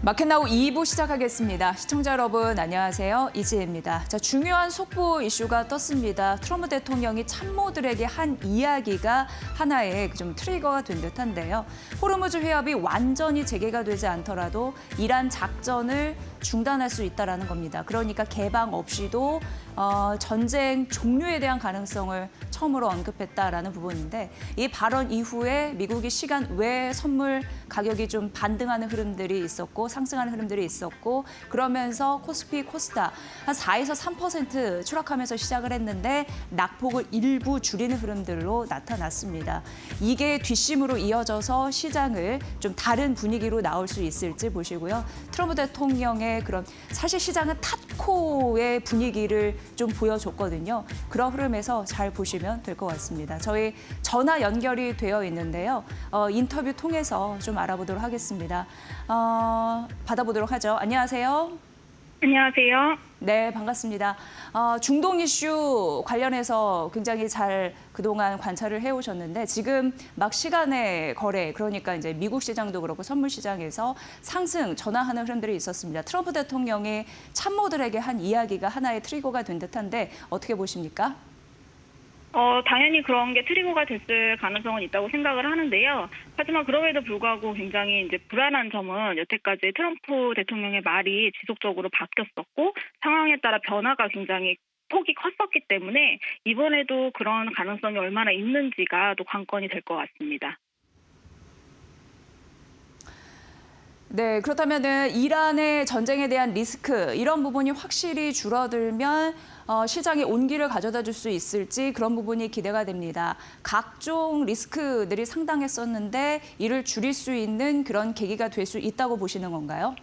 마켓나우 2부 시작하겠습니다. 시청자 여러분 안녕하세요. 이지혜입니다. 자, 중요한 속보 이슈가 떴습니다. 트럼프 대통령이 참모들에게 한 이야기가 하나의 좀 트리거가 된 듯한데요. 호르무즈 해협이 완전히 재개가 되지 않더라도 이란 작전을 중단할 수 있다는 겁니다. 그러니까 개방 없이도 전쟁 종료에 대한 가능성을 처음으로 언급했다라는 부분인데 이 발언 이후에 미국이 시간 외 선물 가격이 좀 반등하는 흐름들이 있었고 상승하는 흐름들이 있었고 그러면서 코스피, 코스닥 한 4에서 3% 추락하면서 시작을 했는데 낙폭을 일부 줄이는 흐름들로 나타났습니다. 이게 뒷심으로 이어져서 시장을 좀 다른 분위기로 나올 수 있을지 보시고요. 트럼프 대통령의 그런 사실 시장은 탓코의 분위기를 좀 보여줬거든요. 그런 흐름에서 잘 보시면 될 것 같습니다. 저희 전화 연결이 되어 있는데요. 인터뷰 통해서 좀 알아보도록 하겠습니다. 받아보도록 하죠. 안녕하세요. 안녕하세요. 네, 반갑습니다. 중동 이슈 관련해서 굉장히 잘 그동안 관찰을 해오셨는데 지금 막 시간의 거래, 그러니까 이제 미국 시장도 그렇고 선물 시장에서 상승, 전환하는 흐름들이 있었습니다. 트럼프 대통령이 참모들에게 한 이야기가 하나의 트리거가 된 듯한데 어떻게 보십니까? 당연히 그런 게 트리거가 됐을 가능성은 있다고 생각을 하는데요. 하지만 그럼에도 불구하고 굉장히 이제 불안한 점은 여태까지 트럼프 대통령의 말이 지속적으로 바뀌었었고 상황에 따라 변화가 굉장히 폭이 컸었기 때문에 이번에도 그런 가능성이 얼마나 있는지가 또 관건이 될 것 같습니다. 네, 그렇다면은 이란의 전쟁에 대한 리스크 이런 부분이 확실히 줄어들면 시장에 온기를 가져다 줄 수 있을지 그런 부분이 기대가 됩니다. 각종 리스크들이 상당했었는데 이를 줄일 수 있는 그런 계기가 될 수 있다고 보시는 건가요?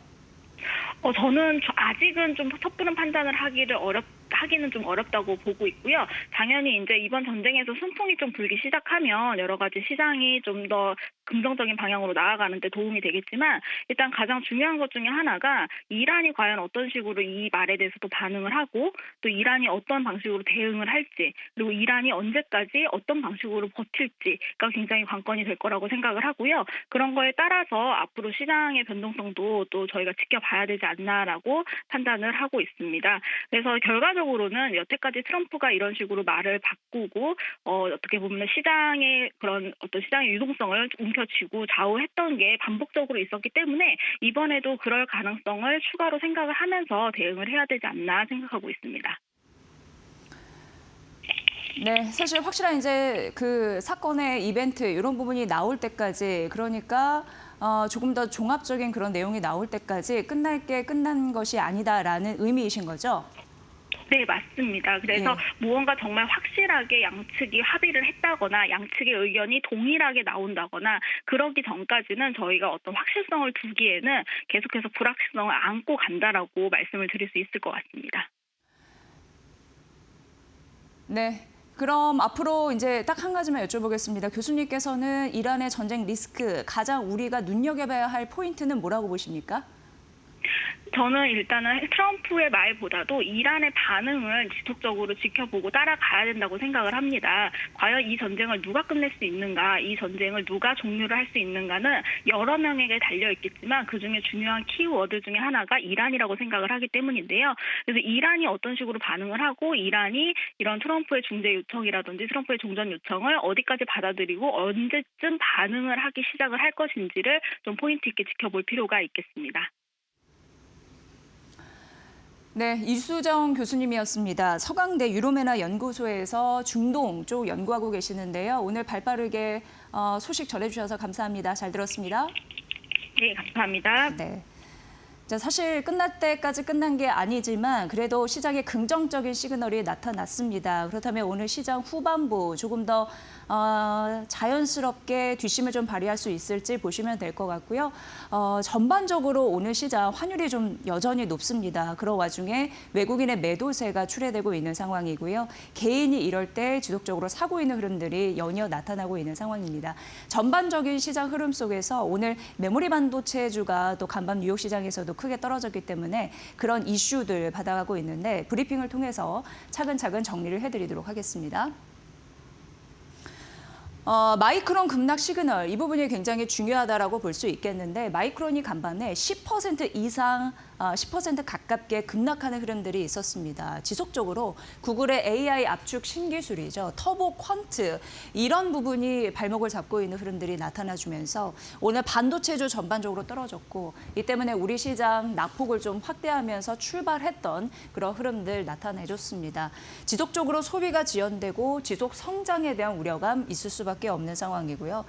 저는 아직은 좀 섣부른 판단을 하기는 좀 어렵다고 보고 있고요. 당연히 이제 이번 전쟁에서 순풍이 좀 불기 시작하면 여러 가지 시장이 좀 더 긍정적인 방향으로 나아가는 데 도움이 되겠지만 일단 가장 중요한 것 중에 하나가 이란이 과연 어떤 식으로 이 말에 대해서 또 반응을 하고 또 이란이 어떤 방식으로 대응을 할지 그리고 이란이 언제까지 어떤 방식으로 버틸지가 굉장히 관건이 될 거라고 생각을 하고요. 그런 거에 따라서 앞으로 시장의 변동성도 또 저희가 지켜봐야 되지 않나라고 판단을 하고 있습니다. 그래서 결과적으로는 여태까지 트럼프가 이런 식으로 말을 바꾸고 어떻게 보면 시장의 그런 어떤 시장의 유동성을 움켜쥐고 좌우했던 게 반복적으로 있었기 때문에 이번에도 그럴 가능성을 추가로 생각을 하면서 대응을 해야 되지 않나 생각하고 있습니다. 네, 사실 확실한 이제 그 사건의 이벤트 이런 부분이 나올 때까지 그러니까 조금 더 종합적인 그런 내용이 나올 때까지 끝날 게 끝난 것이 아니다라는 의미이신 거죠? 네, 맞습니다. 그래서 무언가 정말 확실하게 양측이 합의를 했다거나 양측의 의견이 동일하게 나온다거나 그러기 전까지는 저희가 어떤 확실성을 두기에는 계속해서 불확실성을 안고 간다라고 말씀을 드릴 수 있을 것 같습니다. 네. 그럼 앞으로 이제 딱 한 가지만 여쭤보겠습니다. 교수님께서는 이란의 전쟁 리스크 가장 우리가 눈여겨봐야 할 포인트는 뭐라고 보십니까? 저는 일단은 트럼프의 말보다도 이란의 반응을 지속적으로 지켜보고 따라가야 된다고 생각을 합니다. 과연 이 전쟁을 누가 끝낼 수 있는가, 이 전쟁을 누가 종료를 할 수 있는가는 여러 명에게 달려있겠지만 그중에 중요한 키워드 중에 하나가 이란이라고 생각을 하기 때문인데요. 그래서 이란이 어떤 식으로 반응을 하고 이란이 이런 트럼프의 중재 요청이라든지 트럼프의 종전 요청을 어디까지 받아들이고 언제쯤 반응을 하기 시작을 할 것인지를 좀 포인트 있게 지켜볼 필요가 있겠습니다. 네, 이수정 교수님이었습니다. 서강대 유로메나 연구소에서 중동 쪽 연구하고 계시는데요. 오늘 발빠르게 소식 전해주셔서 감사합니다. 잘 들었습니다. 네, 감사합니다. 네. 자, 사실 끝날 때까지 끝난 게 아니지만 그래도 시장에 긍정적인 시그널이 나타났습니다. 그렇다면 오늘 시장 후반부 조금 더 자연스럽게 뒷심을 좀 발휘할 수 있을지 보시면 될 것 같고요. 전반적으로 오늘 시장 환율이 좀 여전히 높습니다. 그런 와중에 외국인의 매도세가 출회되고 있는 상황이고요. 개인이 이럴 때 지속적으로 사고 있는 흐름들이 연이어 나타나고 있는 상황입니다. 전반적인 시장 흐름 속에서 오늘 메모리 반도체주가 또 간밤 뉴욕 시장에서도 크게 떨어졌기 때문에 그런 이슈들 받아가고 있는데 브리핑을 통해서 차근차근 정리를 해드리도록 하겠습니다. 마이크론 급락 시그널 이 부분이 굉장히 중요하다라고 볼 수 있겠는데 마이크론이 간밤에 10% 이상 10% 가깝게 급락하는 흐름들이 있었습니다. 지속적으로 구글의 AI 압축 신기술이죠. 터보 퀀트 이런 부분이 발목을 잡고 있는 흐름들이 나타나주면서 오늘 반도체주 전반적으로 떨어졌고 이 때문에 우리 시장 낙폭을 좀 확대하면서 출발했던 그런 흐름들 나타내줬습니다. 지속적으로 소비가 지연되고 지속 성장에 대한 우려감 있을 수밖에 없는 상황이고요.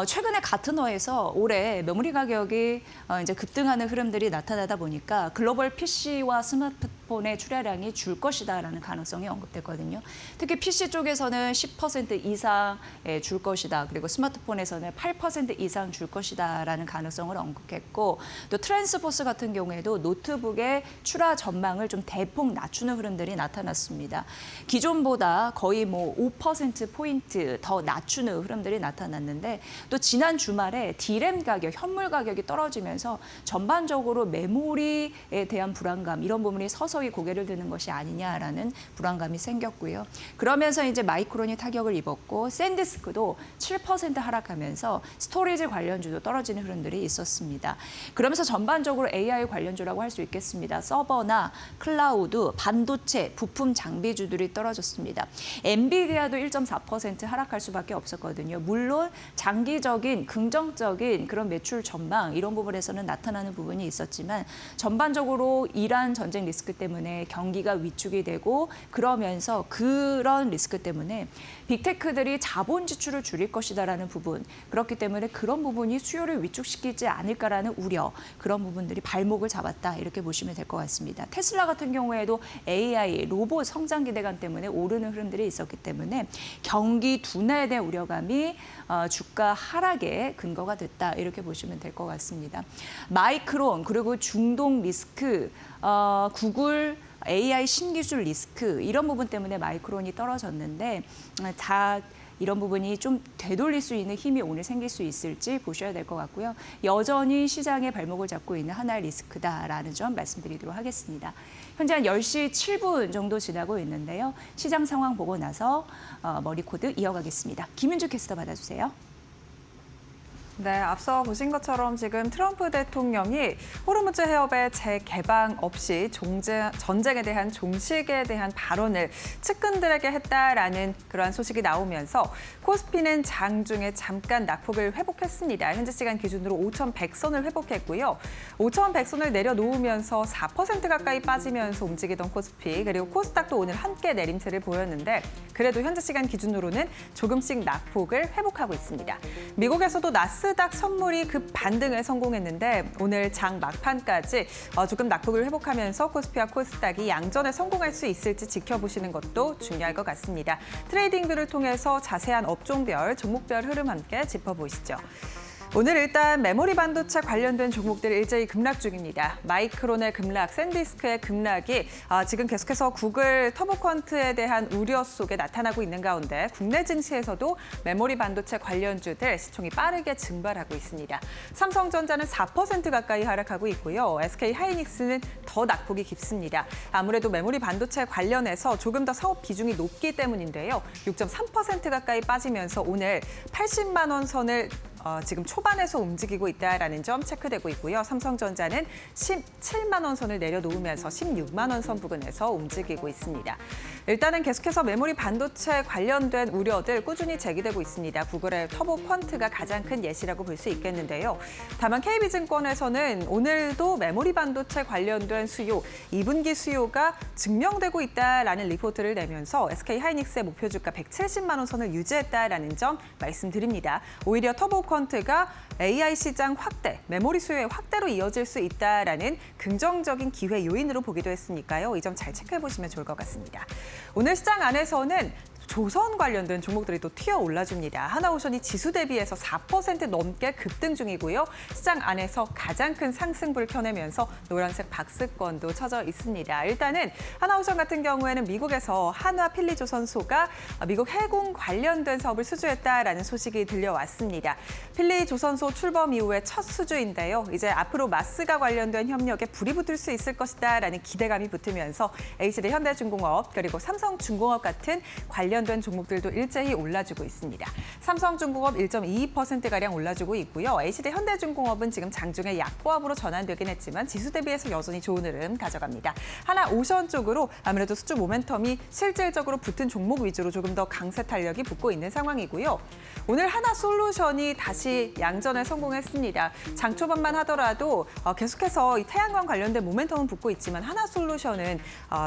최근에 가트너에서 올해 메모리 가격이 이제 급등하는 흐름들이 나타나다 보니까 글로벌 PC와 스마트폰의 출하량이 줄 것이다라는 가능성이 언급됐거든요. 특히 PC 쪽에서는 10% 이상 줄 것이다. 그리고 스마트폰에서는 8% 이상 줄 것이다라는 가능성을 언급했고 또 트랜스포스 같은 경우에도 노트북의 출하 전망을 좀 대폭 낮추는 흐름들이 나타났습니다. 기존보다 거의 뭐 5%포인트 더 낮추는 흐름들이 나타났는데 또 지난 주말에 D램 가격, 현물 가격이 떨어지면서 전반적으로 메모리에 대한 불안감 이런 부분이 서서히 고개를 드는 것이 아니냐라는 불안감이 생겼고요. 그러면서 이제 마이크론이 타격을 입었고 샌디스크도 7% 하락하면서 스토리지 관련주도 떨어지는 흐름들이 있었습니다. 그러면서 전반적으로 AI 관련주라고 할 수 있겠습니다. 서버나 클라우드, 반도체, 부품 장비주들이 떨어졌습니다. 엔비디아도 1.4% 하락할 수밖에 없었거든요. 물론 장기적인 긍정적인 그런 매출 전망 이런 부분에서는 나타나는 부분이 있었지만 전반적으로 이란 전쟁 리스크 때문에 경기가 위축이 되고 그러면서 그런 리스크 때문에 빅테크들이 자본 지출을 줄일 것이다라는 부분 그렇기 때문에 그런 부분이 수요를 위축시키지 않을까라는 우려 그런 부분들이 발목을 잡았다 이렇게 보시면 될 것 같습니다. 테슬라 같은 경우에도 AI, 로봇 성장 기대감 때문에 오르는 흐름들이 있었기 때문에 경기 둔화에 대한 우려감이 주가 하락의 근거가 됐다 이렇게 보시면 될 것 같습니다. 마이크론 그리고 중동 리스크, 구글 AI 신기술 리스크 이런 부분 때문에 마이크론이 떨어졌는데 다 이런 부분이 좀 되돌릴 수 있는 힘이 오늘 생길 수 있을지 보셔야 될 것 같고요. 여전히 시장의 발목을 잡고 있는 하나의 리스크다라는 점 말씀드리도록 하겠습니다. 현재 한 10시 7분 정도 지나고 있는데요. 시장 상황 보고 나서 머리코드 이어가겠습니다. 김윤주 캐스터 받아주세요. 네, 앞서 보신 것처럼 지금 트럼프 대통령이 호르무즈 해협의 재개방 없이 전쟁에 대한 종식에 대한 발언을 측근들에게 했다라는 그러한 소식이 나오면서 코스피는 장중에 잠깐 낙폭을 회복했습니다. 현재 시간 기준으로 5,100선을 회복했고요. 5,100선을 내려놓으면서 4% 가까이 빠지면서 움직이던 코스피 그리고 코스닥도 오늘 함께 내림세를 보였는데 그래도 현재 시간 기준으로는 조금씩 낙폭을 회복하고 있습니다. 미국에서도 나스닥 선물이 급 반등을 성공했는데 오늘 장 막판까지 조금 낙폭을 회복하면서 코스피와 코스닥이 양전에 성공할 수 있을지 지켜보시는 것도 중요할 것 같습니다. 트레이딩뷰를 통해서 자세한 업종별, 종목별 흐름 함께 짚어보시죠. 오늘 일단 메모리 반도체 관련된 종목들 일제히 급락 중입니다. 마이크론의 급락, 샌디스크의 급락이 지금 계속해서 구글 터보퀀트에 대한 우려 속에 나타나고 있는 가운데 국내 증시에서도 메모리 반도체 관련주들 시총이 빠르게 증발하고 있습니다. 삼성전자는 4% 가까이 하락하고 있고요. SK하이닉스는 더 낙폭이 깊습니다. 아무래도 메모리 반도체 관련해서 조금 더 사업 비중이 높기 때문인데요. 6.3% 가까이 빠지면서 오늘 80만 원 선을 지금 초반에서 움직이고 있다는 점 체크되고 있고요. 삼성전자는 17만 원 선을 내려놓으면서 16만 원 선 부근에서 움직이고 있습니다. 일단은 계속해서 메모리 반도체 관련된 우려들 꾸준히 제기되고 있습니다. 구글의 터보퀀트가 가장 큰 예시라고 볼 수 있겠는데요. 다만 KB증권에서는 오늘도 메모리 반도체 관련된 수요, 2분기 수요가 증명되고 있다라는 리포트를 내면서 SK하이닉스의 목표 주가 170만 원 선을 유지했다라는 점 말씀드립니다. 오히려 터보퀀트가 AI 시장 확대, 메모리 수요의 확대로 이어질 수 있다라는 긍정적인 기회 요인으로 보기도 했으니까요. 이 점 잘 체크해 보시면 좋을 것 같습니다. 오늘 시장 안에서는 조선 관련된 종목들이 또 튀어 올라줍니다. 하나오션이 지수 대비해서 4% 넘게 급등 중이고요. 시장 안에서 가장 큰 상승불을 켜내면서 노란색 박스권도 쳐져 있습니다. 일단은 하나오션 같은 경우에는 미국에서 한화 필리조선소가 미국 해군 관련된 사업을 수주했다라는 소식이 들려왔습니다. 필리조선소 출범 이후에 첫 수주인데요. 이제 앞으로 마스가 관련된 협력에 불이 붙을 수 있을 것이다라는 기대감이 붙으면서 HD 현대중공업 그리고 삼성중공업 같은 관련 관련된 종목들도 일제히 올라주고 있습니다. 삼성중공업 1.22%가량 올라주고 있고요. HD 현대중공업은 지금 장중에 약보합으로 전환되긴 했지만 지수 대비해서 여전히 좋은 흐름 가져갑니다. 하나오션 쪽으로 아무래도 수주 모멘텀이 실질적으로 붙은 종목 위주로 조금 더 강세 탄력이 붙고 있는 상황이고요. 오늘 하나솔루션이 다시 양전에 성공했습니다. 장 초반만 하더라도 계속해서 이 태양광 관련된 모멘텀은 붙고 있지만 하나솔루션은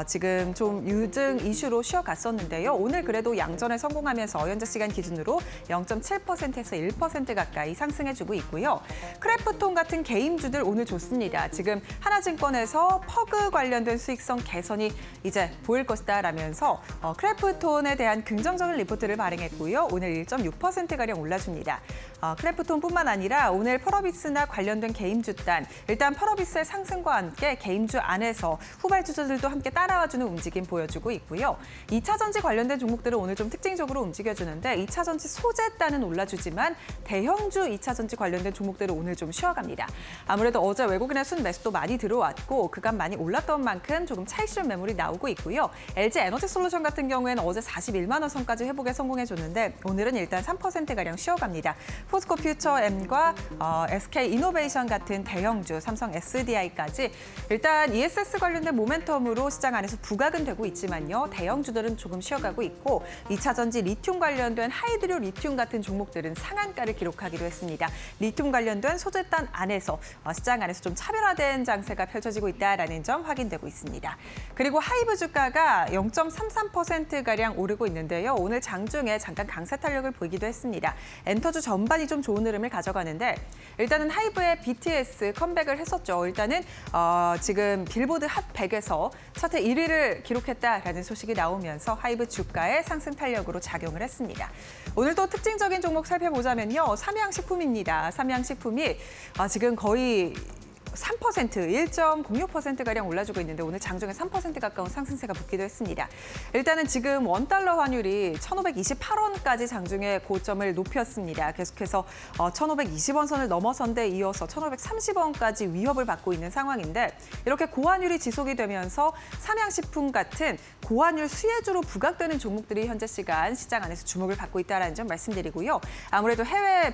지금 좀 유증 이슈로 쉬어갔었는데요. 오늘 그래도 양전에 성공하면서 현재 시간 기준으로 0.7%에서 1% 가까이 상승해주고 있고요. 크래프톤 같은 개임주들 오늘 좋습니다. 지금 하나증권에서 퍼그 관련된 수익성 개선이 이제 보일 것이다라면서 크래프톤에 대한 긍정적인 리포트를 발행했고요. 오늘 1.6%가량 올라줍니다. 크래프톤뿐만 아니라 오늘 펄어비스나 관련된 개임주단, 일단 펄어비스의 상승과 함께 개임주 안에서 후발주주들도 함께 따라와주는 움직임 보여주고 있고요. 2차 전지 관련된 종목들은 오늘 좀 특징적으로 움직여주는데 2차 전지 소재단은 올라주지만 대형주 2차 전지 관련된 종목들은 오늘 좀 쉬어갑니다. 아무래도 어제 외국인의 순매수도 많이 들어왔고 그간 많이 올랐던 만큼 조금 차익실 매물이 나오고 있고요. LG 에너지솔루션 같은 경우에는 어제 41만 원 선까지 회복에 성공해줬는데 오늘은 일단 3%가량 쉬어갑니다. 포스코 퓨처엠과 SK 이노베이션 같은 대형주, 삼성 SDI까지 일단 ESS 관련된 모멘텀으로 시장 안에서 부각은 되고 있지만요. 대형주들은 조금 쉬어가고 있고 2차 전지 리튬 관련된 하이드로 리튬 같은 종목들은 상한가를 기록하기도 했습니다. 리튬 관련된 소재단 안에서 시장 안에서 좀 차별화된 장세가 펼쳐지고 있다는 점 확인되고 있습니다. 그리고 하이브 주가가 0.33%가량 오르고 있는데요. 오늘 장중에 잠깐 강세 탄력을 보이기도 했습니다. 엔터주 전반이 좀 좋은 흐름을 가져가는데 일단은 하이브의 BTS 컴백을 했었죠. 일단은 지금 빌보드 핫 100에서 차트 1위를 기록했다라는 소식이 나오면서 하이브 주가의 상승 탄력으로 작용을 했습니다. 오늘 또 특징적인 종목 살펴보자면요. 삼양식품입니다. 삼양식품이 지금 거의 3%, 1.06%가량 올라주고 있는데 오늘 장중에 3% 가까운 상승세가 붙기도 했습니다. 일단은 지금 원달러 환율이 1,528원까지 장중에 고점을 높였습니다. 계속해서 1,520원 선을 넘어선 데 이어서 1,530원까지 위협을 받고 있는 상황인데 이렇게 고환율이 지속이 되면서 삼양식품 같은 고환율 수혜주로 부각되는 종목들이 현재 시간 시장 안에서 주목을 받고 있다는 점 말씀드리고요. 아무래도 해외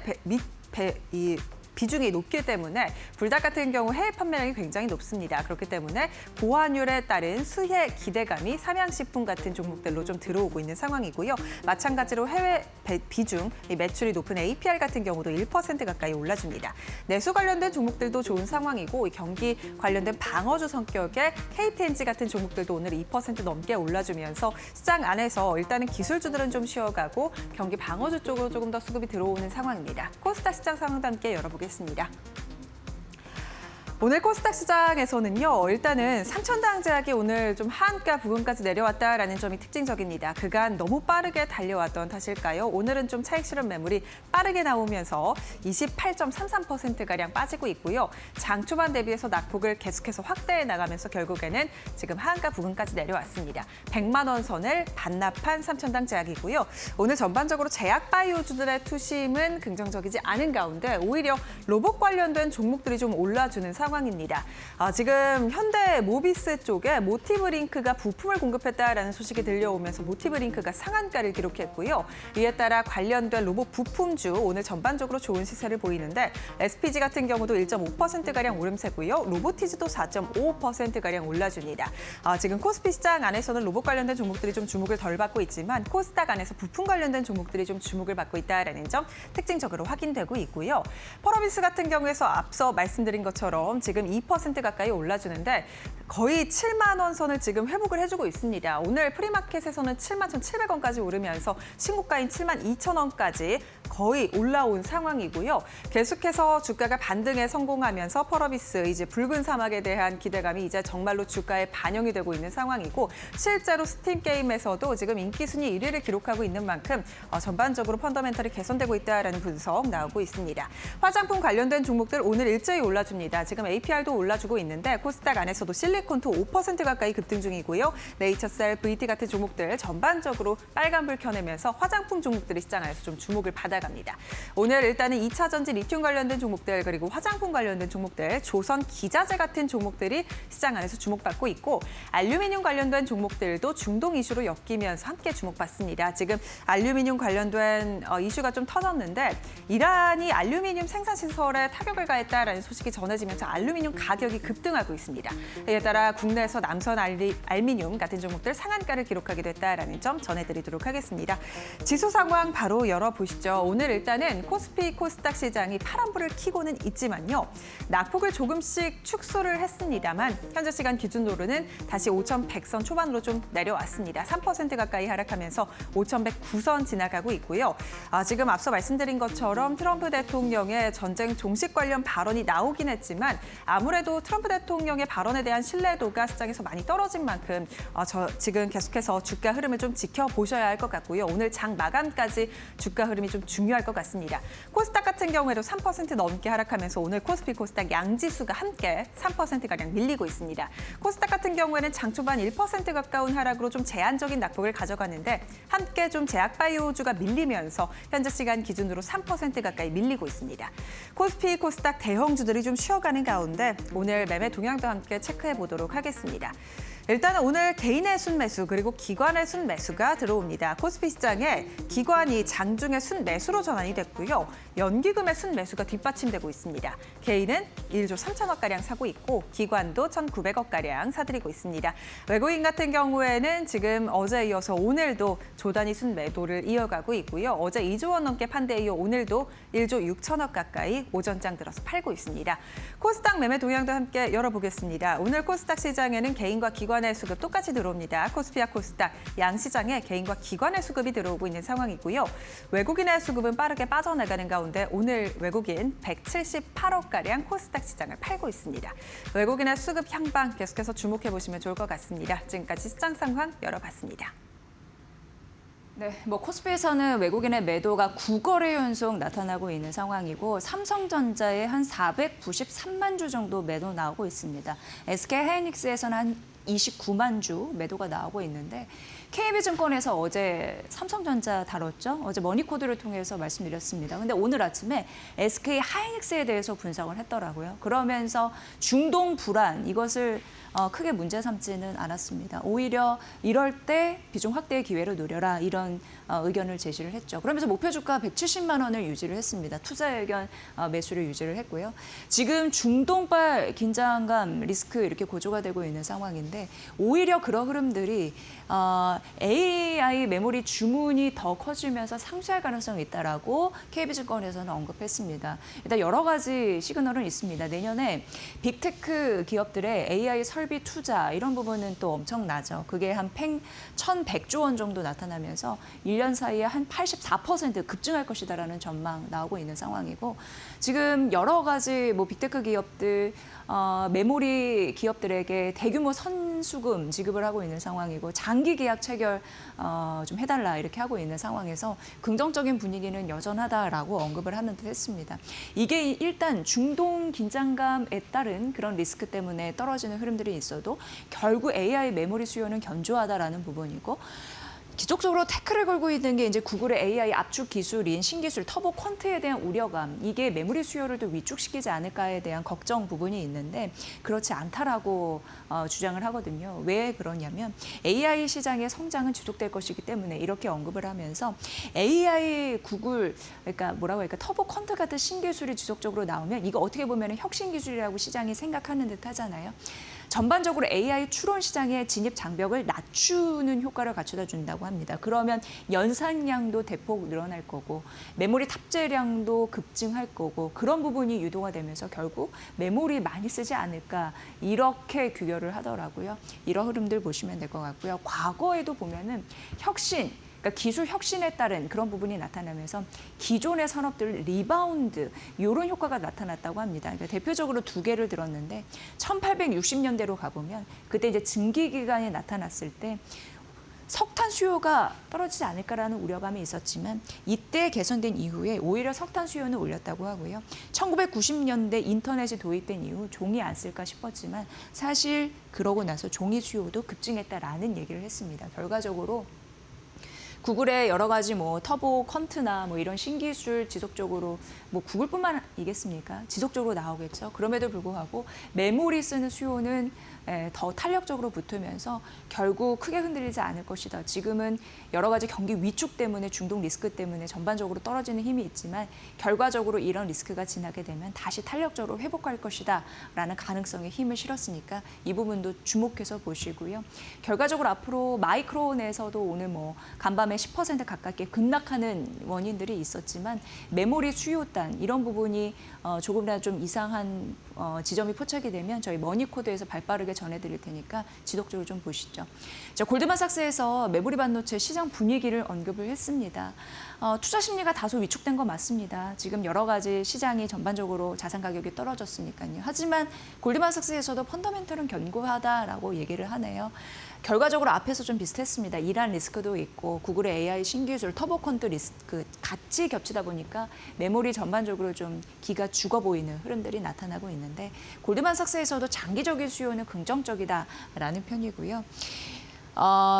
비중이 높기 때문에 불닭 같은 경우 해외 판매량이 굉장히 높습니다. 그렇기 때문에 고환율에 따른 수혜 기대감이 삼양식품 같은 종목들로 좀 들어오고 있는 상황이고요. 마찬가지로 해외 비중, 매출이 높은 APR 같은 경우도 1% 가까이 올라줍니다. 내수 관련된 종목들도 좋은 상황이고 경기 관련된 방어주 성격의 KTNG 같은 종목들도 오늘 2% 넘게 올라주면서 시장 안에서 일단은 기술주들은 좀 쉬어가고 경기 방어주 쪽으로 조금 더 수급이 들어오는 상황입니다. 코스닥 시장 상황도 함께 열어보겠습니다. 오늘 코스닥 시장에서는요. 일단은 삼천당 제약이 오늘 좀 하한가 부근까지 내려왔다라는 점이 특징적입니다. 그간 너무 빠르게 달려왔던 탓일까요? 오늘은 좀 차익 실현 매물이 빠르게 나오면서 28.33%가량 빠지고 있고요. 장 초반 대비해서 낙폭을 계속해서 확대해 나가면서 결국에는 지금 하한가 부근까지 내려왔습니다. 100만 원 선을 반납한 삼천당 제약이고요. 오늘 전반적으로 제약 바이오주들의 투심은 긍정적이지 않은 가운데 오히려 로봇 관련된 종목들이 좀 올라주는 상황입니다. 지금 현대 모비스 쪽에 모티브링크가 부품을 공급했다라는 소식이 들려오면서 모티브링크가 상한가를 기록했고요. 이에 따라 관련된 로봇 부품주 오늘 전반적으로 좋은 시세를 보이는데 SPG 같은 경우도 1.5%가량 오름세고요. 로보티즈도 4.5%가량 올라줍니다. 지금 코스피 시장 안에서는 로봇 관련된 종목들이 좀 주목을 덜 받고 있지만 코스닥 안에서 부품 관련된 종목들이 좀 주목을 받고 있다는 점 특징적으로 확인되고 있고요. 펄어비스 같은 경우에서 앞서 말씀드린 것처럼 지금 2% 가까이 올라주는데 거의 7만 원 선을 지금 회복을 해주고 있습니다. 오늘 프리마켓에서는 7만 1,700원까지 오르면서 신고가인 7만 2,000원까지 거의 올라온 상황이고요. 계속해서 주가가 반등에 성공하면서 펄어비스 이제 붉은 사막에 대한 기대감이 이제 정말로 주가에 반영이 되고 있는 상황이고 실제로 스팀 게임에서도 지금 인기 순위 1위를 기록하고 있는 만큼 전반적으로 펀더멘털이 개선되고 있다라는 분석 나오고 있습니다. 화장품 관련된 종목들 오늘 일제히 올라줍니다. 지금 APR도 올라주고 있는데 코스닥 안에서도 실리 실리콘도 5% 가까이 급등 중이고요. 네이처셀, VT 같은 종목들 전반적으로 빨간불 켜내면서 화장품 종목들이 시장 안에서 좀 주목을 받아갑니다. 오늘 일단은 2차 전지 리튬 관련된 종목들 그리고 화장품 관련된 종목들, 조선 기자재 같은 종목들이 시장 안에서 주목받고 있고 알루미늄 관련된 종목들도 중동 이슈로 엮이면서 함께 주목받습니다. 지금 알루미늄 관련된 이슈가 좀 터졌는데 이란이 알루미늄 생산 시설에 타격을 가했다라는 소식이 전해지면서 알루미늄 가격이 급등하고 있습니다. 이에 따라 국내에서 남선 알미늄 같은 종목들 상한가를 기록하기도 했다라는 점 전해드리도록 하겠습니다. 지수 상황 바로 열어보시죠. 오늘 일단은 코스피, 코스닥 시장이 파란불을 켜고는 있지만요. 낙폭을 조금씩 축소를 했습니다만 현재 시간 기준으로는 다시 5,100선 초반으로 좀 내려왔습니다. 3% 가까이 하락하면서 5,109선 지나가고 있고요. 지금 앞서 말씀드린 것처럼 트럼프 대통령의 전쟁 종식 관련 발언이 나오긴 했지만 아무래도 트럼프 대통령의 발언에 대한 신뢰도가 시장에서 많이 떨어진 만큼 지금 계속해서 주가 흐름을 좀 지켜보셔야 할 것 같고요. 오늘 장 마감까지 주가 흐름이 좀 중요할 것 같습니다. 코스닥 같은 경우에도 3% 넘게 하락하면서 오늘 코스피, 코스닥 양지수가 함께 3%가량 밀리고 있습니다. 코스닥 같은 경우에는 장 초반 1% 가까운 하락으로 좀 제한적인 낙폭을 가져가는데 함께 좀 제약바이오주가 밀리면서 현재 시간 기준으로 3% 가까이 밀리고 있습니다. 코스피, 코스닥 대형주들이 좀 쉬어가는 가운데 오늘 매매 동향도 함께 체크해 보도록 하겠습니다. 일단은 오늘 개인의 순매수 그리고 기관의 순매수가 들어옵니다. 코스피 시장에 기관이 장중에 순매수로 전환이 됐고요. 연기금의 순매수가 뒷받침되고 있습니다. 개인은 1조 3천억가량 사고 있고 기관도 1,900억가량 사들이고 있습니다. 외국인 같은 경우에는 지금 어제 이어서 오늘도 조단위 순매도를 이어가고 있고요. 어제 2조 원 넘게 판대 이어 오늘도 1조 6천억 가까이 오전장 들어서 팔고 있습니다. 코스닥 매매 동향도 함께 열어보겠습니다. 오늘 코스닥 시장에는 개인과 기관의 수급 똑같이 들어옵니다. 코스피와 코스닥 양 시장에 개인과 기관의 수급이 들어오고 있는 상황이고요. 외국인의 수급은 빠르게 빠져나가는 가운데 오늘 외국인 178억가량 코스닥 시장을 팔고 있습니다. 외국인의 수급 향방 계속해서 주목해 보시면 좋을 것 같습니다. 지금까지 시장 상황 열어봤습니다. 네, 코스피에서는 외국인의 매도가 9거래 연속 나타나고 있는 상황이고 삼성전자에 한 493만 주 정도 매도 나오고 있습니다. SK하이닉스에서는 한 29만 주 매도가 나오고 있는데 KB증권에서 어제 삼성전자 다뤘죠. 어제 머니코드를 통해서 말씀드렸습니다. 근데 오늘 아침에 SK하이닉스에 대해서 분석을 했더라고요. 그러면서 중동 불안 이것을 크게 문제 삼지는 않았습니다. 오히려 이럴 때 비중 확대의 기회를 노려라 이런 의견을 제시를 했죠. 그러면서 목표 주가 170만 원을 유지를 했습니다. 투자 의견 매수를 유지를 했고요. 지금 중동발 긴장감 리스크 이렇게 고조가 되고 있는 상황인데 오히려 그런 흐름들이 AI 메모리 주문이 더 커지면서 상쇄할 가능성이 있다라고 KB증권에서는 언급했습니다. 일단 여러 가지 시그널은 있습니다. 내년에 빅테크 기업들의 AI 설비 투자 이런 부분은 또 엄청나죠. 그게 한 1,100조 원 정도 나타나면서 1년 사이에 한 84% 급증할 것이다라는 전망 나오고 있는 상황이고 지금 여러 가지 빅테크 기업들 메모리 기업들에게 대규모 선수금 지급을 하고 있는 상황이고 장기 계약 체결 좀 해달라 이렇게 하고 있는 상황에서 긍정적인 분위기는 여전하다라고 언급을 하는 듯 했습니다. 이게 일단 중동 긴장감에 따른 그런 리스크 때문에 떨어지는 흐름들이 있어도 결국 AI 메모리 수요는 견조하다라는 부분이고 기적적으로 태클을 걸고 있는 게 이제 구글의 AI 압축 기술인 신기술 터보 퀀트에 대한 우려감, 이게 메모리 수요를 또 위축시키지 않을까에 대한 걱정 부분이 있는데 그렇지 않다라고 주장을 하거든요. 왜 그러냐면 AI 시장의 성장은 지속될 것이기 때문에 이렇게 언급을 하면서 AI 구글, 그러니까 뭐라고 할까 터보 퀀트 같은 신기술이 지속적으로 나오면 이거 어떻게 보면 혁신 기술이라고 시장이 생각하는 듯 하잖아요. 전반적으로 AI 추론 시장의 진입 장벽을 낮추는 효과를 갖춰다 준다고 합니다. 그러면 연산량도 대폭 늘어날 거고 메모리 탑재량도 급증할 거고 그런 부분이 유도가 되면서 결국 메모리 많이 쓰지 않을까 이렇게 규결을 하더라고요. 이런 흐름들 보시면 될 것 같고요. 과거에도 보면은 혁신, 그러니까 기술 혁신에 따른 그런 부분이 나타나면서 기존의 산업들 리바운드 이런 효과가 나타났다고 합니다. 그러니까 대표적으로 두 개를 들었는데 1860년대로 가보면 그때 이제 증기 기간이 나타났을 때 석탄 수요가 떨어지지 않을까라는 우려감이 있었지만 이때 개선된 이후에 오히려 석탄 수요는 올렸다고 하고요. 1990년대 인터넷이 도입된 이후 종이 안 쓸까 싶었지만 사실 그러고 나서 종이 수요도 급증했다라는 얘기를 했습니다. 결과적으로 구글의 여러 가지 터보 컨트나 이런 신기술 지속적으로 구글뿐만이겠습니까? 지속적으로 나오겠죠. 그럼에도 불구하고 메모리 쓰는 수요는 더 탄력적으로 붙으면서 결국 크게 흔들리지 않을 것이다. 지금은 여러 가지 경기 위축 때문에 중동 리스크 때문에 전반적으로 떨어지는 힘이 있지만 결과적으로 이런 리스크가 지나게 되면 다시 탄력적으로 회복할 것이다 라는 가능성에 힘을 실었으니까 이 부분도 주목해서 보시고요. 결과적으로 앞으로 마이크론에서도 오늘 간밤에 10% 가깝게 급락하는 원인들이 있었지만 메모리 수요단 이런 부분이 조금이라도 좀 이상한 지점이 포착이 되면 저희 머니코드에서 발빠르게 전해드릴 테니까 지속적으로 좀 보시죠. 자, 골드만삭스에서 메모리 반도체 시장 분위기를 언급을 했습니다. 투자 심리가 다소 위축된 거 맞습니다. 지금 여러 가지 시장이 전반적으로 자산 가격이 떨어졌으니까요. 하지만 골드만삭스에서도 펀더멘털은 견고하다라고 얘기를 하네요. 결과적으로 앞에서 좀 비슷했습니다. 이란 리스크도 있고 구글의 AI 신기술 터보컨트 리스크 같이 겹치다 보니까 메모리 전반적으로 좀 기가 죽어 보이는 흐름들이 나타나고 있는데 골드만삭스에서도 장기적인 수요는 긍정적이다라는 편이고요.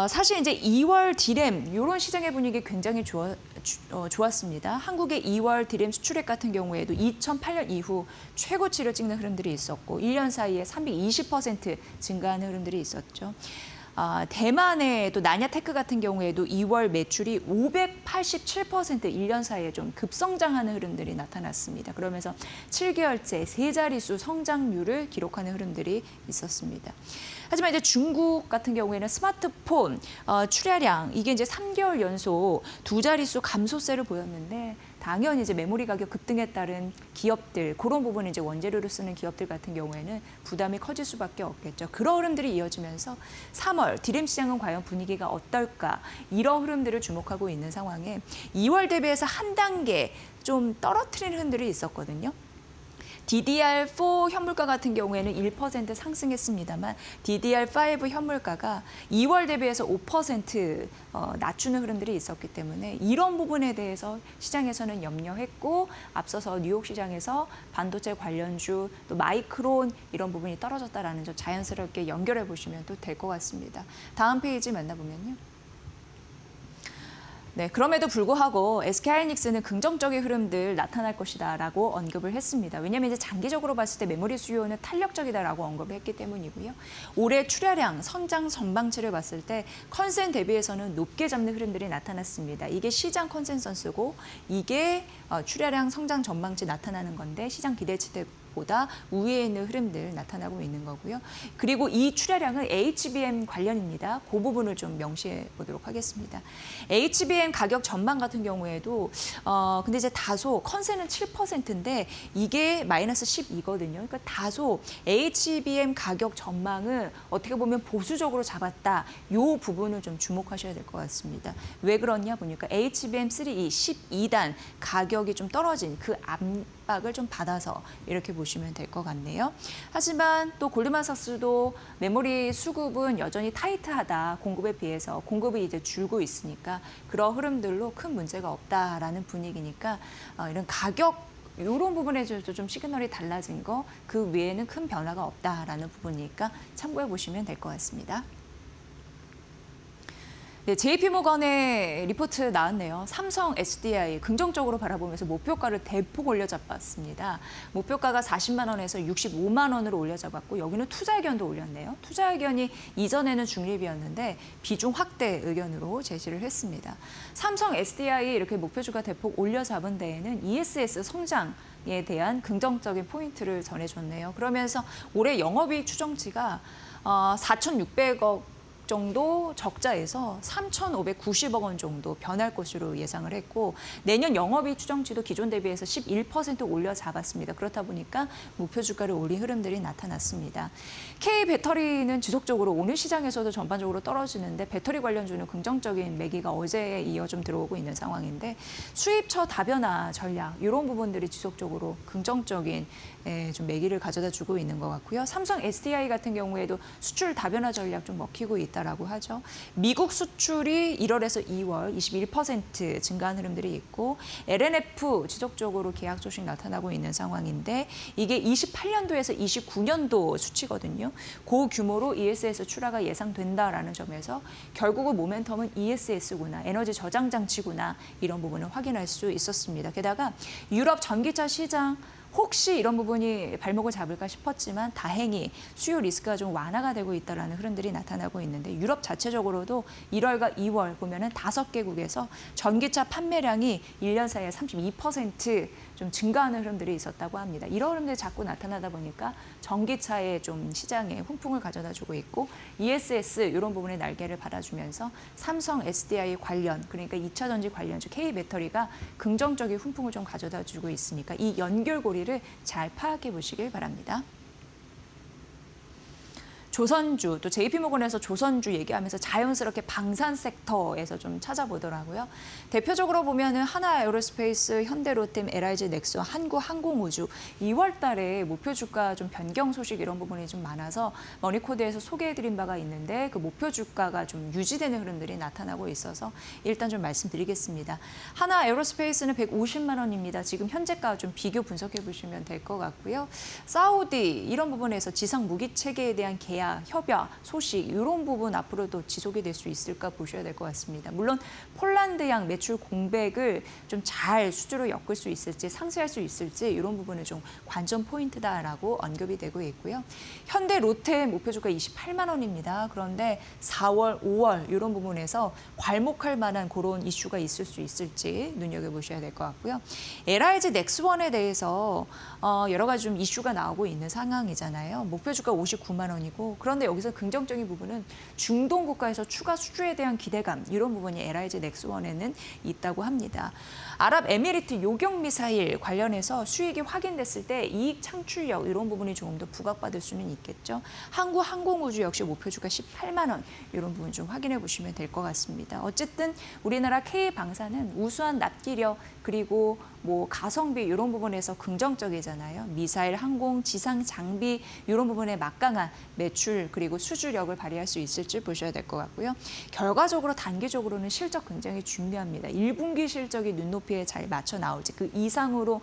사실 이제 2월 디램 이런 시장의 분위기 굉장히 좋았습니다. 한국의 2월 디램 수출액 같은 경우에도 2008년 이후 최고치를 찍는 흐름들이 있었고 1년 사이에 320% 증가하는 흐름들이 있었죠. 대만의 또 나냐테크 같은 경우에도 2월 매출이 587% 1년 사이에 좀 급성장하는 흐름들이 나타났습니다. 그러면서 7개월째 세 자릿수 성장률을 기록하는 흐름들이 있었습니다. 하지만 이제 중국 같은 경우에는 스마트폰 출하량 이게 이제 3개월 연속 두 자릿수 감소세를 보였는데 당연히 이제 메모리 가격 급등에 따른 기업들 그런 부분은 이제 원재료를 쓰는 기업들 같은 경우에는 부담이 커질 수밖에 없겠죠. 그런 흐름들이 이어지면서 3월 디램 시장은 과연 분위기가 어떨까 이런 흐름들을 주목하고 있는 상황에 2월 대비해서 한 단계 좀 떨어뜨리는 흐름들이 있었거든요. DDR4 현물가 같은 경우에는 1% 상승했습니다만 DDR5 현물가가 2월 대비해서 5% 낮추는 흐름들이 있었기 때문에 이런 부분에 대해서 시장에서는 염려했고 앞서서 뉴욕 시장에서 반도체 관련주 또 마이크론 이런 부분이 떨어졌다라는 점 자연스럽게 연결해 보시면 또 될 것 같습니다. 다음 페이지 만나보면요. 네, 그럼에도 불구하고 SK하이닉스는 긍정적인 흐름들 나타날 것이다라고 언급을 했습니다. 왜냐하면 이제 장기적으로 봤을 때 메모리 수요는 탄력적이다라고 언급을 했기 때문이고요. 올해 출하량, 성장 전망치를 봤을 때 컨센 대비해서는 높게 잡는 흐름들이 나타났습니다. 이게 시장 컨센서스고 이게 출하량, 성장 전망치 나타나는 건데 시장 기대치 보다 우위에 있는 흐름들 나타나고 있는 거고요. 그리고 이 출하량은 HBM 관련입니다. 그 부분을 좀 명시해 보도록 하겠습니다. HBM 가격 전망 같은 경우에도 근데 이제 다소 컨센은 7%인데 이게 마이너스 12거든요. 그러니까 다소 HBM 가격 전망은 어떻게 보면 보수적으로 잡았다. 이 부분을 좀 주목하셔야 될 것 같습니다. 왜 그러냐 보니까 HBM3E 12단 가격이 좀 떨어진 그 압박을 좀 받아서 이렇게 보시면 될 것 같네요. 하지만 또 골드만삭스도 메모리 수급은 여전히 타이트하다. 공급에 비해서 공급이 이제 줄고 있으니까 그런 흐름들로 큰 문제가 없다라는 분위기니까 이런 가격 이런 부분에 좀 시그널이 달라진 거 그 외에는 큰 변화가 없다라는 부분이니까 참고해 보시면 될 것 같습니다. 네, JP모건의 리포트 나왔네요. 삼성 SDI 긍정적으로 바라보면서 목표가를 대폭 올려잡았습니다. 목표가가 40만 원에서 65만 원으로 올려잡았고 여기는 투자 의견도 올렸네요. 투자 의견이 이전에는 중립이었는데 비중 확대 의견으로 제시를 했습니다. 삼성 SDI 이렇게 목표주가 대폭 올려잡은 데에는 ESS 성장에 대한 긍정적인 포인트를 전해줬네요. 그러면서 올해 영업이익 추정치가 4,600억 정도 적자에서 3,590억 원 정도 변할 것으로 예상을 했고 내년 영업이익 추정치도 기존 대비해서 11% 올려 잡았습니다. 그렇다 보니까 목표 주가를 올린 흐름들이 나타났습니다. K배터리는 지속적으로 오늘 시장에서도 전반적으로 떨어지는데 배터리 관련주는 긍정적인 매기가 어제에 이어 좀 들어오고 있는 상황인데 수입처 다변화 전략 이런 부분들이 지속적으로 긍정적인 좀 매기를 가져다 주고 있는 것 같고요. 삼성 SDI 같은 경우에도 수출 다변화 전략 좀 먹히고 있다. 있다라고 하죠. 미국 수출이 1월에서 2월 21% 증가한 흐름들이 있고 LNF 지속적으로 계약 소식 나타나고 있는 상황인데 이게 28년도에서 29년도 수치거든요. 그 규모로 ESS 출하가 예상된다라는 점에서 결국은 모멘텀은 ESS구나, 에너지 저장 장치구나 이런 부분을 확인할 수 있었습니다. 게다가 유럽 전기차 시장 혹시 이런 부분이 발목을 잡을까 싶었지만 다행히 수요 리스크가 좀 완화가 되고 있다는 흐름들이 나타나고 있는데 유럽 자체적으로도 1월과 2월 보면은 5개국에서 전기차 판매량이 1년 사이에 32% 증가하는 흐름들이 있었다고 합니다. 이런 흐름들이 자꾸 나타나다 보니까 전기차의 좀 시장에 훈풍을 가져다 주고 있고 ESS 이런 부분의 날개를 받아주면서 삼성 SDI 관련 그러니까 2차 전지 관련 즉 K 배터리가 긍정적인 훈풍을 좀 가져다 주고 있으니까 이 연결고리를 잘 파악해 보시길 바랍니다. 조선주, 또 JP모건에서 조선주 얘기하면서 자연스럽게 방산 섹터에서 좀 찾아보더라고요. 대표적으로 보면은 하나에어로스페이스, 현대로템, LIG 넥스원, 한국항공우주 2월 달에 목표 주가 좀 변경 소식 이런 부분이 좀 많아서 머니코드에서 소개해드린 바가 있는데 그 목표 주가가 좀 유지되는 흐름들이 나타나고 있어서 일단 좀 말씀드리겠습니다. 하나에어로스페이스는 150만 원입니다. 지금 현재가 좀 비교 분석해 보시면 될 것 같고요. 사우디 이런 부분에서 지상 무기 체계에 대한 계약 협약, 소식 이런 부분 앞으로도 지속이 될 수 있을까 보셔야 될 것 같습니다. 물론 폴란드양 매출 공백을 좀 잘 수주로 엮을 수 있을지 상쇄할 수 있을지 이런 부분은 좀 관전 포인트다라고 언급이 되고 있고요. 현대 롯데 목표 주가 28만 원입니다. 그런데 4월, 5월 이런 부분에서 괄목할 만한 그런 이슈가 있을 수 있을지 눈여겨보셔야 될 것 같고요. LIG 넥스원에 대해서 여러 가지 좀 이슈가 나오고 있는 상황이잖아요. 목표 주가 59만 원이고 그런데 여기서 긍정적인 부분은 중동 국가에서 추가 수주에 대한 기대감 이런 부분이 LIG 넥스원에는 있다고 합니다. 아랍에미리트 요격 미사일 관련해서 수익이 확인됐을 때 이익 창출력 이런 부분이 조금 더 부각받을 수는 있겠죠. 한국항공우주 역시 목표 주가 18만 원 이런 부분 좀 확인해 보시면 될 것 같습니다. 어쨌든 우리나라 K방사는 우수한 납기력 그리고 뭐 가성비 이런 부분에서 긍정적이잖아요. 미사일, 항공, 지상 장비 이런 부분에 막강한 매출 그리고 수주력을 발휘할 수 있을지 보셔야 될 것 같고요. 결과적으로 단기적으로는 실적 굉장히 중요합니다. 1분기 실적이 눈높이에 잘 맞춰 나올지 그 이상으로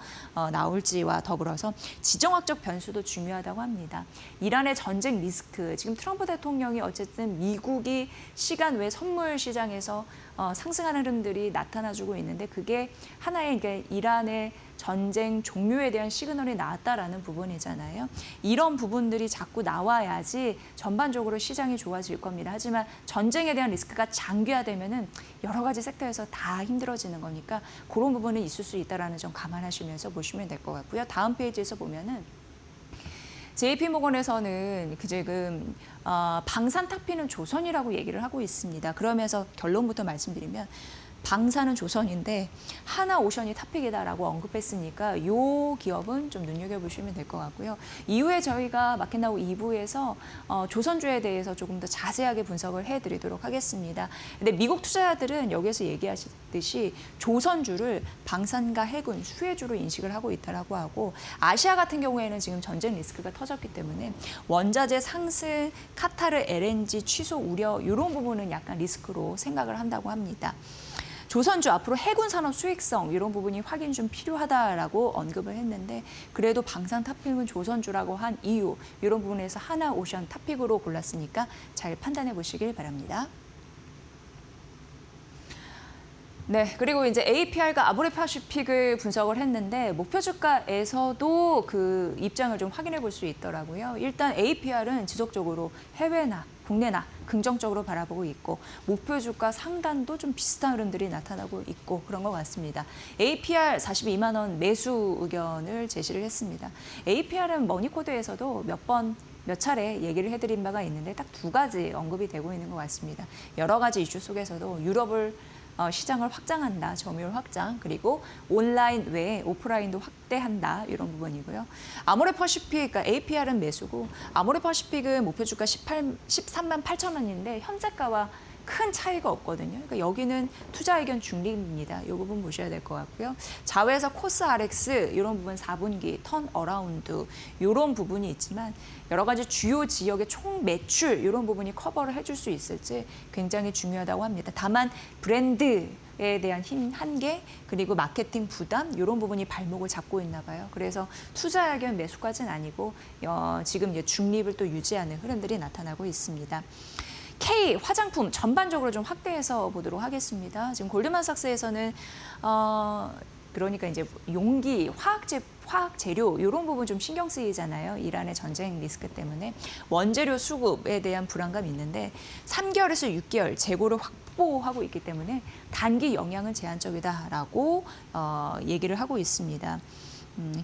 나올지와 더불어서 지정학적 변수도 중요하다고 합니다. 이란의 전쟁 리스크 지금 트럼프 대통령이 어쨌든 미국이 시간 외 선물 시장에서 상승하는 흐름들이 나타나주고 있는데 그게 하나의 이란의 전쟁 종료에 대한 시그널이 나왔다라는 부분이잖아요. 이런 부분들이 자꾸 나와야지 전반적으로 시장이 좋아질 겁니다. 하지만 전쟁에 대한 리스크가 장기화되면은 여러 가지 섹터에서 다 힘들어지는 거니까 그런 부분은 있을 수 있다라는 점 감안하시면서 보시면 될 것 같고요. 다음 페이지에서 보면은 JP모건에서는 지금 방산 탑피는 조선이라고 얘기를 하고 있습니다. 그러면서 결론부터 말씀드리면 방사는 조선인데 하나오션이 탑픽이다라고 언급했으니까 이 기업은 좀 눈여겨보시면 될 것 같고요. 이후에 저희가 마켓나우 2부에서 조선주에 대해서 조금 더 자세하게 분석을 해드리도록 하겠습니다. 근데 미국 투자자들은 여기서 얘기하시듯이 조선주를 방산과 해군, 수혜주로 인식을 하고 있다라고 하고 아시아 같은 경우에는 지금 전쟁 리스크가 터졌기 때문에 원자재 상승, 카타르 LNG 취소 우려 이런 부분은 약간 리스크로 생각을 한다고 합니다. 조선주 앞으로 해군 산업 수익성 이런 부분이 확인 좀 필요하다라고 언급을 했는데 그래도 방산 탑픽은 조선주라고 한 이유 이런 부분에서 하나오션 탑픽으로 골랐으니까 잘 판단해 보시길 바랍니다. 네, 그리고 이제 APR과 아모레파시픽을 분석을 했는데 목표 주가에서도 그 입장을 좀 확인해 볼 수 있더라고요. 일단 APR은 지속적으로 해외나 국내나 긍정적으로 바라보고 있고 목표 주가 상단도 좀 비슷한 흐름들이 나타나고 있고 그런 것 같습니다. APR 42만 원 매수 의견을 제시를 했습니다. APR은 머니코드에서도 몇 차례 얘기를 해드린 바가 있는데 딱 두 가지 언급이 되고 있는 것 같습니다. 여러 가지 이슈 속에서도 유럽을 시장을 확장한다, 점유율 확장, 그리고 온라인 외에 오프라인도 확대한다 이런 부분이고요. 아모레퍼시픽, 그러니까 APR은 매수고 아모레퍼시픽은 목표 주가 13만 8천 원인데 현재가와 큰 차이가 없거든요. 그러니까 여기는 투자 의견 중립입니다. 이 부분 보셔야 될 것 같고요. 좌회에서 코스 RX 이런 부분 4분기 턴 어라운드 이런 부분이 있지만 여러 가지 주요 지역의 총 매출 이런 부분이 커버를 해줄 수 있을지 굉장히 중요하다고 합니다. 다만 브랜드에 대한 힘 한계 그리고 마케팅 부담 이런 부분이 발목을 잡고 있나 봐요. 그래서 투자 의견 매수까지는 아니고 지금 이제 중립을 또 유지하는 흐름들이 나타나고 있습니다. K 화장품 전반적으로 좀 확대해서 보도록 하겠습니다. 지금 골드만삭스에서는 그러니까 이제 용기, 화학 재료 이런 부분 좀 신경 쓰이잖아요. 이란의 전쟁 리스크 때문에 원재료 수급에 대한 불안감이 있는데 3개월에서 6개월 재고를 확보하고 있기 때문에 단기 영향은 제한적이다라고 얘기를 하고 있습니다.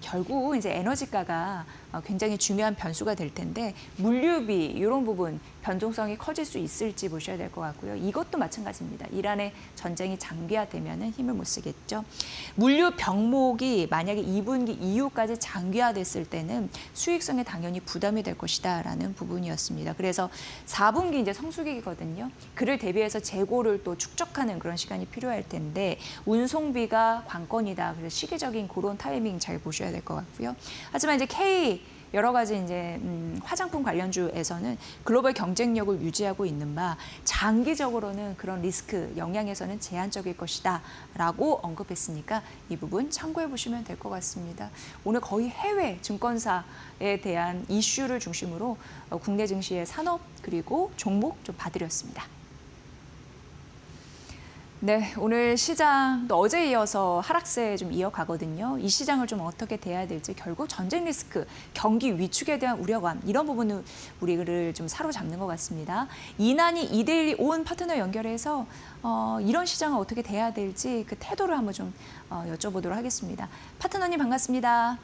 결국 이제 에너지가가 굉장히 중요한 변수가 될 텐데 물류비 이런 부분 변동성이 커질 수 있을지 보셔야 될 것 같고요. 이것도 마찬가지입니다. 이란의 전쟁이 장기화되면은 힘을 못 쓰겠죠. 물류 병목이 만약에 2분기 이후까지 장기화됐을 때는 수익성에 당연히 부담이 될 것이다라는 부분이었습니다. 그래서 4분기 이제 성수기거든요. 그를 대비해서 재고를 또 축적하는 그런 시간이 필요할 텐데 운송비가 관건이다. 그래서 시기적인 그런 타이밍 잘 보셔야 될 것 같고요. 하지만 이제 K 여러 가지 이제 화장품 관련주에서는 글로벌 경쟁력을 유지하고 있는 바 장기적으로는 그런 리스크 영향에서는 제한적일 것이다라고 언급했으니까 이 부분 참고해 보시면 될 것 같습니다. 오늘 거의 해외 증권사에 대한 이슈를 중심으로 국내 증시의 산업 그리고 종목 좀 봐드렸습니다. 네, 오늘 시장 또 어제 이어서 하락세 좀 이어가거든요. 이 시장을 좀 어떻게 대해야 될지 결국 전쟁 리스크, 경기 위축에 대한 우려감 이런 부분을 우리를 좀 사로잡는 것 같습니다. 이난이 2대1 온 파트너 연결해서 이런 시장을 어떻게 대해야 될지 그 태도를 한번 좀 여쭤보도록 하겠습니다. 파트너님 반갑습니다.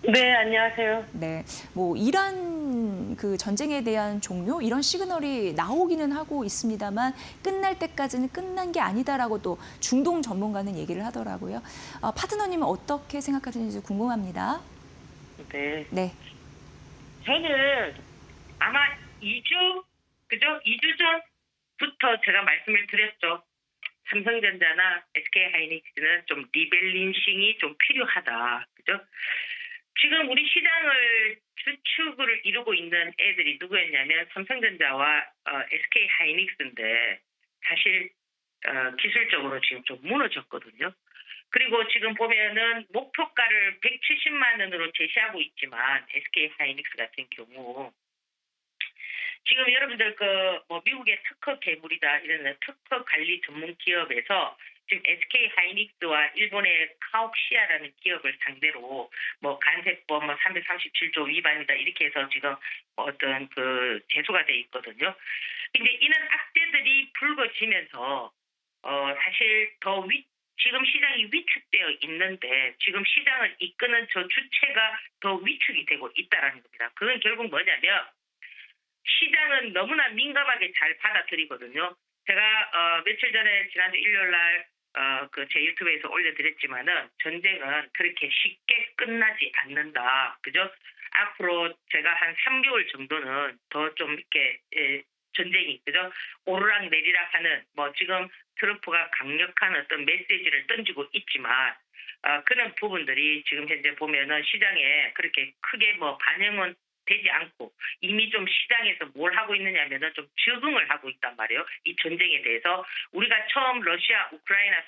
네, 안녕하세요. 네, 뭐 이란 그 전쟁에 대한 종료 이런 시그널이 나오기는 하고 있습니다만 끝날 때까지는 끝난 게 아니다라고 또 중동 전문가는 얘기를 하더라고요. 파트너님은 어떻게 생각하시는지 궁금합니다. 네. 네, 저는 아마 2주 전부터 제가 말씀을 드렸죠. 삼성전자나 SK하이닉스는 좀 리밸런싱이 좀 필요하다. 그죠? 지금 우리 시장을 주축을 이루고 있는 애들이 누구였냐면 삼성전자와 SK하이닉스인데 사실 기술적으로 지금 좀 무너졌거든요. 그리고 지금 보면은 목표가를 170만 원으로 제시하고 있지만 SK하이닉스 같은 경우 지금 여러분들 미국의 특허 괴물이다 이런 특허 관리 전문 기업에서 지금 SK하이닉스와 일본의 카옥시아라는 기업을 상대로 간세법 337조 위반이다 이렇게 해서 지금 어떤 제소가 돼 있거든요. 근데 이런 악재들이 불거지면서 사실 지금 시장이 위축되어 있는데 지금 시장을 이끄는 저 주체가 더 위축이 되고 있다라는 겁니다. 그건 결국 뭐냐면 시장은 너무나 민감하게 잘 받아들이거든요. 제가 며칠 전에 지난주 일요일 날 제 유튜브에서 올려드렸지만은 전쟁은 그렇게 쉽게 끝나지 않는다. 그죠? 앞으로 제가 한 3개월 정도는 더 좀 이렇게 전쟁이 그죠? 오르락 내리락 하는 지금 트럼프가 강력한 어떤 메시지를 던지고 있지만 그런 부분들이 지금 현재 보면은 시장에 그렇게 크게 반영은 되지 않고 이미 좀 시장에서 뭘 하고 있느냐면은 좀 적응을 하고 있단 말이에요. 이 전쟁에 대해서 우리가 처음 러시아 우크라이나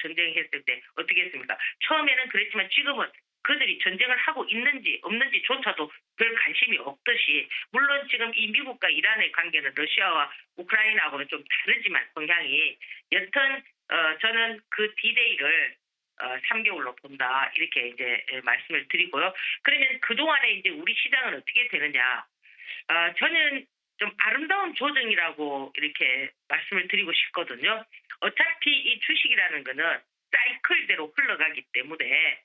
전쟁했을 때 어떻게 했습니까? 처음에는 그랬지만 지금은 그들이 전쟁을 하고 있는지 없는지조차도 별 관심이 없듯이 물론 지금 이 미국과 이란의 관계는 러시아와 우크라이나하고는 좀 다르지만 성향이 여튼 저는 그 D-Day를 3개월로 본다 이렇게 이제 말씀을 드리고요. 그러면 그동안에 이제 우리 시장은 어떻게 되느냐? 저는 좀 아름다운 조정이라고 이렇게 말씀을 드리고 싶거든요. 어차피 이 주식이라는 거는 사이클대로 흘러가기 때문에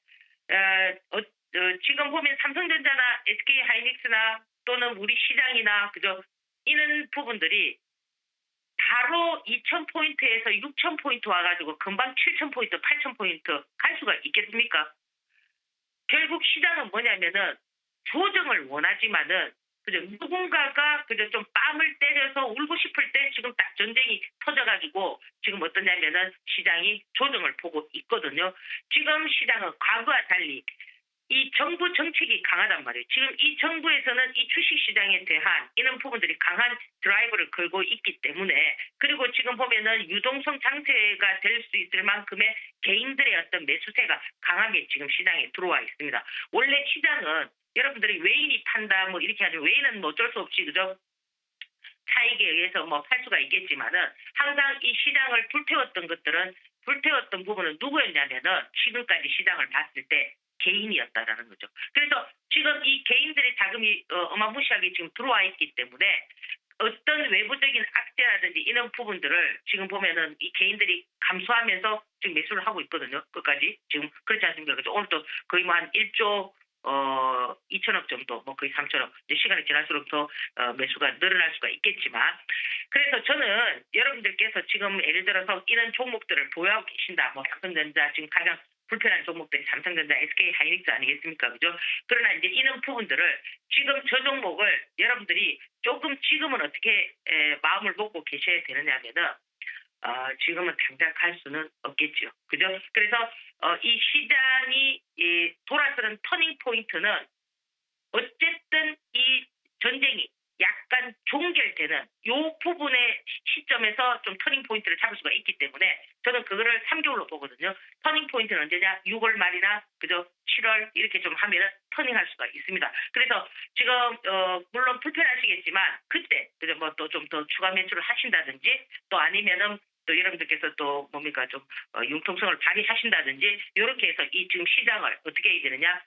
지금 보면 삼성전자나 SK하이닉스나 또는 우리 시장이나 그죠? 이런 부분들이 바로 2,000포인트에서 6,000포인트 와가지고 금방 7,000포인트, 8,000포인트 갈 수가 있겠습니까? 결국 시장은 뭐냐면은 조정을 원하지만은 그죠? 누군가가 그죠? 좀 뺨을 때려서 울고 싶을 때 지금 딱 전쟁이 터져가지고 지금 어떠냐면은 시장이 조정을 보고 있거든요. 지금 시장은 과거와 달리 이 정부 정책이 강하단 말이에요. 지금 이 정부에서는 이 주식시장에 대한 이런 부분들이 강한 드라이브를 걸고 있기 때문에, 그리고 지금 보면은 유동성 장세가 될 수 있을 만큼의 개인들의 어떤 매수세가 강하게 지금 시장에 들어와 있습니다. 원래 시장은 여러분들이 외인이 판다 뭐 이렇게 하죠. 외인은 뭐 어쩔 수 없이 그죠? 차익에 의해서 뭐 팔 수가 있겠지만은 항상 이 시장을 불태웠던 부분은 누구였냐면은 지금까지 시장을 봤을 때 개인이었다라는 거죠. 그래서 지금 이 개인들의 자금이 어마무시하게 지금 들어와 있기 때문에 어떤 외부적인 악재라든지 이런 부분들을 지금 보면은 이 개인들이 감수하면서 지금 매수를 하고 있거든요. 끝까지 지금 그렇지 않습니까? 그래서 오늘도 거의 뭐 한 1조 2천억 정도, 뭐 거의 3천억. 이제 시간이 지날수록 더 매수가 늘어날 수가 있겠지만, 그래서 저는 여러분들께서 지금 예를 들어서 이런 종목들을 보유하고 계신다. 뭐 삼성전자 지금 가장 불편한 종목들이 삼성전자, SK 하이닉스 아니겠습니까? 그죠? 그러나 이제 이런 부분들을 지금 저 종목을 여러분들이 조금 지금은 어떻게 마음을 먹고 계셔야 되느냐면은 지금은 당장 갈 수는 없겠죠. 그죠? 그래서 이 시장이 돌아서는 터닝 포인트는 어쨌든 이 전쟁이 약간 종결되는 요 부분의 시점에서 좀 터닝 포인트를 잡을 수가 있기 때문에 저는 그거를 3개월로 보거든요. 터닝 포인트는 언제냐? 6월 말이나 그죠? 7월 이렇게 좀 하면은 터닝할 수가 있습니다. 그래서 지금 물론 불편하시겠지만 그때 그죠? 뭐 또 좀 더 추가 매수를 하신다든지 또 아니면은 또 여러분들께서 또 뭡니까 좀 융통성을 발휘하신다든지 이렇게 해서 이 지금 시장을 어떻게 해야 되느냐?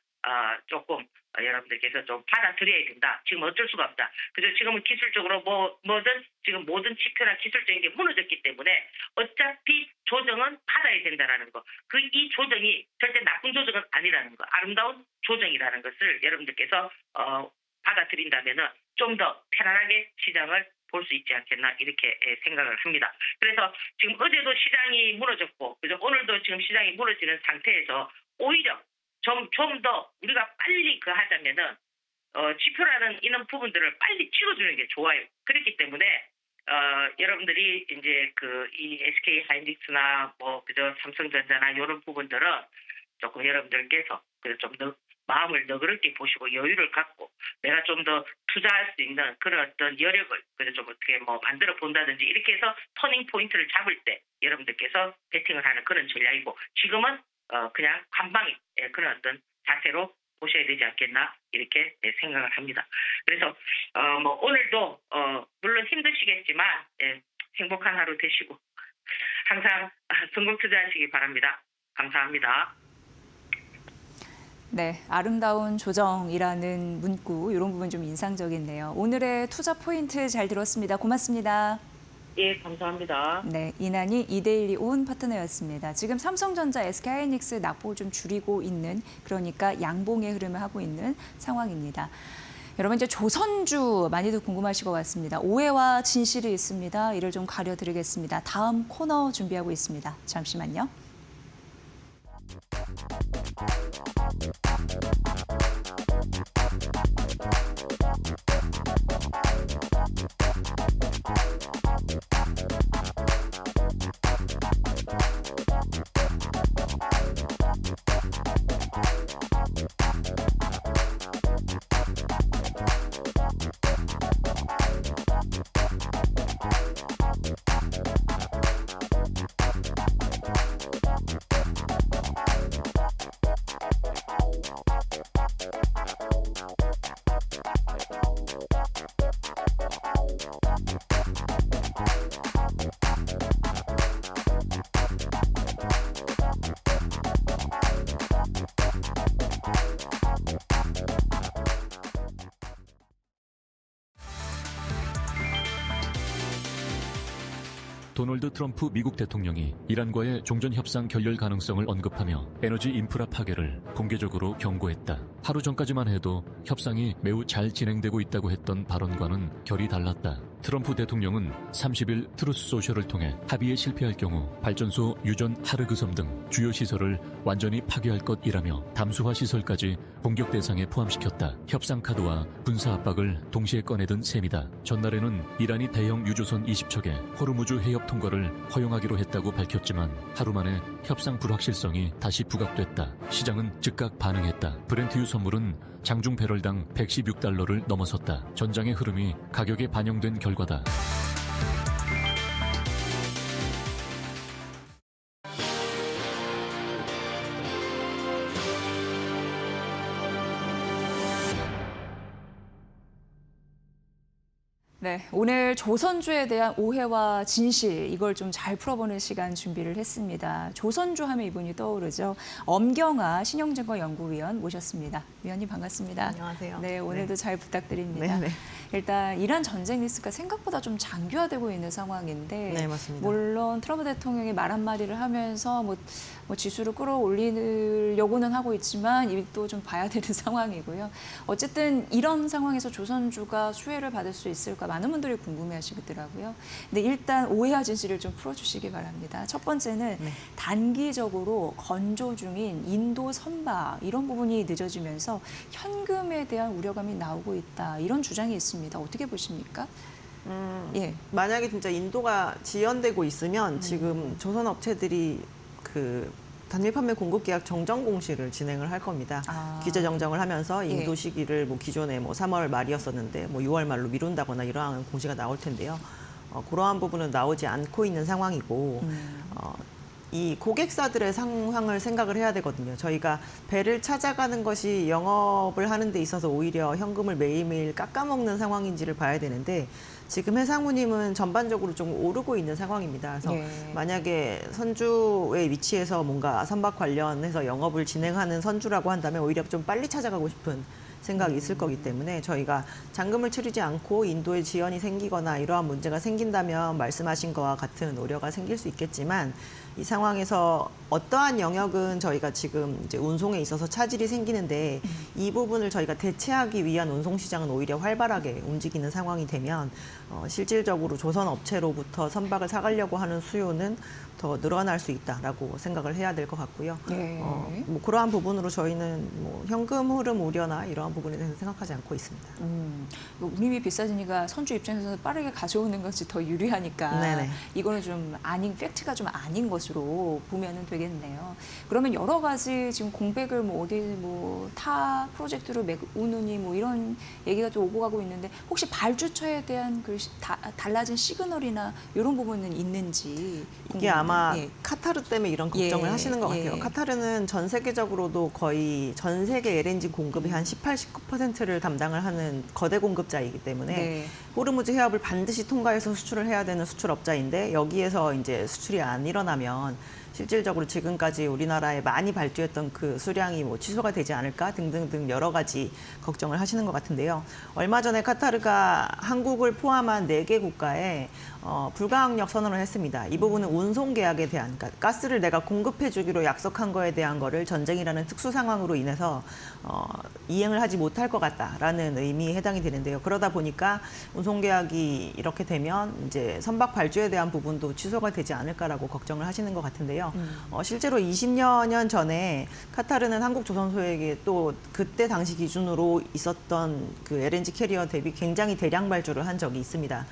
조금 여러분들께서 좀 받아들여야 된다. 지금 어쩔 수가 없다. 그죠? 지금은 기술적으로 뭐든 지금 모든 지표나 기술적인 게 무너졌기 때문에 어차피 조정은 받아야 된다라는 거. 이 조정이 절대 나쁜 조정은 아니라는 거. 아름다운 조정이라는 것을 여러분들께서 받아들인다면은 좀 더 편안하게 시장을 볼 수 있지 않겠나 이렇게 생각을 합니다. 그래서 지금 어제도 시장이 무너졌고, 그죠? 오늘도 지금 시장이 무너지는 상태에서 오히려 좀 더 우리가 빨리 하자면은 지표라는 이런 부분들을 빨리 찍어주는 게 좋아요. 그렇기 때문에 여러분들이 이제 이 SK 하이닉스나 뭐 그저 삼성전자나 이런 부분들은 조금 여러분들께서 좀 더 마음을 너그럽게 보시고 여유를 갖고 내가 좀 더 투자할 수 있는 그런 어떤 여력을 그래서 좀 어떻게 뭐 만들어 본다든지 이렇게 해서 터닝 포인트를 잡을 때 여러분들께서 베팅을 하는 그런 전략이고, 지금은 그냥 관방의 그런 어떤 자세로 보셔야 되지 않겠나 이렇게 생각을 합니다. 그래서 뭐 오늘도 물론 힘드시겠지만 행복한 하루 되시고 항상 성공 투자하시기 바랍니다. 감사합니다. 네, 아름다운 조정이라는 문구 이런 부분 좀 인상적인데요. 오늘의 투자 포인트 잘 들었습니다. 고맙습니다. 예, 감사합니다. 네, 이난희 이데일리 온 파트너였습니다. 지금 삼성전자, SK하이닉스 낙폭을 좀 줄이고 있는, 그러니까 양봉의 흐름을 하고 있는 상황입니다. 여러분 이제 조선주 많이들 궁금하실 것 같습니다. 오해와 진실이 있습니다. 이를 좀 가려드리겠습니다. 다음 코너 준비하고 있습니다. 잠시만요. 도널드 트럼프 미국 대통령이 이란과의 종전 협상 결렬 가능성을 언급하며 에너지 인프라 파괴를 공개적으로 경고했다. 하루 전까지만 해도 협상이 매우 잘 진행되고 있다고 했던 발언과는 결이 달랐다. 트럼프 대통령은 30일 트루스 소셜을 통해 합의에 실패할 경우 발전소 유전 하르그섬 등 주요 시설을 완전히 파괴할 것이라며 담수화 시설까지 공격 대상에 포함시켰다. 협상 카드와 군사 압박을 동시에 꺼내든 셈이다. 전날에는 이란이 대형 유조선 20척의 호르무즈 해협 통과를 허용하기로 했다고 밝혔지만 하루 만에 협상 불확실성이 다시 부각됐다. 시장은 즉각 반응했다. 브렌트유 선물은 장중 배럴당 116달러를 넘어섰다. 전장의 흐름이 가격에 반영된 결과다. 네, 오늘 조선주에 대한 오해와 진실 이걸 좀 잘 풀어보는 시간 준비를 했습니다. 조선주 하면 이분이 떠오르죠. 엄경아 신영증권 연구위원 모셨습니다. 위원님 반갑습니다. 안녕하세요. 네, 오늘도 잘 부탁드립니다. 네. 일단 이란 전쟁 리스크가 생각보다 좀 장기화되고 있는 상황인데 네, 맞습니다. 물론 트럼프 대통령이 말 한마디를 하면서 뭐 지수를 끌어올리려고는 하고 있지만 이도 좀 봐야 되는 상황이고요. 어쨌든 이런 상황에서 조선주가 수혜를 받을 수 있을까 많은 분들이 궁금해하시더라고요. 근데 일단 오해와 진실을 좀 풀어주시기 바랍니다. 첫 번째는 단기적으로 건조 중인 인도 선박 이런 부분이 늦어지면서 현금에 대한 우려감이 나오고 있다. 이런 주장이 있습니다. 어떻게 보십니까? 예. 만약에 진짜 인도가 지연되고 있으면 지금 조선 업체들이 그 단일 판매 공급 계약 정정 공시를 진행을 할 겁니다. 기재 정정을 하면서 인도 시기를 뭐 기존에 뭐 3월 말이었었는데 뭐 6월 말로 미룬다거나 이러한 공시가 나올 텐데요. 그러한 부분은 나오지 않고 있는 상황이고 이 고객사들의 상황을 생각을 해야 되거든요. 저희가 배를 찾아가는 것이 영업을 하는 데 있어서 오히려 현금을 매일매일 깎아먹는 상황인지를 봐야 되는데 지금 해상무님은 전반적으로 좀 오르고 있는 상황입니다. 그래서 만약에 선주의 위치에서 뭔가 선박 관련해서 영업을 진행하는 선주라고 한다면 오히려 좀 빨리 찾아가고 싶은 생각이 있을 거기 때문에 저희가 잔금을 치르지 않고 인도에 지연이 생기거나 이러한 문제가 생긴다면 말씀하신 거와 같은 우려가 생길 수 있겠지만 이 상황에서 어떠한 영역은 저희가 지금 이제 운송에 있어서 차질이 생기는데 이 부분을 저희가 대체하기 위한 운송 시장은 오히려 활발하게 움직이는 상황이 되면 실질적으로 조선 업체로부터 선박을 사가려고 하는 수요는 더 늘어날 수 있다라고 생각을 해야 될 것 같고요. 뭐 그러한 부분으로 저희는 뭐 현금 흐름 우려나 이러한 부분에 대해서 생각하지 않고 있습니다. 운임이 비싸지니까 선주 입장에서는 빠르게 가져오는 것이 더 유리하니까 네네. 이거는 좀 팩트가 좀 아닌 것으로 보면은 되겠네요. 그러면 여러 가지 지금 공백을 뭐 어디 뭐 타 프로젝트로 메우느니 뭐 이런 얘기가 좀 오고 가고 있는데 혹시 발주처에 대한 그 달라진 시그널이나 이런 부분은 있는지 이게 아마 카타르 때문에 이런 걱정을 하시는 것 같아요. 예. 카타르는 전 세계적으로도 거의 전 세계 LNG 공급의 한 18, 19%를 담당을 하는 거대 공급자이기 때문에 호르무즈 해협을 반드시 통과해서 수출을 해야 되는 수출업자인데 여기에서 이제 수출이 안 일어나면 실질적으로 지금까지 우리나라에 많이 발주했던 그 수량이 뭐 취소가 되지 않을까 등등등 여러 가지 걱정을 하시는 것 같은데요. 얼마 전에 카타르가 한국을 포함한 4개 국가에 불가항력 선언을 했습니다. 이 부분은 운송 계약에 대한, 그러니까 가스를 내가 공급해 주기로 약속한 거에 대한 거를 전쟁이라는 특수 상황으로 인해서 이행을 하지 못할 것 같다라는 의미에 해당이 되는데요. 그러다 보니까 운송 계약이 이렇게 되면 이제 선박 발주에 대한 부분도 취소가 되지 않을까라고 걱정을 하시는 것 같은데요. 실제로 20여 년 전에 카타르는 한국조선소에게 또 그때 당시 기준으로 있었던 그 LNG 캐리어 대비 굉장히 대량 발주를 한 적이 있습니다.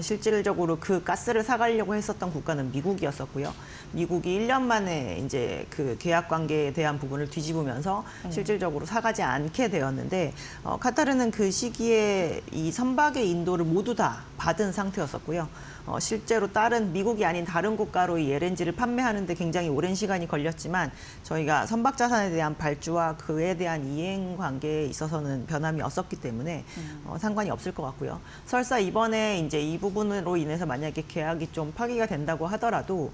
실질적으로 그 가스를 사가려고 했었던 국가는 미국이었었고요. 미국이 1년 만에 이제 그 계약 관계에 대한 부분을 뒤집으면서 실질적으로 사가지 않게 되었는데 카타르는 그 시기에 이 선박의 인도를 모두 다 받은 상태였었고요. 실제로 미국이 아닌 다른 국가로 이 LNG를 판매하는 데 굉장히 오랜 시간이 걸렸지만 저희가 선박 자산에 대한 발주와 그에 대한 이행 관계에 있어서는 변함이 없었기 때문에 상관이 없을 것 같고요. 설사 이번에 이제 이 부분으로 인해서 만약에 계약이 좀 파기가 된다고 하더라도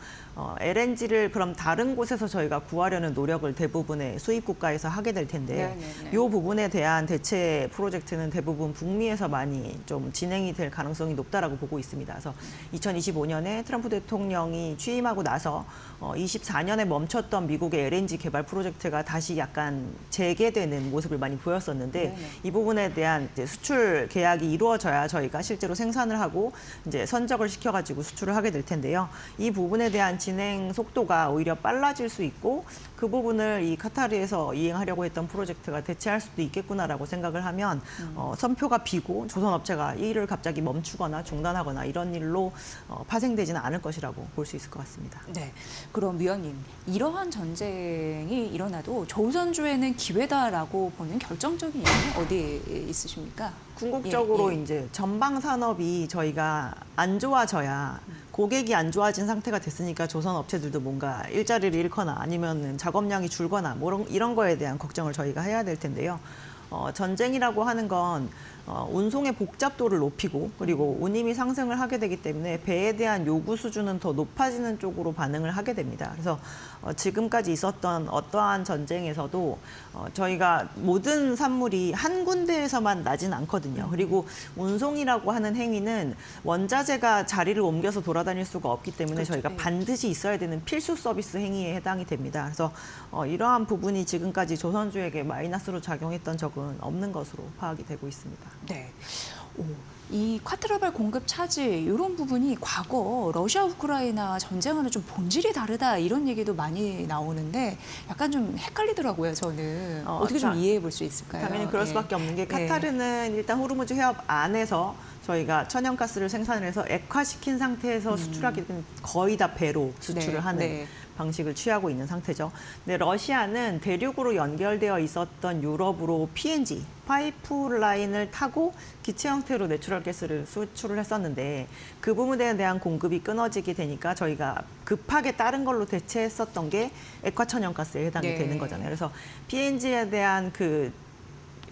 LNG를 그럼 다른 곳에서 저희가 구하려는 노력을 대부분의 수입 국가에서 하게 될 텐데 이 부분에 대한 대체 프로젝트는 대부분 북미에서 많이 좀 진행이 될 가능성이 높다라고 보고 있습니다. 그래서 2025년에 트럼프 대통령이 취임하고 나서 24년에 멈췄던 미국의 LNG 개발 프로젝트가 다시 약간 재개되는 모습을 많이 보였었는데 이 부분에 대한 이제 수출 계약이 이루어져야 저희가 실제로 생산을 하고 이제 선적을 시켜가지고 수출을 하게 될 텐데요. 이 부분에 대한 진행 속도가 오히려 빨라질 수 있고 그 부분을 이 카타르에서 이행하려고 했던 프로젝트가 대체할 수도 있겠구나라고 생각을 하면 선표가 비고 조선업체가 이 일을 갑자기 멈추거나 중단하거나 이런 일로 파생되지는 않을 것이라고 볼 수 있을 것 같습니다. 네. 그럼 위원님, 이러한 전쟁이 일어나도 조선주에는 기회다라고 보는 결정적인 이유는 어디에 있으십니까? 궁극적으로 예, 예. 이제 전방 산업이 저희가 안 좋아져야 고객이 안 좋아진 상태가 됐으니까 조선 업체들도 뭔가 일자리를 잃거나 아니면 작업량이 줄거나 뭐 이런 거에 대한 걱정을 저희가 해야 될 텐데요. 전쟁이라고 하는 건 운송의 복잡도를 높이고 그리고 운임이 상승을 하게 되기 때문에 배에 대한 요구 수준은 더 높아지는 쪽으로 반응을 하게 됩니다. 그래서 지금까지 있었던 어떠한 전쟁에서도 저희가 모든 산물이 한 군데에서만 나진 않거든요. 그리고 운송이라고 하는 행위는 원자재가 자리를 옮겨서 돌아다닐 수가 없기 때문에 그렇죠. 저희가 반드시 있어야 되는 필수 서비스 행위에 해당이 됩니다. 그래서 이러한 부분이 지금까지 조선주에게 마이너스로 작용했던 적은 없는 것으로 파악이 되고 있습니다. 네. 이 쿼트라발 공급 차질 이런 부분이 과거 러시아 우크라이나 전쟁과는 좀 본질이 다르다 이런 얘기도 많이 나오는데 약간 좀 헷갈리더라고요. 저는 어떻게 좀 이해해 볼 수 있을까요? 당연히 그럴 예. 수밖에 없는 게 카타르는 일단 호르무즈 해협 안에서 저희가 천연가스를 생산을 해서 액화시킨 상태에서 수출하기 때문에 거의 다 배로 수출을 네, 하는 네. 방식을 취하고 있는 상태죠. 근데 러시아는 대륙으로 연결되어 있었던 유럽으로 PNG, 파이프라인을 타고 기체 형태로 내추럴 가스를 수출을 했었는데 그 부분에 대한 공급이 끊어지게 되니까 저희가 급하게 다른 걸로 대체했었던 게 액화천연가스에 해당이 네. 되는 거잖아요. 그래서 PNG에 대한 그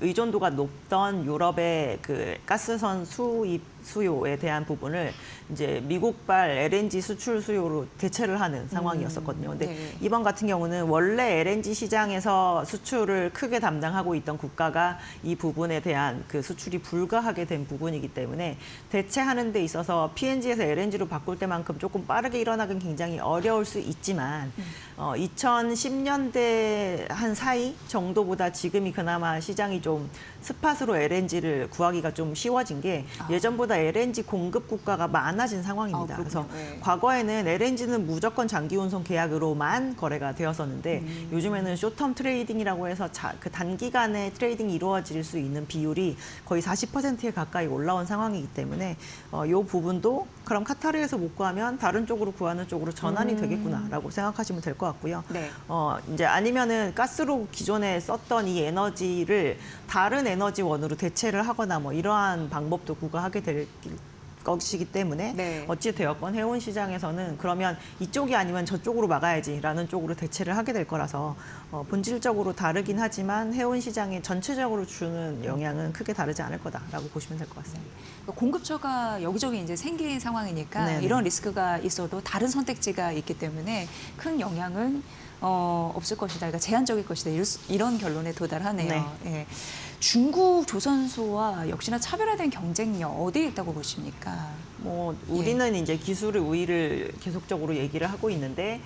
의존도가 높던 유럽의 그 가스선 수입 수요에 대한 부분을 이제 미국발 LNG 수출 수요로 대체를 하는 상황이었었거든요. 근데 네. 이번 같은 경우는 원래 LNG 시장에서 수출을 크게 담당하고 있던 국가가 이 부분에 대한 그 수출이 불가하게 된 부분이기 때문에 대체하는 데 있어서 PNG에서 LNG로 바꿀 때만큼 조금 빠르게 일어나긴 굉장히 어려울 수 있지만 2010년대 한 사이 정도보다 지금이 그나마 시장이 좀 스팟으로 LNG를 구하기가 좀 쉬워진 게 예전보다 LNG 공급 국가가 많아진 상황입니다. 그래서 네. 과거에는 LNG는 무조건 장기 운송 계약으로만 거래가 되었었는데 요즘에는 쇼텀 트레이딩이라고 해서 그 단기간에 트레이딩이 이루어질 수 있는 비율이 거의 40%에 가까이 올라온 상황이기 때문에 이 부분도 그럼 카타르에서 못 구하면 다른 쪽으로 구하는 쪽으로 전환이 되겠구나라고 생각하시면 될 것 같고요. 네. 이제 아니면은 가스로 기존에 썼던 이 에너지를 다른 에너지원으로 대체를 하거나 뭐 이러한 방법도 구가하게 될 것이기 때문에 네. 어찌 되었건 해운 시장에서는 그러면 이쪽이 아니면 저쪽으로 막아야지라는 쪽으로 대체를 하게 될 거라서 본질적으로 다르긴 하지만 해운 시장에 전체적으로 주는 영향은 크게 다르지 않을 거다라고 보시면 될 것 같습니다. 공급처가 여기저기 이제 생긴 상황이니까 네네. 이런 리스크가 있어도 다른 선택지가 있기 때문에 큰 영향은 없을 것이다. 그러니까 제한적일 것이다. 이런 결론에 도달하네요. 네. 예. 중국 조선소와 역시나 차별화된 경쟁력 어디에 있다고 보십니까? 우리는 이제 기술의 우위를 계속적으로 얘기를 하고 있는데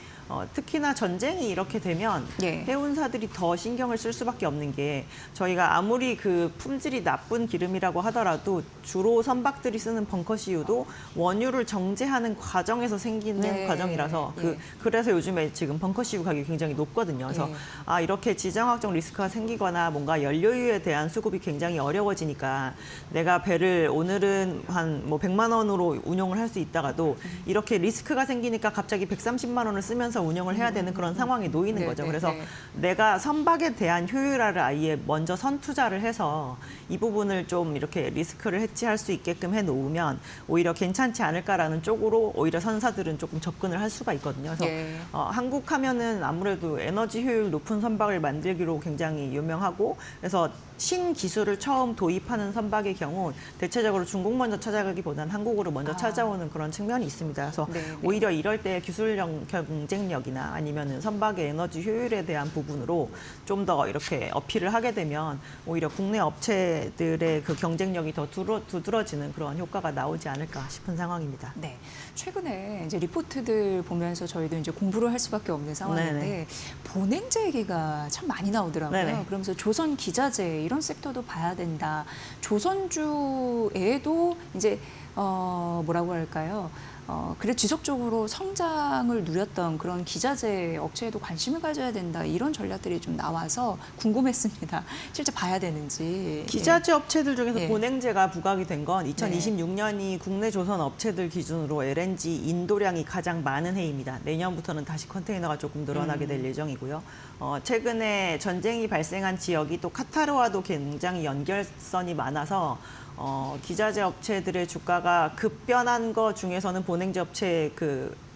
특히나 전쟁이 이렇게 되면 예. 해운사들이 더 신경을 쓸 수밖에 없는 게 저희가 아무리 그 품질이 나쁜 기름이라고 하더라도 주로 선박들이 쓰는 벙커CU도 원유를 정제하는 과정에서 생기는 네. 과정이라서 예. 그래서 요즘에 지금 벙커CU 가격이 굉장히 높거든요. 그래서 예. 이렇게 지정학적 리스크가 생기거나 뭔가 연료유에 대한 수급이 굉장히 어려워지니까 내가 배를 오늘은 한 뭐 100만 원으로 운용을 할 수 있다가도 이렇게 리스크가 생기니까 갑자기 130만 원을 쓰면서 운영을 해야 되는 그런 상황에 놓이는 네, 거죠. 네, 그래서 네. 내가 선박에 대한 효율화를 아예 먼저 선투자를 해서 이 부분을 좀 이렇게 리스크를 해치할 수 있게끔 해놓으면 오히려 괜찮지 않을까라는 쪽으로 오히려 선사들은 조금 접근을 할 수가 있거든요. 그래서 예. 한국 하면은 아무래도 에너지 효율 높은 선박을 만들기로 굉장히 유명하고 그래서 신기술을 처음 도입하는 선박의 경우 대체적으로 중국 먼저 찾아가기보다는 한국으로 먼저 찾아오는 그런 측면이 있습니다. 그래서 오히려 이럴 때 기술력 경쟁력이나 아니면은 선박의 에너지 효율에 대한 부분으로 좀 더 이렇게 어필을 하게 되면 오히려 국내 업체들의 그 경쟁력이 더 두드러지는 그런 효과가 나오지 않을까 싶은 상황입니다. 네. 최근에 이제 리포트들 보면서 저희도 이제 공부를 할 수밖에 없는 상황인데 네네. 본행제 얘기가 참 많이 나오더라고요. 네네. 그러면서 조선 기자재 이런 섹터도 봐야 된다. 조선주에도 이제 뭐라고 할까요? 그래 지속적으로 성장을 누렸던 그런 기자재 업체에도 관심을 가져야 된다. 이런 전략들이 좀 나와서 궁금했습니다. 실제 봐야 되는지. 기자재 업체들 중에서 예. 본행제가 부각이 된 건 2026년이 국내 조선 업체들 기준으로 LNG 인도량이 가장 많은 해입니다. 내년부터는 다시 컨테이너가 조금 늘어나게 될 예정이고요. 최근에 전쟁이 발생한 지역이 또 카타르와도 굉장히 연결선이 많아서 기자재 업체들의 주가가 급변한 것 중에서는 본행제 업체의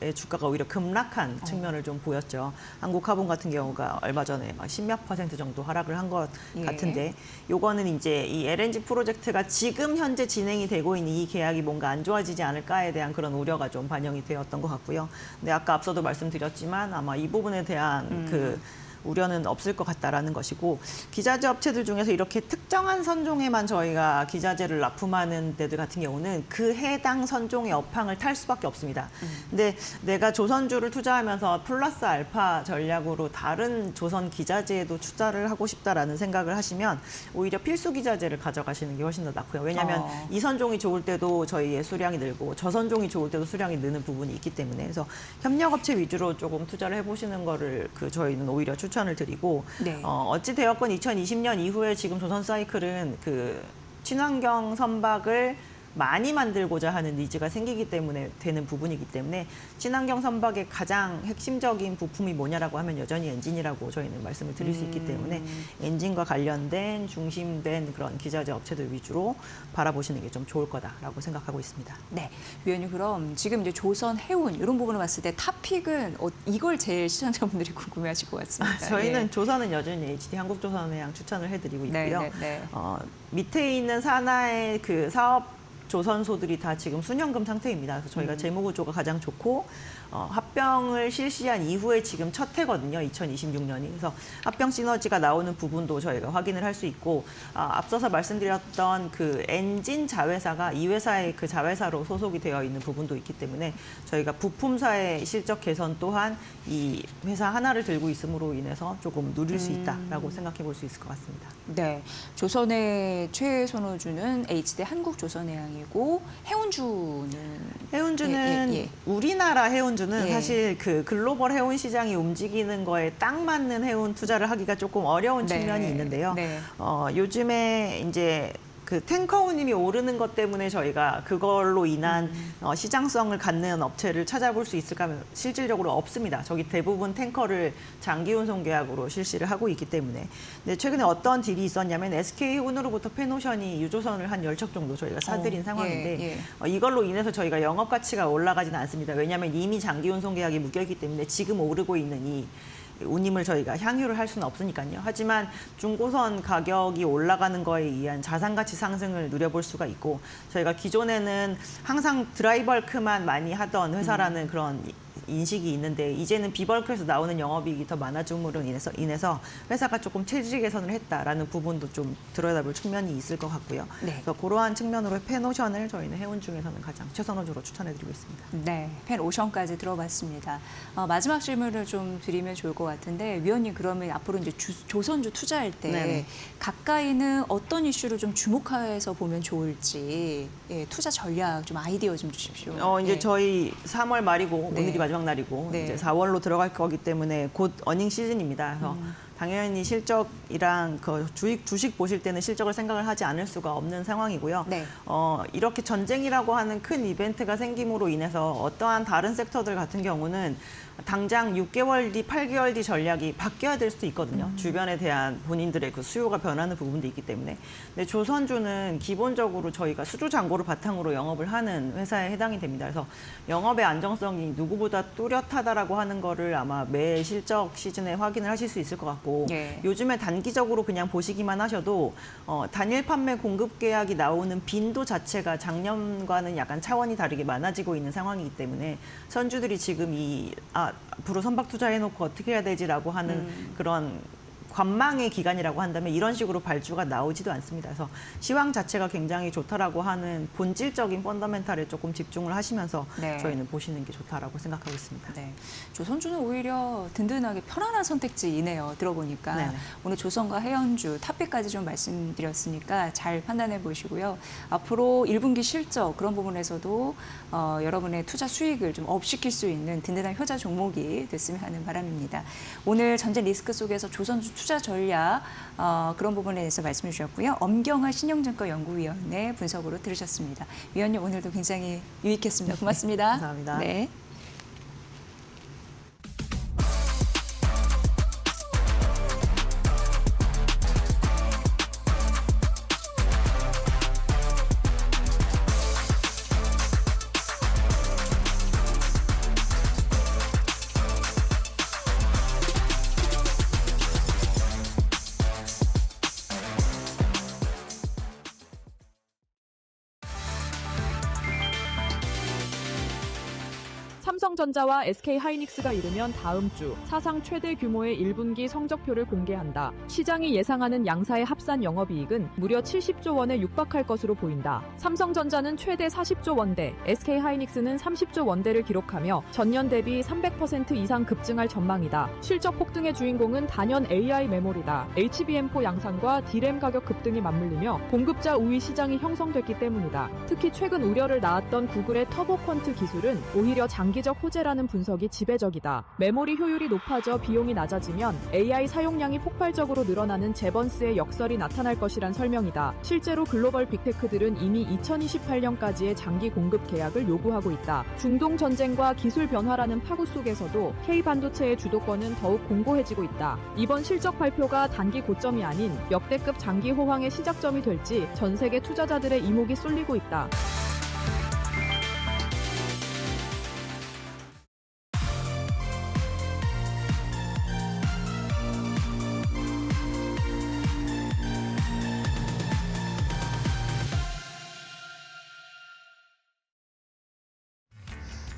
의 주가가 오히려 급락한 측면을 좀 보였죠. 한국화본 같은 경우가 얼마 전에 막 10몇 % 정도 하락을 한 것 같은데 요거는 이제 이 LNG 프로젝트가 지금 현재 진행이 되고 있는 이 계약이 뭔가 안 좋아지지 않을까에 대한 그런 우려가 좀 반영이 되었던 것 같고요. 근데 아까 앞서도 말씀드렸지만 아마 이 부분에 대한 우려는 없을 것 같다라는 것이고 기자재 업체들 중에서 이렇게 특정한 선종에만 저희가 기자재를 납품하는 데들 같은 경우는 그 해당 선종의 업황을 탈 수밖에 없습니다. 근데 내가 조선주를 투자하면서 플러스 알파 전략으로 다른 조선 기자재에도 투자를 하고 싶다라는 생각을 하시면 오히려 필수 기자재를 가져가시는 게 훨씬 더 낫고요. 왜냐하면 이 선종이 좋을 때도 저희의 수량이 늘고 저 선종이 좋을 때도 수량이 느는 부분이 있기 때문에 그래서 협력업체 위주로 조금 투자를 해보시는 거를 저희는 오히려 추천을 드리고 어찌 되었건 2020년 이후에 지금 조선 사이클은 그 친환경 선박을 많이 만들고자 하는 니즈가 생기기 때문에 되는 부분이기 때문에 친환경 선박의 가장 핵심적인 부품이 뭐냐라고 하면 여전히 엔진이라고 저희는 말씀을 드릴 수 있기 때문에 엔진과 관련된 중심된 그런 기자재 업체들 위주로 바라보시는 게 좀 좋을 거다라고 생각하고 있습니다. 네, 위원님 그럼 지금 이제 조선 해운 이런 부분을 봤을 때 탑픽은 이걸 제일 시청자분들이 궁금해하실 것 같습니다. 저희는 조선은 여전히 HD 한국조선해양 추천을 해드리고 있고요. 네. 밑에 있는 산하의 그 사업 조선소들이 다 지금 순현금 상태입니다. 그래서 저희가 재무구조가 가장 좋고 합병을 실시한 이후에 지금 첫 해거든요. 2026년이. 그래서 합병 시너지가 나오는 부분도 저희가 확인을 할 수 있고 앞서서 말씀드렸던 그 엔진 자회사가 이 회사의 그 자회사로 소속이 되어 있는 부분도 있기 때문에 저희가 부품사의 실적 개선 또한 이 회사 하나를 들고 있음으로 인해서 조금 누릴 수 있다라고 생각해 볼 수 있을 것 같습니다. 네, 조선의 최선호주는 HD 한국조선해양이고 해운주는 우리나라 해운주는 예. 사실 그 글로벌 해운 시장이 움직이는 거에 딱 맞는 해운 투자를 하기가 조금 어려운 측면이 있는데요. 요즘에 이제 그 탱커 운임이 오르는 것 때문에 저희가 그걸로 인한 시장성을 갖는 업체를 찾아볼 수 있을까 하면 실질적으로 없습니다. 저기 대부분 탱커를 장기 운송 계약으로 실시를 하고 있기 때문에. 근데 최근에 어떤 딜이 있었냐면 SK운으로부터 페노션이 유조선을 한 10척 정도 저희가 사들인 상황인데 이걸로 인해서 저희가 영업 가치가 올라가지는 않습니다. 왜냐하면 이미 장기 운송 계약이 묶여있기 때문에 지금 오르고 있는 이 운임을 저희가 향유를 할 수는 없으니까요. 하지만 중고선 가격이 올라가는 거에 의한 자산가치 상승을 누려볼 수가 있고 저희가 기존에는 항상 드라이벌크만 많이 하던 회사라는 그런 인식이 있는데 이제는 비벌크에서 나오는 영업이익이 더 많아짐으로 인해서 회사가 조금 체질 개선을 했다라는 부분도 좀 들여다볼 측면이 있을 것 같고요. 그래서 그러한 측면으로 펜오션을 저희는 해운 중에서는 가장 최선호주로 추천해드리고 있습니다. 네, 펜오션까지 들어봤습니다. 마지막 질문을 좀 드리면 좋을 것 같은데 위원님 그러면 앞으로 이제 조선주 투자할 때 가까이는 어떤 이슈를 좀 주목해서 보면 좋을지 투자 전략 좀 아이디어 좀 주십시오. 이제 저희 3월 말이고 오늘이 마지막 날이고 이제 4월로 들어갈 거기 때문에 곧 어닝 시즌입니다. 그래서 당연히 실적이랑 그 주식 보실 때는 실적을 생각을 하지 않을 수가 없는 상황이고요. 이렇게 전쟁이라고 하는 큰 이벤트가 생김으로 인해서 어떠한 다른 섹터들 같은 경우는 당장 6개월 뒤, 8개월 뒤 전략이 바뀌어야 될 수도 있거든요. 주변에 대한 본인들의 그 수요가 변하는 부분도 있기 때문에. 근데 조선주는 기본적으로 저희가 수주 잔고를 바탕으로 영업을 하는 회사에 해당이 됩니다. 그래서 영업의 안정성이 누구보다 뚜렷하다라고 하는 거를 아마 매 실적 시즌에 확인을 하실 수 있을 것 같고 같고 예. 요즘에 단기적으로 그냥 보시기만 하셔도 단일 판매 공급 계약이 나오는 빈도 자체가 작년과는 약간 차원이 다르게 많아지고 있는 상황이기 때문에 선주들이 지금 앞으로 선박 투자해놓고 어떻게 해야 되지라고 하는 그런 관망의 기간이라고 한다면 이런 식으로 발주가 나오지도 않습니다. 그래서 시황 자체가 굉장히 좋다라고 하는 본질적인 펀더멘탈에 조금 집중을 하시면서 네. 저희는 보시는 게 좋다라고 생각하고 있습니다. 네. 조선주는 오히려 든든하게 편안한 선택지이네요. 들어보니까. 네네. 오늘 조선과 해연주, 탑픽까지 좀 말씀드렸으니까 잘 판단해 보시고요. 앞으로 1분기 실적 그런 부분에서도 여러분의 투자 수익을 좀 업시킬 수 있는 든든한 효자 종목이 됐으면 하는 바람입니다. 오늘 전쟁 리스크 속에서 조선주 투자 전략 그런 부분에 대해서 말씀해 주셨고요. 엄경화 신영증권 연구위원회 분석으로 들으셨습니다. 위원님 오늘도 굉장히 유익했습니다. 고맙습니다. 감사합니다. 네. 삼성전자와 SK하이닉스가 이르면 다음 주 사상 최대 규모의 1분기 성적표를 공개한다. 시장이 예상하는 양사의 합산 영업이익은 무려 70조 원에 육박할 것으로 보인다. 삼성전자는 최대 40조 원대, SK하이닉스는 30조 원대를 기록하며 전년 대비 300% 이상 급증할 전망이다. 실적 폭등의 주인공은 단연 AI 메모리다. HBM4 양산과 D램 가격 급등이 맞물리며 공급자 우위 시장이 형성됐기 때문이다. 특히 최근 우려를 낳았던 구글의 터보퀀트 기술은 오히려 장기적 호재라는 분석이 지배적이다. 메모리 효율이 높아져 비용이 낮아지면 AI 사용량이 폭발적으로 늘어나는 제번스의 역설이 나타날 것이란 설명이다. 실제로 글로벌 빅테크들은 이미 2028년까지의 장기 공급 계약을 요구하고 있다. 중동 전쟁과 기술 변화라는 파고 속에서도 K반도체의 주도권은 더욱 공고해지고 있다. 이번 실적 발표가 단기 고점이 아닌 역대급 장기 호황의 시작점이 될지 전 세계 투자자들의 이목이 쏠리고 있다.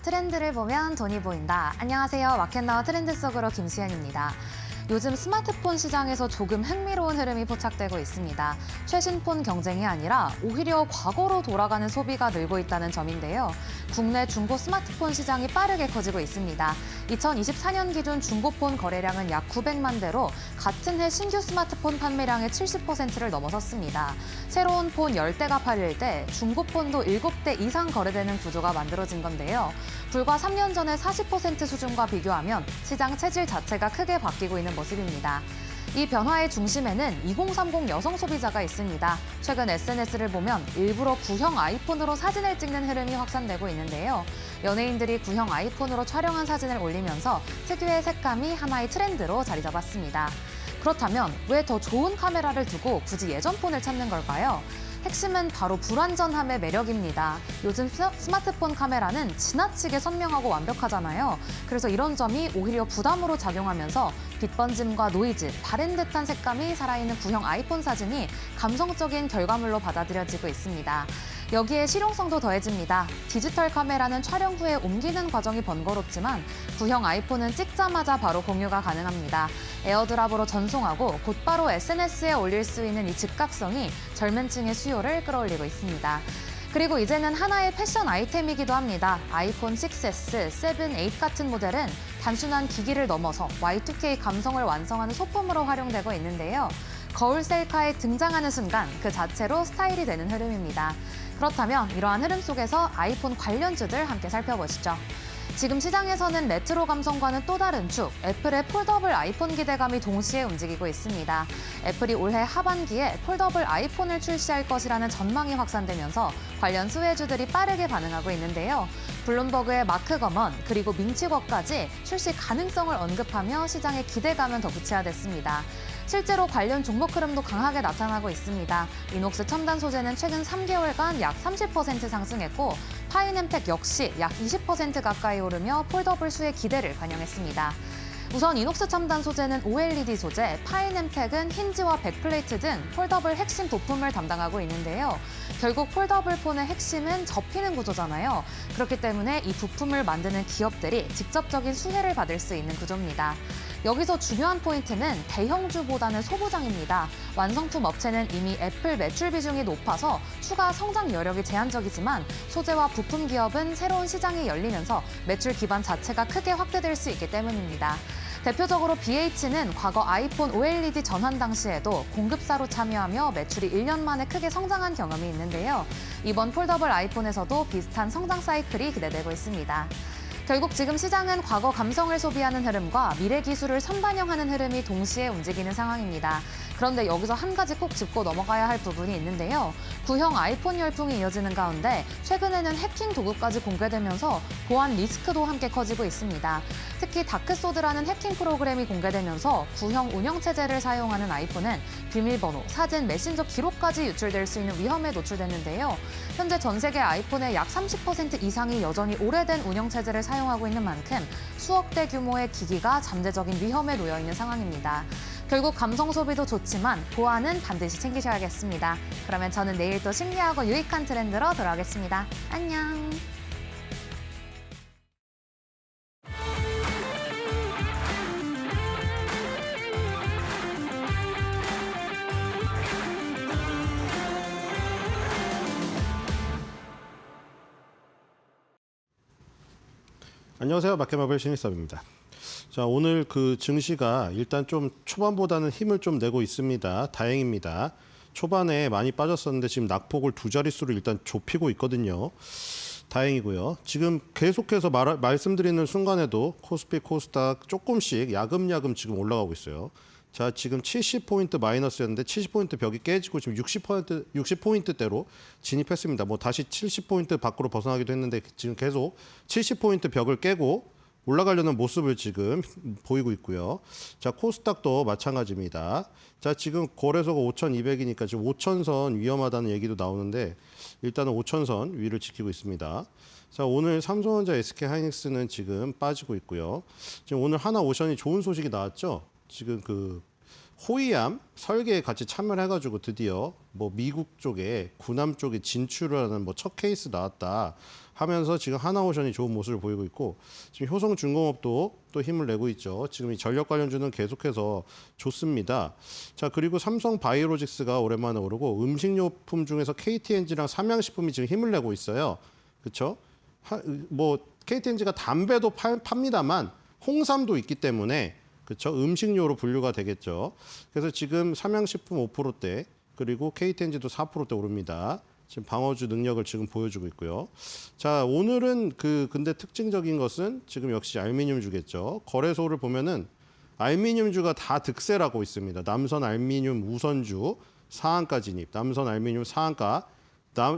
트렌드를 보면 돈이 보인다. 안녕하세요. 마켓나와 트렌드 속으로 김수현입니다. 요즘 스마트폰 시장에서 조금 흥미로운 흐름이 포착되고 있습니다. 최신 폰 경쟁이 아니라 오히려 과거로 돌아가는 소비가 늘고 있다는 점인데요. 국내 중고 스마트폰 시장이 빠르게 커지고 있습니다. 2024년 기준 중고폰 거래량은 약 900만 대로 같은 해 신규 스마트폰 판매량의 70%를 넘어섰습니다. 새로운 폰 10대가 팔릴 때 중고폰도 7대 이상 거래되는 구조가 만들어진 건데요. 불과 3년 전의 40% 수준과 비교하면 시장 체질 자체가 크게 바뀌고 있는 모습입니다. 이 변화의 중심에는 2030 여성 소비자가 있습니다. 최근 SNS를 보면 일부러 구형 아이폰으로 사진을 찍는 흐름이 확산되고 있는데요. 연예인들이 구형 아이폰으로 촬영한 사진을 올리면서 특유의 색감이 하나의 트렌드로 자리 잡았습니다. 그렇다면 왜 더 좋은 카메라를 두고 굳이 예전 폰을 찾는 걸까요? 핵심은 바로 불완전함의 매력입니다. 요즘 스마트폰 카메라는 지나치게 선명하고 완벽하잖아요. 그래서 이런 점이 오히려 부담으로 작용하면서 빛 번짐과 노이즈, 바랜 듯한 색감이 살아있는 구형 아이폰 사진이 감성적인 결과물로 받아들여지고 있습니다. 여기에 실용성도 더해집니다. 디지털 카메라는 촬영 후에 옮기는 과정이 번거롭지만 구형 아이폰은 찍자마자 바로 공유가 가능합니다. 에어드랍으로 전송하고 곧바로 SNS에 올릴 수 있는 이 즉각성이 젊은 층의 수요를 끌어올리고 있습니다. 그리고 이제는 하나의 패션 아이템이기도 합니다. 아이폰 6S, 7, 8 같은 모델은 단순한 기기를 넘어서 Y2K 감성을 완성하는 소품으로 활용되고 있는데요. 거울 셀카에 등장하는 순간 그 자체로 스타일이 되는 흐름입니다. 그렇다면 이러한 흐름 속에서 아이폰 관련주들 함께 살펴보시죠. 지금 시장에서는 레트로 감성과는 또 다른 축, 애플의 폴더블 아이폰 기대감이 동시에 움직이고 있습니다. 애플이 올해 하반기에 폴더블 아이폰을 출시할 것이라는 전망이 확산되면서 관련 수혜주들이 빠르게 반응하고 있는데요. 블룸버그의 마크 거먼 그리고 민치거까지 출시 가능성을 언급하며 시장의 기대감은 더 구체화됐습니다. 실제로 관련 종목 흐름도 강하게 나타나고 있습니다. 이녹스 첨단 소재는 최근 3개월간 약 30% 상승했고 파인앤팩 역시 약 20% 가까이 오르며 폴더블 수의 기대를 반영했습니다. 우선 이녹스 첨단 소재는 OLED 소재, 파인엠텍은 힌지와 백플레이트 등 폴더블 핵심 부품을 담당하고 있는데요. 결국 폴더블 폰의 핵심은 접히는 구조잖아요. 그렇기 때문에 이 부품을 만드는 기업들이 직접적인 수혜를 받을 수 있는 구조입니다. 여기서 중요한 포인트는 대형주보다는 소부장입니다. 완성품 업체는 이미 애플 매출 비중이 높아서 추가 성장 여력이 제한적이지만 소재와 부품 기업은 새로운 시장이 열리면서 매출 기반 자체가 크게 확대될 수 있기 때문입니다. 대표적으로 BH는 과거 아이폰 OLED 전환 당시에도 공급사로 참여하며 매출이 1년 만에 크게 성장한 경험이 있는데요. 이번 폴더블 아이폰에서도 비슷한 성장 사이클이 기대되고 있습니다. 결국 지금 시장은 과거 감성을 소비하는 흐름과 미래 기술을 선반영하는 흐름이 동시에 움직이는 상황입니다. 그런데 여기서 한 가지 꼭 짚고 넘어가야 할 부분이 있는데요. 구형 아이폰 열풍이 이어지는 가운데 최근에는 해킹 도구까지 공개되면서 보안 리스크도 함께 커지고 있습니다. 특히 다크소드라는 해킹 프로그램이 공개되면서 구형 운영체제를 사용하는 아이폰은 비밀번호, 사진, 메신저 기록까지 유출될 수 있는 위험에 노출됐는데요. 현재 전 세계 아이폰의 약 30% 이상이 여전히 오래된 운영체제를 사용하고 있는 만큼 수억 대 규모의 기기가 잠재적인 위험에 놓여 있는 상황입니다. 결국 감성 소비도 좋지만 보안은 반드시 챙기셔야겠습니다. 그러면 저는 내일 또 신기하고 유익한 트렌드로 돌아오겠습니다. 안녕. 안녕하세요. 마켓마블 신일섭입니다. 자, 오늘 그 증시가 일단 좀 초반보다는 힘을 좀 내고 있습니다. 다행입니다. 초반에 많이 빠졌었는데 지금 낙폭을 두 자릿수로 일단 좁히고 있거든요. 다행이고요. 지금 계속해서 말씀드리는 순간에도 코스피, 코스닥 조금씩 야금야금 지금 올라가고 있어요. 자, 지금 70포인트 마이너스였는데 70포인트 벽이 깨지고 지금 60포인트대로 진입했습니다. 뭐 다시 70포인트 밖으로 벗어나기도 했는데 지금 계속 70포인트 벽을 깨고 올라가려는 모습을 지금 보이고 있고요. 자, 코스닥도 마찬가지입니다. 자, 지금 거래소가 5,200이니까 지금 5,000선 위험하다는 얘기도 나오는데 일단은 5,000선 위를 지키고 있습니다. 자, 오늘 삼성전자, SK하이닉스는 지금 빠지고 있고요. 지금 오늘 하나오션이 좋은 소식이 나왔죠. 지금 그 호위함 설계에 같이 참여를 해가지고 드디어 뭐 미국 쪽에 군함 쪽에 진출을 하는 뭐 첫 케이스 나왔다 하면서 지금 하나오션이 좋은 모습을 보이고 있고 지금 효성중공업도 또 힘을 내고 있죠. 지금 이 전력 관련주는 계속해서 좋습니다. 자, 그리고 삼성바이오로직스가 오랜만에 오르고 음식료품 중에서 KTNG랑 삼양식품이 지금 힘을 내고 있어요. 그렇죠? 뭐 KTNG가 담배도 팝니다만 홍삼도 있기 때문에 그렇죠. 음식료로 분류가 되겠죠. 그래서 지금 삼양식품 5%대 그리고 KTNG도 4%대 오릅니다. 지금 방어주 능력을 지금 보여주고 있고요. 자, 오늘은 근데 특징적인 것은 지금 역시 알미늄주겠죠. 거래소를 보면은 알미늄주가 다 득세라고 있습니다. 남선 알미늄 우선주 상한가 진입, 남선 알미늄 상한가,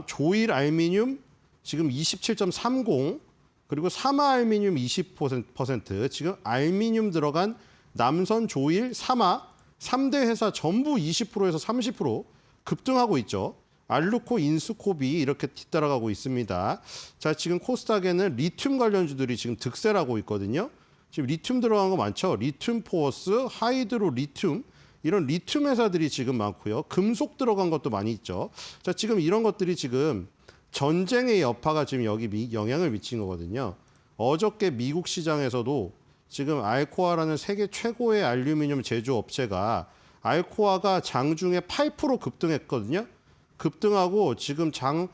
조일 알미늄 지금 27.30 그리고 사마 알미늄 20%, 지금 알미늄 들어간 남선, 조일, 사마 3대 회사 전부 20%에서 30% 급등하고 있죠. 알루코, 인스코비 이렇게 뒤따라가고 있습니다. 자, 지금 코스닥에는 리튬 관련주들이 지금 득세라고 있거든요. 지금 리튬 들어간 거 많죠. 리튬 포어스, 하이드로 리튬 이런 리튬 회사들이 지금 많고요. 금속 들어간 것도 많이 있죠. 자, 지금 이런 것들이 지금 전쟁의 여파가 지금 여기 영향을 미친 거거든요. 어저께 미국 시장에서도 지금 알코아라는 세계 최고의 알루미늄 제조업체가 알코아가 장중에 8% 급등했거든요. 급등하고 지금 장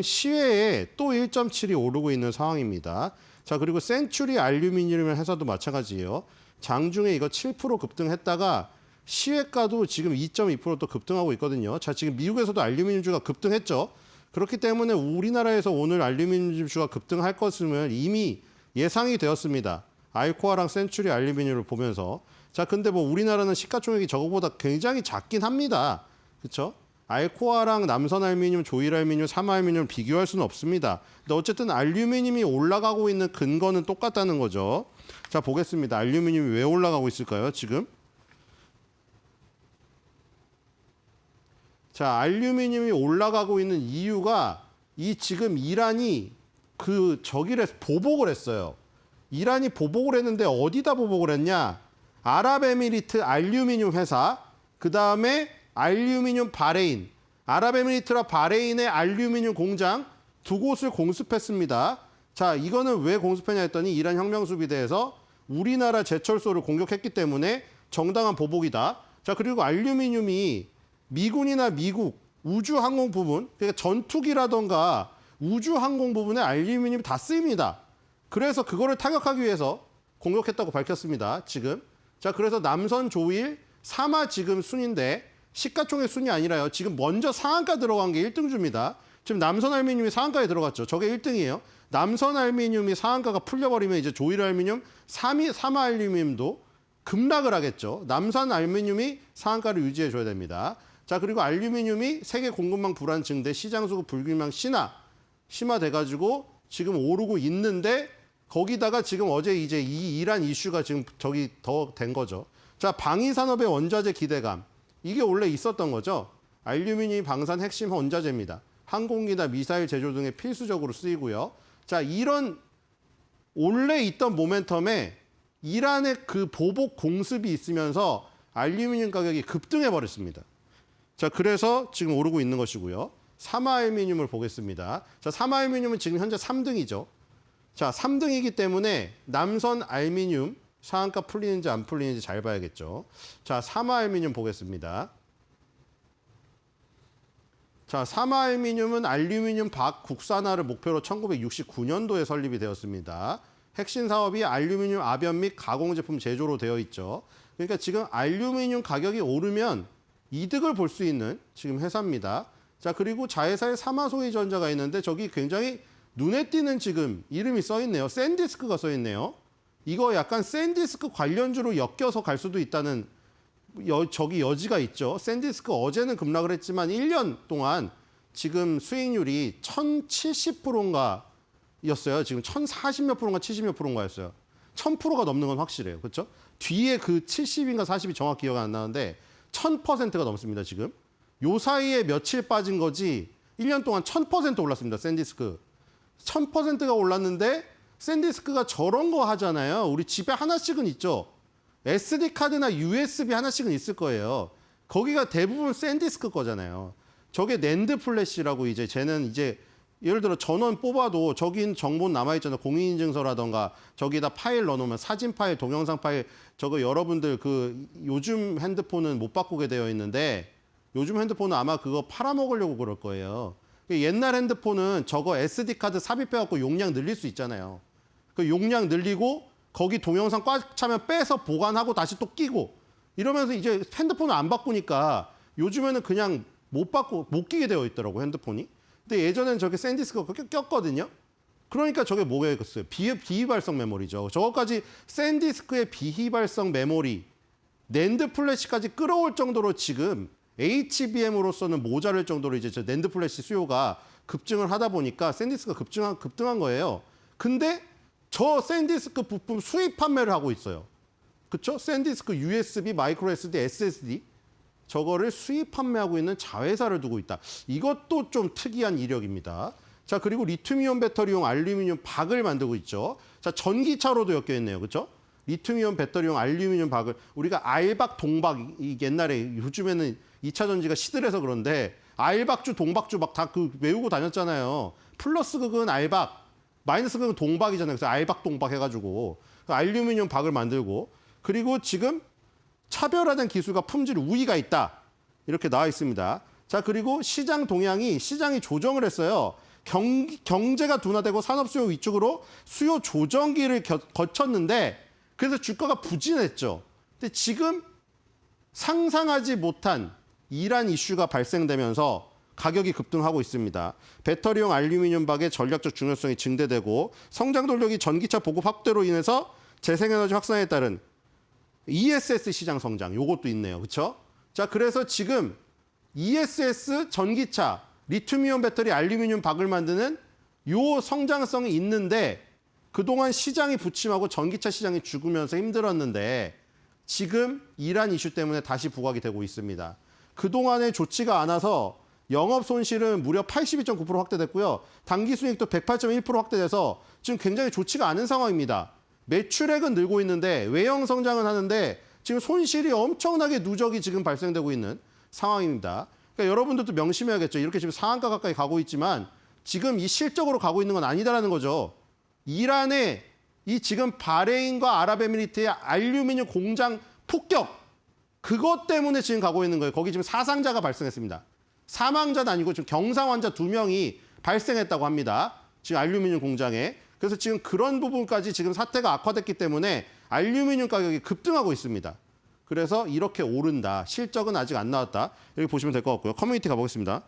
시외에 또 1.7이 오르고 있는 상황입니다. 자, 그리고 센츄리 알루미늄 회사도 마찬가지예요. 장중에 이거 7% 급등했다가 시외가도 지금 2.2% 또 급등하고 있거든요. 자, 지금 미국에서도 알루미늄주가 급등했죠. 그렇기 때문에 우리나라에서 오늘 알루미늄주가 급등할 것임을 이미 예상이 되었습니다. 알코아랑 센츄리 알루미늄을 보면서. 자, 근데 뭐 우리나라는 시가총액이 저거보다 굉장히 작긴 합니다. 그렇죠? 알코아랑 남선 알루미늄, 조일 알루미늄, 사마 알루미늄을 비교할 수는 없습니다. 근데 어쨌든 알루미늄이 올라가고 있는 근거는 똑같다는 거죠. 자, 보겠습니다. 알루미늄이 왜 올라가고 있을까요, 지금? 자, 알루미늄이 올라가고 있는 이유가 이 지금 이란이 저기를 보복을 했어요. 이란이 보복을 했는데 어디다 보복을 했냐? 아랍에미리트 알루미늄 회사, 그 다음에 알루미늄 바레인, 아랍에미리트와 바레인의 알루미늄 공장 두 곳을 공습했습니다. 자, 이거는 왜 공습했냐 했더니 이란 혁명수비대에서 우리나라 제철소를 공격했기 때문에 정당한 보복이다. 자, 그리고 알루미늄이 미군이나 미국 우주항공 부분, 그러니까 전투기라던가 우주항공 부분에 알루미늄이 다 쓰입니다. 그래서 그거를 타격하기 위해서 공격했다고 밝혔습니다. 지금. 자, 그래서 남선 조일 3화 지금 순인데 시가총액 순이 아니라요. 지금 먼저 상한가 들어간 게 1등주입니다. 지금 남선 알루미늄이 상한가에 들어갔죠. 저게 1등이에요. 남선 알루미늄이 상한가가 풀려버리면 이제 조일 알루미늄, 3화 알루미늄도 급락을 하겠죠. 남선 알루미늄이 상한가를 유지해줘야 됩니다. 자, 그리고 알루미늄이 세계 공급망 불안 증대, 시장 수급 불균형 심화돼가지고 지금 오르고 있는데 거기다가 지금 어제 이제 이 이란 이슈가 지금 저기 더 된 거죠. 자, 방위산업의 원자재 기대감. 이게 원래 있었던 거죠. 알루미늄이 방산 핵심 원자재입니다. 항공기나 미사일 제조 등에 필수적으로 쓰이고요. 자, 이런 원래 있던 모멘텀에 이란의 그 보복 공습이 있으면서 알루미늄 가격이 급등해 버렸습니다. 자, 그래서 지금 오르고 있는 것이고요. 삼화알루미늄을 보겠습니다. 자, 삼화알루미늄은 지금 현재 3등이죠. 자, 3등이기 때문에 남선 알루미늄 상한가 풀리는지 안 풀리는지 잘 봐야겠죠. 자, 삼화알루미늄 보겠습니다. 자, 삼화알루미늄은 알루미늄 박 국산화를 목표로 1969년도에 설립이 되었습니다. 핵심 사업이 알루미늄 압연 및 가공 제품 제조로 되어 있죠. 그러니까 지금 알루미늄 가격이 오르면 이득을 볼 수 있는 지금 회사입니다. 자, 그리고 자회사에 사마소이전자가 있는데 저기 굉장히 눈에 띄는 지금 이름이 써 있네요. 샌디스크가 써 있네요. 이거 약간 샌디스크 관련주로 엮여서 갈 수도 있다는 저기 여지가 있죠. 샌디스크 어제는 급락을 했지만 1년 동안 지금 수익률이 1070%인가 였어요. 지금 1040몇 프로인가 70몇 프로인가였어요. 1000%가 넘는 건 확실해요. 그렇죠? 뒤에 그 70인가 40이 정확히 기억 안 나는데 1000%가 넘습니다. 지금. 요 사이에 며칠 빠진 거지 1년 동안 1000% 올랐습니다. 샌디스크. 1000%가 올랐는데 샌디스크가 저런 거 하잖아요. 우리 집에 하나씩은 있죠. SD카드나 USB 하나씩은 있을 거예요. 거기가 대부분 샌디스크 거잖아요. 저게 낸드 플래시라고 이제 쟤는 이제 예를 들어 전원 뽑아도 저기 정보 남아있잖아요. 공인인증서라던가 저기다 파일 넣어놓으면 사진 파일, 동영상 파일 저거 여러분들 그 요즘 핸드폰은 못 바꾸게 되어 있는데 요즘 핸드폰은 아마 그거 팔아먹으려고 그럴 거예요. 옛날 핸드폰은 저거 SD카드 삽입해갖고 용량 늘릴 수 있잖아요. 그 용량 늘리고 거기 동영상 꽉 차면 빼서 보관하고 다시 또 끼고 이러면서 이제 핸드폰을 안 바꾸니까 요즘에는 그냥 못 끼게 되어 있더라고 핸드폰이. 근데 예전에는 저게 샌디스크가 꼈거든요. 그러니까 저게 뭐겠어요? 비휘발성 메모리죠. 저거까지 샌디스크의 비휘발성 메모리, 낸드 플래시까지 끌어올 정도로 지금 HBM으로서는 모자랄 정도로 이제 저 낸드 플래시 수요가 급증을 하다 보니까 샌디스크가 급등한 거예요. 근데 저 샌디스크 부품 수입 판매를 하고 있어요. 그렇죠? 샌디스크 USB, 마이크로 SD, SSD 저거를 수입 판매하고 있는 자회사를 두고 있다. 이것도 좀 특이한 이력입니다. 자, 그리고 리튬이온 배터리용 알루미늄 박을 만들고 있죠. 자, 전기차로도 엮여 있네요. 그렇죠? 리튬이온 배터리용 알루미늄 박을 우리가 알박, 동박 이 옛날에 요즘에는 2차 전지가 시들해서 그런데 알박주, 동박주 막 다 그 외우고 다녔잖아요. 플러스 극은 알박, 마이너스 극은 동박이잖아요. 그래서 알박, 동박 해가지고 알루미늄 박을 만들고 그리고 지금 차별화된 기술과 품질 우위가 있다. 이렇게 나와 있습니다. 자, 그리고 시장이 조정을 했어요. 경제가 둔화되고 산업 수요 위축으로 수요 조정기를 거쳤는데 그래서 주가가 부진했죠. 근데 지금 상상하지 못한 이란 이슈가 발생되면서 가격이 급등하고 있습니다. 배터리용 알루미늄 박의 전략적 중요성이 증대되고 성장 동력이 전기차 보급 확대로 인해서 재생에너지 확산에 따른 ESS 시장 성장, 요것도 있네요. 그렇죠? 자, 그래서 지금 ESS 전기차, 리튬이온 배터리 알루미늄 박을 만드는 요 성장성이 있는데 그동안 시장이 부침하고 전기차 시장이 죽으면서 힘들었는데 지금 이란 이슈 때문에 다시 부각이 되고 있습니다. 그동안에 좋지가 않아서 영업 손실은 무려 82.9% 확대됐고요. 당기 수익도 108.1% 확대돼서 지금 굉장히 좋지가 않은 상황입니다. 매출액은 늘고 있는데 외형 성장은 하는데 지금 손실이 엄청나게 누적이 지금 발생되고 있는 상황입니다. 그러니까 여러분들도 명심해야겠죠. 이렇게 지금 상한가 가까이 가고 있지만 지금 이 실적으로 가고 있는 건 아니다라는 거죠. 이란의 이 지금 바레인과 아랍에미리트의 알루미늄 공장 폭격, 그것 때문에 지금 가고 있는 거예요. 거기 지금 사상자가 발생했습니다. 사망자는 아니고 지금 경상 환자 2명이 발생했다고 합니다. 지금 알루미늄 공장에. 그래서 지금 그런 부분까지 지금 사태가 악화됐기 때문에 알루미늄 가격이 급등하고 있습니다. 그래서 이렇게 오른다. 실적은 아직 안 나왔다. 이렇게 보시면 될 것 같고요. 커뮤니티 가보겠습니다.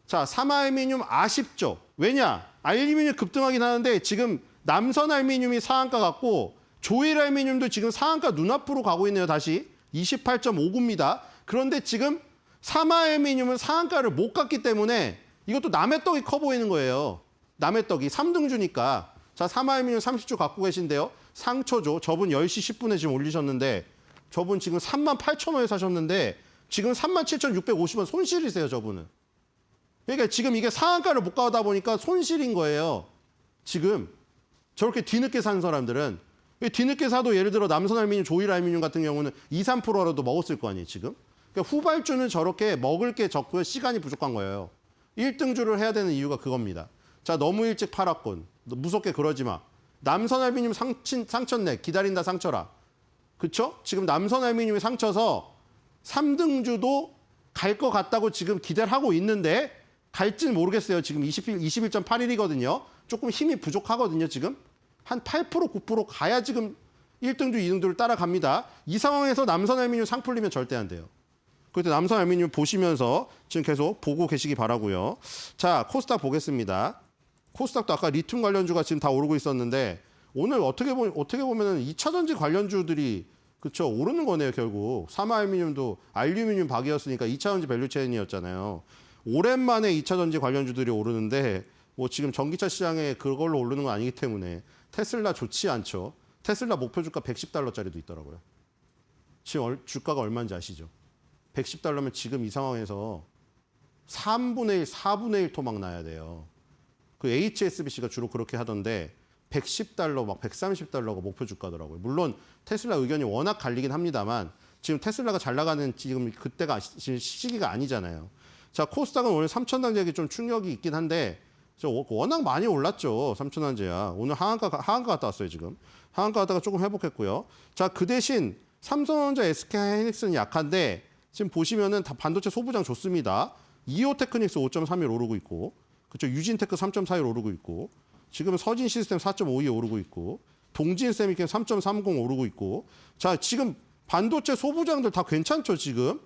자, 삼알미늄 아쉽죠. 왜냐? 알루미늄 급등하긴 하는데 지금 남선 알루미늄이 상한가 같고 조일 알루미늄도 지금 상한가 눈앞으로 가고 있네요. 다시 28.59입니다. 그런데 지금 삼알루미늄은 상한가를 못 갔기 때문에 이것도 남의 떡이 커 보이는 거예요. 남의 떡이 3등주니까. 자, 삼알루미늄 30주 갖고 계신데요. 상초죠. 저분 10시 10분에 지금 올리셨는데 저분 지금 38,000원에 사셨는데 지금 37,650원 손실이세요, 저분은. 그러니까 지금 이게 상한가를 못 가다 보니까 손실인 거예요. 지금 저렇게 뒤늦게 산 사람들은 뒤늦게 사도 예를 들어 남선 알루미늄, 조일 알루미늄 같은 경우는 2, 3%라도 먹었을 거 아니에요, 지금. 그러니까 후발주는 저렇게 먹을 게 적고요. 시간이 부족한 거예요. 1등주를 해야 되는 이유가 그겁니다. 자, 너무 일찍 팔았군. 너 무섭게 그러지 마. 남선 알루미늄 상쳤네. 기다린다 상처라. 그쵸? 지금 남선 알루미늄이 상쳐서 3등주도 갈 것 같다고 지금 기대를 하고 있는데 갈지는 모르겠어요. 지금 21.81이거든요. 조금 힘이 부족하거든요, 지금. 한 8%, 9% 가야 지금 1등주, 2등주를 따라갑니다. 이 상황에서 남선 알루미늄 상 풀리면 절대 안 돼요. 그때 남선 알루미늄 보시면서 지금 계속 보고 계시기 바라고요. 자, 코스닥 보겠습니다. 코스닥도 아까 리튬 관련주가 지금 다 오르고 있었는데 오늘 어떻게 보면은 2차 전지 관련주들이 그쵸 오르는 거네요, 결국. 삼알루미늄도 알루미늄 박이었으니까 2차 전지 밸류체인이었잖아요. 오랜만에 2차 전지 관련주들이 오르는데 뭐 지금 전기차 시장에 그걸로 오르는 건 아니기 때문에 테슬라 좋지 않죠. 테슬라 목표 주가 $110짜리도 있더라고요. 지금 주가가 얼마인지 아시죠? $110면 지금 이 상황에서 3분의 1, 4분의 1 토막 나야 돼요. 그 HSBC가 주로 그렇게 하던데 $110, 막 $130가 목표 주가더라고요. 물론 테슬라 의견이 워낙 갈리긴 합니다만 지금 테슬라가 잘 나가는 지금 그때가 지금 시기가 아니잖아요. 자, 코스닥은 오늘 3,000단지역이 좀 충격이 있긴 한데 워낙 많이 올랐죠. 3,000단지야. 오늘 하한가 갔다 왔어요, 지금. 하한가 갔다가 조금 회복했고요. 자, 그 대신 삼성전자, SK하이닉스는 약한데 지금 보시면은 다 반도체 소부장 좋습니다. 이오테크닉스 5.31 오르고 있고, 그렇죠. 유진테크 3.41 오르고 있고, 지금 서진 시스템 4.52 오르고 있고, 동진 세미캠 3.30 오르고 있고, 자, 지금 반도체 소부장들 다 괜찮죠, 지금.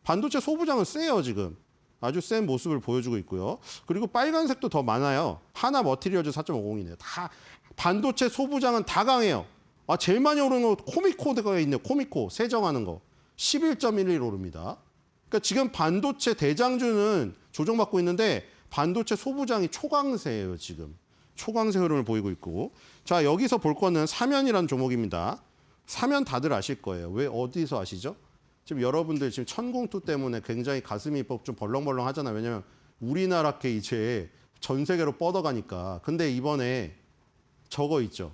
반도체 소부장은 세요, 지금. 아주 센 모습을 보여주고 있고요. 그리고 빨간색도 더 많아요. 하나 머티리얼즈 4.50이네요. 다 반도체 소부장은 다 강해요. 아, 제일 많이 오르는 거 코미코가 있네요. 코미코 세정하는 거 11.11 오릅니다. 그러니까 지금 반도체 대장주는 조정받고 있는데 반도체 소부장이 초강세예요, 지금. 초강세 흐름을 보이고 있고. 자, 여기서 볼 거는 사면이라는 종목입니다. 사면 다들 아실 거예요. 왜 어디서 아시죠? 지금 여러분들 지금 천공투 때문에 굉장히 가슴이 좀 벌렁벌렁 하잖아요. 왜냐면 우리나라께 이제 전 세계로 뻗어가니까. 근데 이번에 저거 있죠.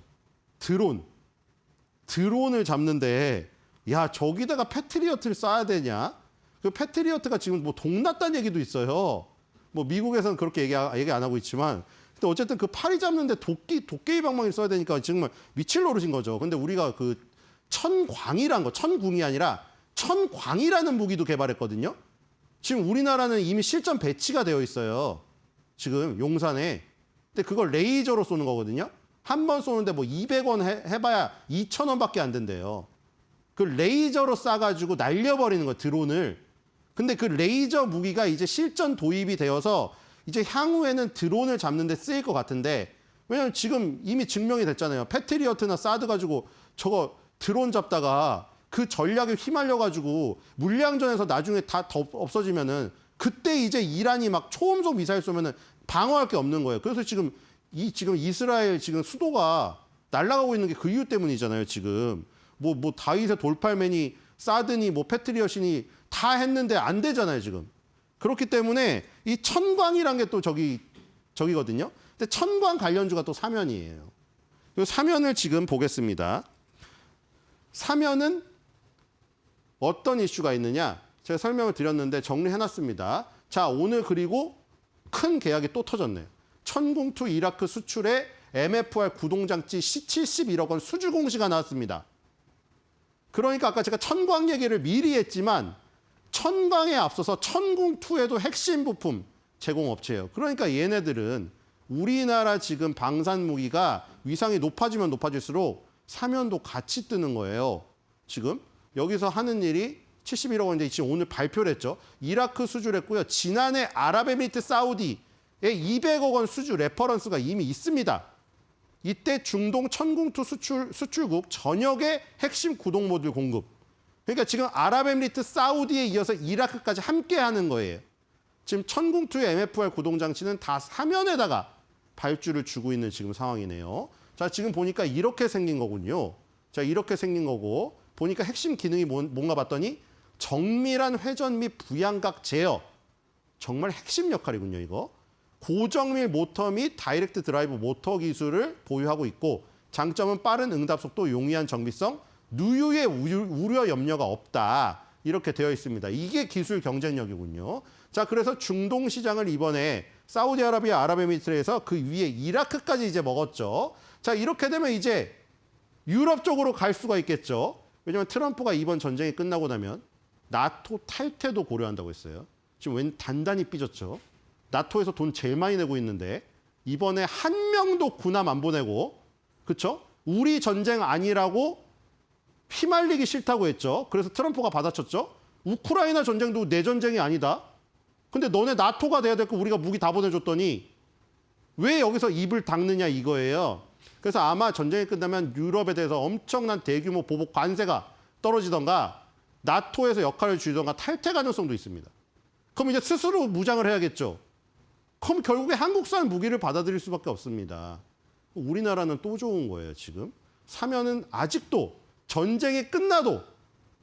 드론을 잡는데 야, 저기다가 패트리어트를 쏴야 되냐? 그 패트리어트가 지금 뭐 동났다는 얘기도 있어요. 뭐 미국에서는 그렇게 얘기 안 하고 있지만 근데 어쨌든 그 파리 잡는데 도깨비 방망이를 써야 되니까 정말 미칠 노릇인 거죠. 근데 우리가 그 천궁이 아니라 천광이라는 무기도 개발했거든요. 지금 우리나라는 이미 실전 배치가 되어 있어요. 지금 용산에. 근데 그걸 레이저로 쏘는 거거든요. 한 번 쏘는데 뭐 200원 해봐야 2,000원밖에 안 된대요. 그 레이저로 쏴가지고 날려버리는 거예요, 드론을. 근데 그 레이저 무기가 이제 실전 도입이 되어서 이제 향후에는 드론을 잡는 데 쓰일 것 같은데 왜냐면 지금 이미 증명이 됐잖아요. 패트리어트나 사드 가지고 저거 드론 잡다가 그 전략에 휘말려가지고 물량전에서 나중에 다 없어지면은 그때 이제 이란이 막 초음속 미사일 쏘면은 방어할 게 없는 거예요. 그래서 지금 이스라엘 지금 수도가 날아가고 있는 게 그 이유 때문이잖아요. 지금 뭐 다윗의 돌팔맨이 사드니 뭐 패트리엇이니 다 했는데 안 되잖아요. 지금 그렇기 때문에 이 천광이란 게 또 저기거든요. 근데 천광 관련주가 또 사면이에요. 사면을 지금 보겠습니다. 사면은 어떤 이슈가 있느냐? 제가 설명을 드렸는데 정리해놨습니다. 자, 오늘 그리고 큰 계약이 또 터졌네요. 천공투 이라크 수출에 MFR 구동장치 71억 원 수주 공시가 나왔습니다. 그러니까 아까 제가 천광 얘기를 미리 했지만 천광에 앞서서 천궁2에도 핵심 부품 제공업체예요. 그러니까 얘네들은 우리나라 지금 방산 무기가 위상이 높아지면 높아질수록 사면도 같이 뜨는 거예요. 지금 여기서 하는 일이 71억 원인데 지금 오늘 발표를 했죠. 이라크 수주를 했고요. 지난해 아랍에미리트 사우디에 200억 원 수주 레퍼런스가 이미 있습니다. 이때 중동 천궁2 수출국 전역의 핵심 구동 모듈 공급. 그러니까 지금 아랍에미리트 사우디에 이어서 이라크까지 함께 하는 거예요. 지금 천궁2의 MFR 구동장치는 다 사면에다가 발주를 주고 있는 지금 상황이네요. 자, 지금 보니까 이렇게 생긴 거군요. 자, 이렇게 생긴 거고 보니까 핵심 기능이 뭔가 봤더니 정밀한 회전 및 부양각 제어. 정말 핵심 역할이군요, 이거. 고정밀 모터 및 다이렉트 드라이브 모터 기술을 보유하고 있고 장점은 빠른 응답 속도, 용이한 정비성, 누유의 우려 염려가 없다. 이렇게 되어 있습니다. 이게 기술 경쟁력이군요. 자, 그래서 중동 시장을 이번에 사우디아라비아, 아랍에미리트에서 그 위에 이라크까지 이제 먹었죠. 자, 이렇게 되면 이제 유럽 쪽으로 갈 수가 있겠죠. 왜냐하면 트럼프가 이번 전쟁이 끝나고 나면 나토 탈퇴도 고려한다고 했어요. 지금 웬 단단히 삐졌죠. 나토에서 돈 제일 많이 내고 있는데 이번에 한 명도 군함 안 보내고, 그렇죠? 우리 전쟁 아니라고 휘말리기 싫다고 했죠. 그래서 트럼프가 받아쳤죠. 우크라이나 전쟁도 내 전쟁이 아니다. 근데 너네 나토가 돼야 될 거 우리가 무기 다 보내줬더니 왜 여기서 입을 닦느냐 이거예요. 그래서 아마 전쟁이 끝나면 유럽에 대해서 엄청난 대규모 보복 관세가 떨어지던가 나토에서 역할을 주던가 탈퇴 가능성도 있습니다. 그럼 이제 스스로 무장을 해야겠죠. 그럼 결국에 한국산 무기를 받아들일 수밖에 없습니다. 우리나라는 또 좋은 거예요, 지금. 사면은 아직도 전쟁이 끝나도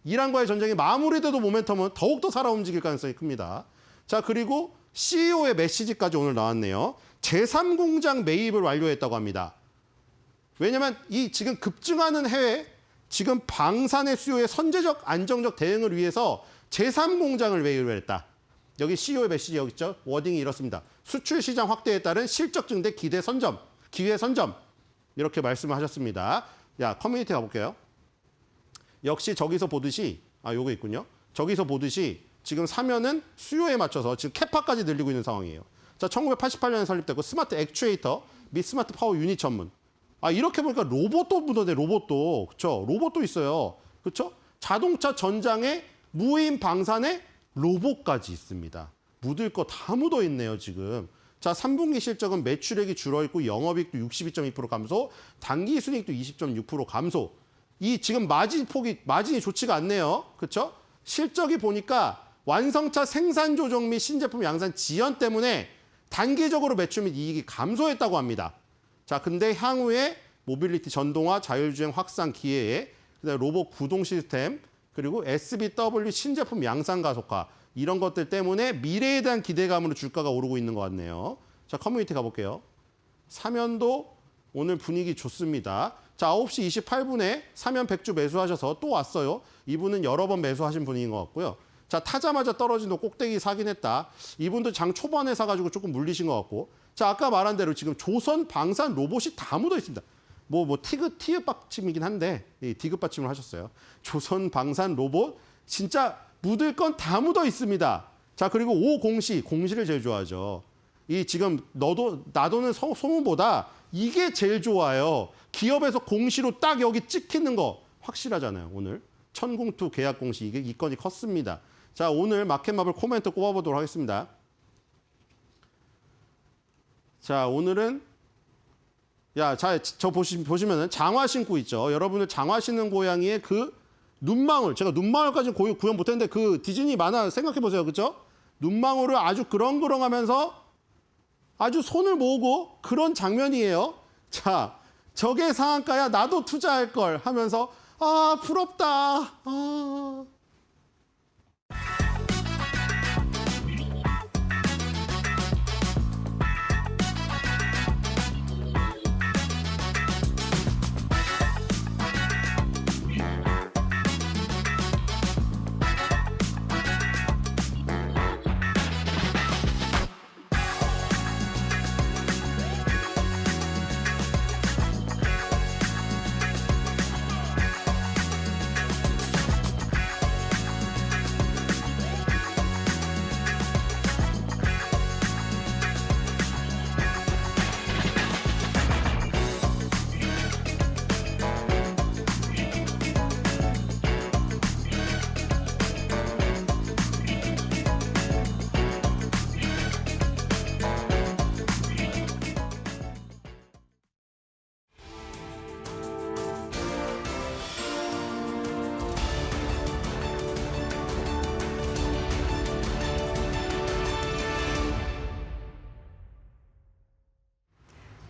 이란과의 전쟁이 마무리돼도 모멘텀은 더욱더 살아 움직일 가능성이 큽니다. 자, 그리고 CEO의 메시지까지 오늘 나왔네요. 제3공장 매입을 완료했다고 합니다. 왜냐하면 이 지금 급증하는 해외, 지금 방산의 수요에 선제적 안정적 대응을 위해서 제3공장을 매입을 했다. 여기 CEO의 메시지 여기 있죠. 워딩이 이렇습니다. 수출 시장 확대에 따른 실적 증대 기회 선점. 이렇게 말씀을 하셨습니다. 야, 커뮤니티 가볼게요. 역시 저기서 보듯이, 요거 있군요. 저기서 보듯이 지금 사면은 수요에 맞춰서 지금 캐파까지 늘리고 있는 상황이에요. 자, 1988년에 설립되고 스마트 액추에이터 및 스마트 파워 유닛 전문. 이렇게 보니까 로봇도 묻어내, 로봇도. 그렇죠? 로봇도 있어요. 그렇죠? 자동차 전장에 무인 방산에 로봇까지 있습니다. 묻을 거 다 묻어 있네요, 지금. 자, 3분기 실적은 매출액이 줄어있고 영업이익도 62.2% 감소, 당기 순이익도 20.6% 감소. 이 지금 마진이 좋지가 않네요. 그렇죠? 실적이 보니까 완성차 생산 조정 및 신제품 양산 지연 때문에 단기적으로 매출 및 이익이 감소했다고 합니다. 자, 근데 향후에 모빌리티 전동화, 자율주행 확산 기회에 그다음에 로봇 구동 시스템, 그리고 SBW 신제품 양산 가속화 이런 것들 때문에 미래에 대한 기대감으로 주가가 오르고 있는 것 같네요. 자, 커뮤니티 가볼게요. 사면도 오늘 분위기 좋습니다. 자, 9시 28분에 사면 100주 매수하셔서 또 왔어요. 이분은 여러 번 매수하신 분인 것 같고요. 자, 타자마자 떨어진 도 꼭대기 사긴 했다. 이분도 장 초반에 사가지고 조금 물리신 것 같고. 자, 아까 말한 대로 지금 조선 방산 로봇이 다 묻어 있습니다. 티귿 받침이긴 한데 디귿 받침을 하셨어요. 조선 방산 로봇 진짜 묻을 건 다 묻어 있습니다. 자, 그리고 공시를 제일 좋아하죠. 이 지금 나도는 소문보다 이게 제일 좋아요. 기업에서 공시로 딱 여기 찍히는 거 확실하잖아요. 오늘 천궁2 계약 공시 이게 이 건이 컸습니다. 자, 오늘 마켓마블 코멘트 꼽아보도록 하겠습니다. 자, 오늘은 저 보시면은 장화 신고 있죠. 여러분들 장화 신는 고양이의 그 눈망울, 제가 눈망울까지는 구현 못했는데 그 디즈니 만화 생각해 보세요, 그렇죠? 눈망울을 아주 그렁그렁하면서 아주 손을 모으고 그런 장면이에요. 자, 저게 상한가야 나도 투자할 걸 하면서 부럽다.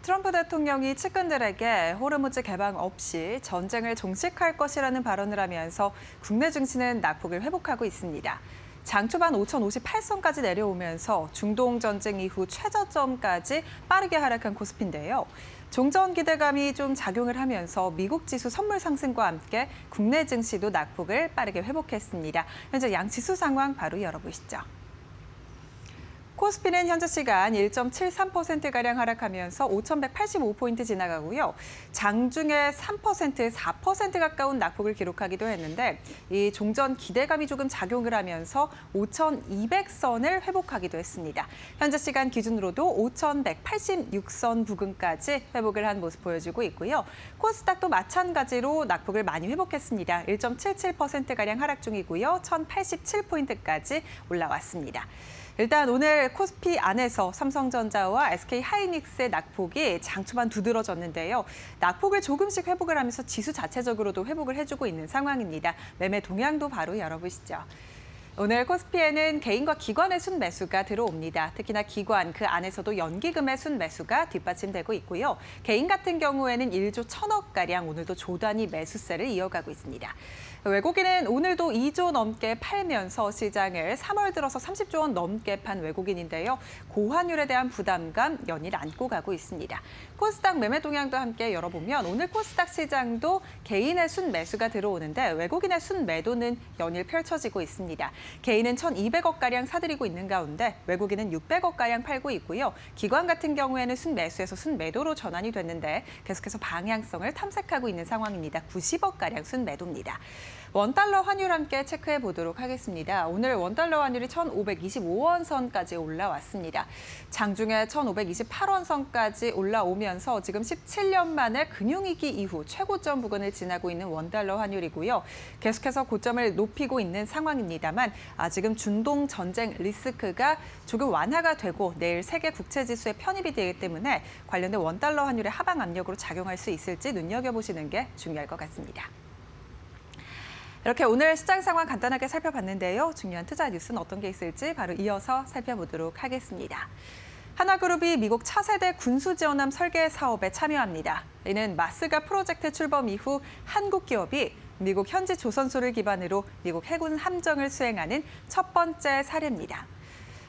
트럼프 대통령이 측근들에게 호르무즈 개방 없이 전쟁을 종식할 것이라는 발언을 하면서 국내 증시는 낙폭을 회복하고 있습니다. 장 초반 5,058선까지 내려오면서 중동 전쟁 이후 최저점까지 빠르게 하락한 코스피인데요. 종전 기대감이 좀 작용을 하면서 미국 지수 선물 상승과 함께 국내 증시도 낙폭을 빠르게 회복했습니다. 현재 양 지수 상황 바로 열어보시죠. 코스피는 현재 시간 1.73%가량 하락하면서 5,185포인트 지나가고요. 장중에 3%, 4% 가까운 낙폭을 기록하기도 했는데 이 종전 기대감이 조금 작용을 하면서 5,200선을 회복하기도 했습니다. 현재 시간 기준으로도 5,186선 부근까지 회복을 한 모습 보여주고 있고요. 코스닥도 마찬가지로 낙폭을 많이 회복했습니다. 1.77%가량 하락 중이고요. 1,087포인트까지 올라왔습니다. 일단 오늘 코스피 안에서 삼성전자와 SK하이닉스의 낙폭이 장 초반 두드러졌는데요. 낙폭을 조금씩 회복을 하면서 지수 자체적으로도 회복을 해주고 있는 상황입니다. 매매 동향도 바로 열어보시죠. 오늘 코스피에는 개인과 기관의 순매수가 들어옵니다. 특히나 기관, 그 안에서도 연기금의 순매수가 뒷받침되고 있고요. 개인 같은 경우에는 1조 1,000억가량 오늘도 조단위 매수세를 이어가고 있습니다. 외국인은 오늘도 2조 넘게 팔면서 시장을 3월 들어서 30조 원 넘게 판 외국인인데요. 고환율에 대한 부담감 연일 안고 가고 있습니다. 코스닥 매매 동향도 함께 열어보면 오늘 코스닥 시장도 개인의 순매수가 들어오는데 외국인의 순매도는 연일 펼쳐지고 있습니다. 개인은 1,200억가량 사들이고 있는 가운데 외국인은 600억가량 팔고 있고요. 기관 같은 경우에는 순매수에서 순매도로 전환이 됐는데 계속해서 방향성을 탐색하고 있는 상황입니다. 90억가량 순매도입니다. 원달러 환율 함께 체크해 보도록 하겠습니다. 오늘 원달러 환율이 1,525원 선까지 올라왔습니다. 장중에 1,528원 선까지 올라오면서 지금 17년 만에 금융위기 이후 최고점 부근을 지나고 있는 원달러 환율이고요. 계속해서 고점을 높이고 있는 상황입니다만 지금 중동 전쟁 리스크가 조금 완화가 되고 내일 세계 국채지수에 편입이 되기 때문에 관련된 원달러 환율의 하방 압력으로 작용할 수 있을지 눈여겨보시는 게 중요할 것 같습니다. 이렇게 오늘 시장 상황 간단하게 살펴봤는데요. 중요한 투자 뉴스는 어떤 게 있을지 바로 이어서 살펴보도록 하겠습니다. 하나그룹이 미국 차세대 군수지원함 설계 사업에 참여합니다. 이는 마스가 프로젝트 출범 이후 한국 기업이 미국 현지 조선소를 기반으로 미국 해군 함정을 수행하는 첫 번째 사례입니다.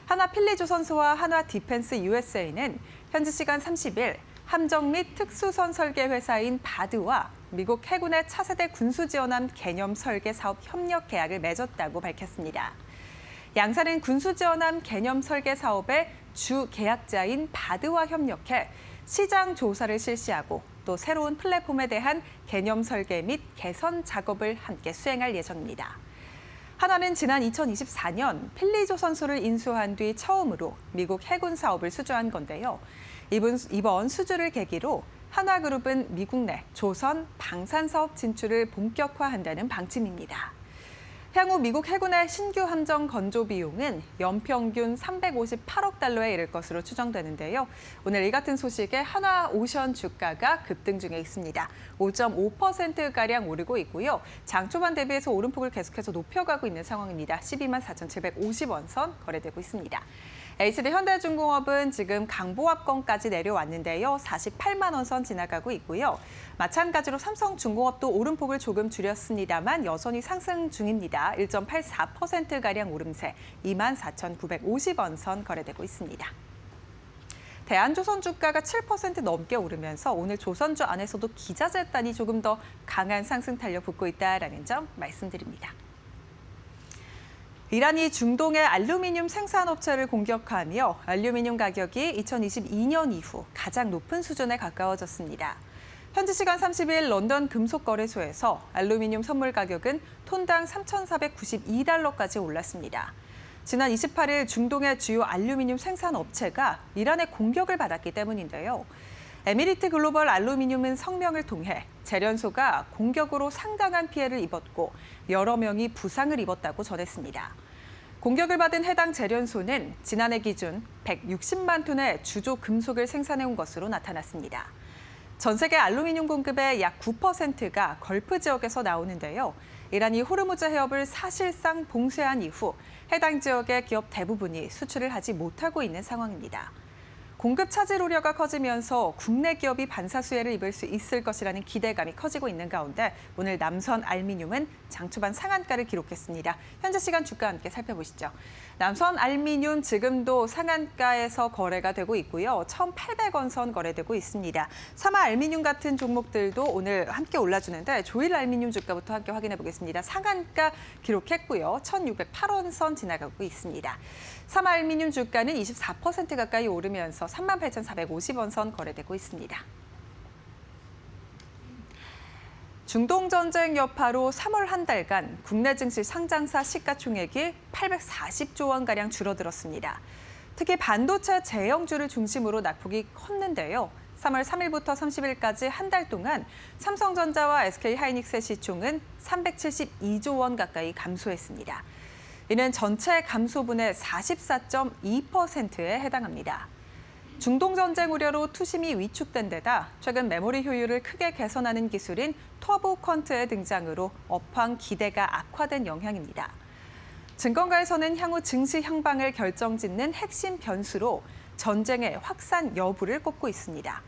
하나 필리조선소와 하나 디펜스 USA는 현지 시간 30일 함정 및 특수선 설계 회사인 바드와 미국 해군의 차세대 군수지원함 개념 설계 사업 협력 계약을 맺었다고 밝혔습니다. 양사는 군수지원함 개념 설계 사업의 주 계약자인 바드와 협력해 시장 조사를 실시하고 또 새로운 플랫폼에 대한 개념 설계 및 개선 작업을 함께 수행할 예정입니다. 하나는 지난 2024년 필리조선소를 인수한 뒤 처음으로 미국 해군 사업을 수주한 건데요. 이번 수주를 계기로 하나그룹은 미국 내 조선 방산 사업 진출을 본격화한다는 방침입니다. 향후 미국 해군의 신규 함정 건조 비용은 연평균 358억 달러에 이를 것으로 추정되는데요. 오늘 이 같은 소식에 하나오션 주가가 급등 중에 있습니다. 5.5%가량 오르고 있고요. 장 초반 대비해서 오름폭을 계속해서 높여가고 있는 상황입니다. 124,750원 선 거래되고 있습니다. HD 현대중공업은 지금 강보합권까지 내려왔는데요. 48만 원 선 지나가고 있고요. 마찬가지로 삼성중공업도 오름폭을 조금 줄였습니다만 여전히 상승 중입니다. 1.84%가량 오름세 24,950원 선 거래되고 있습니다. 대한조선 주가가 7% 넘게 오르면서 오늘 조선주 안에서도 기자재단이 조금 더 강한 상승 탄력 붙고 있다는 점 말씀드립니다. 이란이 중동의 알루미늄 생산업체를 공격하며 알루미늄 가격이 2022년 이후 가장 높은 수준에 가까워졌습니다. 현지 시간 30일 런던 금속거래소에서 알루미늄 선물 가격은 톤당 3,492달러까지 올랐습니다. 지난 28일 중동의 주요 알루미늄 생산업체가 이란의 공격을 받았기 때문인데요. 에미리트 글로벌 알루미늄은 성명을 통해 재련소가 공격으로 상당한 피해를 입었고 여러 명이 부상을 입었다고 전했습니다. 공격을 받은 해당 재련소는 지난해 기준 160만 톤의 주조 금속을 생산해온 것으로 나타났습니다. 전 세계 알루미늄 공급의 약 9%가 걸프 지역에서 나오는데요. 이란이 호르무즈 해협을 사실상 봉쇄한 이후 해당 지역의 기업 대부분이 수출을 하지 못하고 있는 상황입니다. 공급 차질 우려가 커지면서 국내 기업이 반사수혜를 입을 수 있을 것이라는 기대감이 커지고 있는 가운데 오늘 남선 알미늄은 장 초반 상한가를 기록했습니다. 현재 시간 주가와 함께 살펴보시죠. 남선 알미늄 지금도 상한가에서 거래가 되고 있고요. 1,800원 선 거래되고 있습니다. 사마 알미늄 같은 종목들도 오늘 함께 올라주는데 조일 알미늄 주가부터 함께 확인해 보겠습니다. 상한가 기록했고요. 1,608원 선 지나가고 있습니다. 사마 알미늄 주가는 24% 가까이 오르면서 38,450원 선 거래되고 있습니다. 중동 전쟁 여파로 3월 한 달간 국내 증시 상장사 시가총액이 840조 원가량 줄어들었습니다. 특히 반도체 제형주를 중심으로 낙폭이 컸는데요. 3월 3일부터 30일까지 한 달 동안 삼성전자와 SK하이닉스의 시총은 372조 원 가까이 감소했습니다. 이는 전체 감소분의 44.2%에 해당합니다. 중동 전쟁 우려로 투심이 위축된 데다 최근 메모리 효율을 크게 개선하는 기술인 터보 퀀트의 등장으로 업황 기대가 악화된 영향입니다. 증권가에서는 향후 증시 향방을 결정짓는 핵심 변수로 전쟁의 확산 여부를 꼽고 있습니다.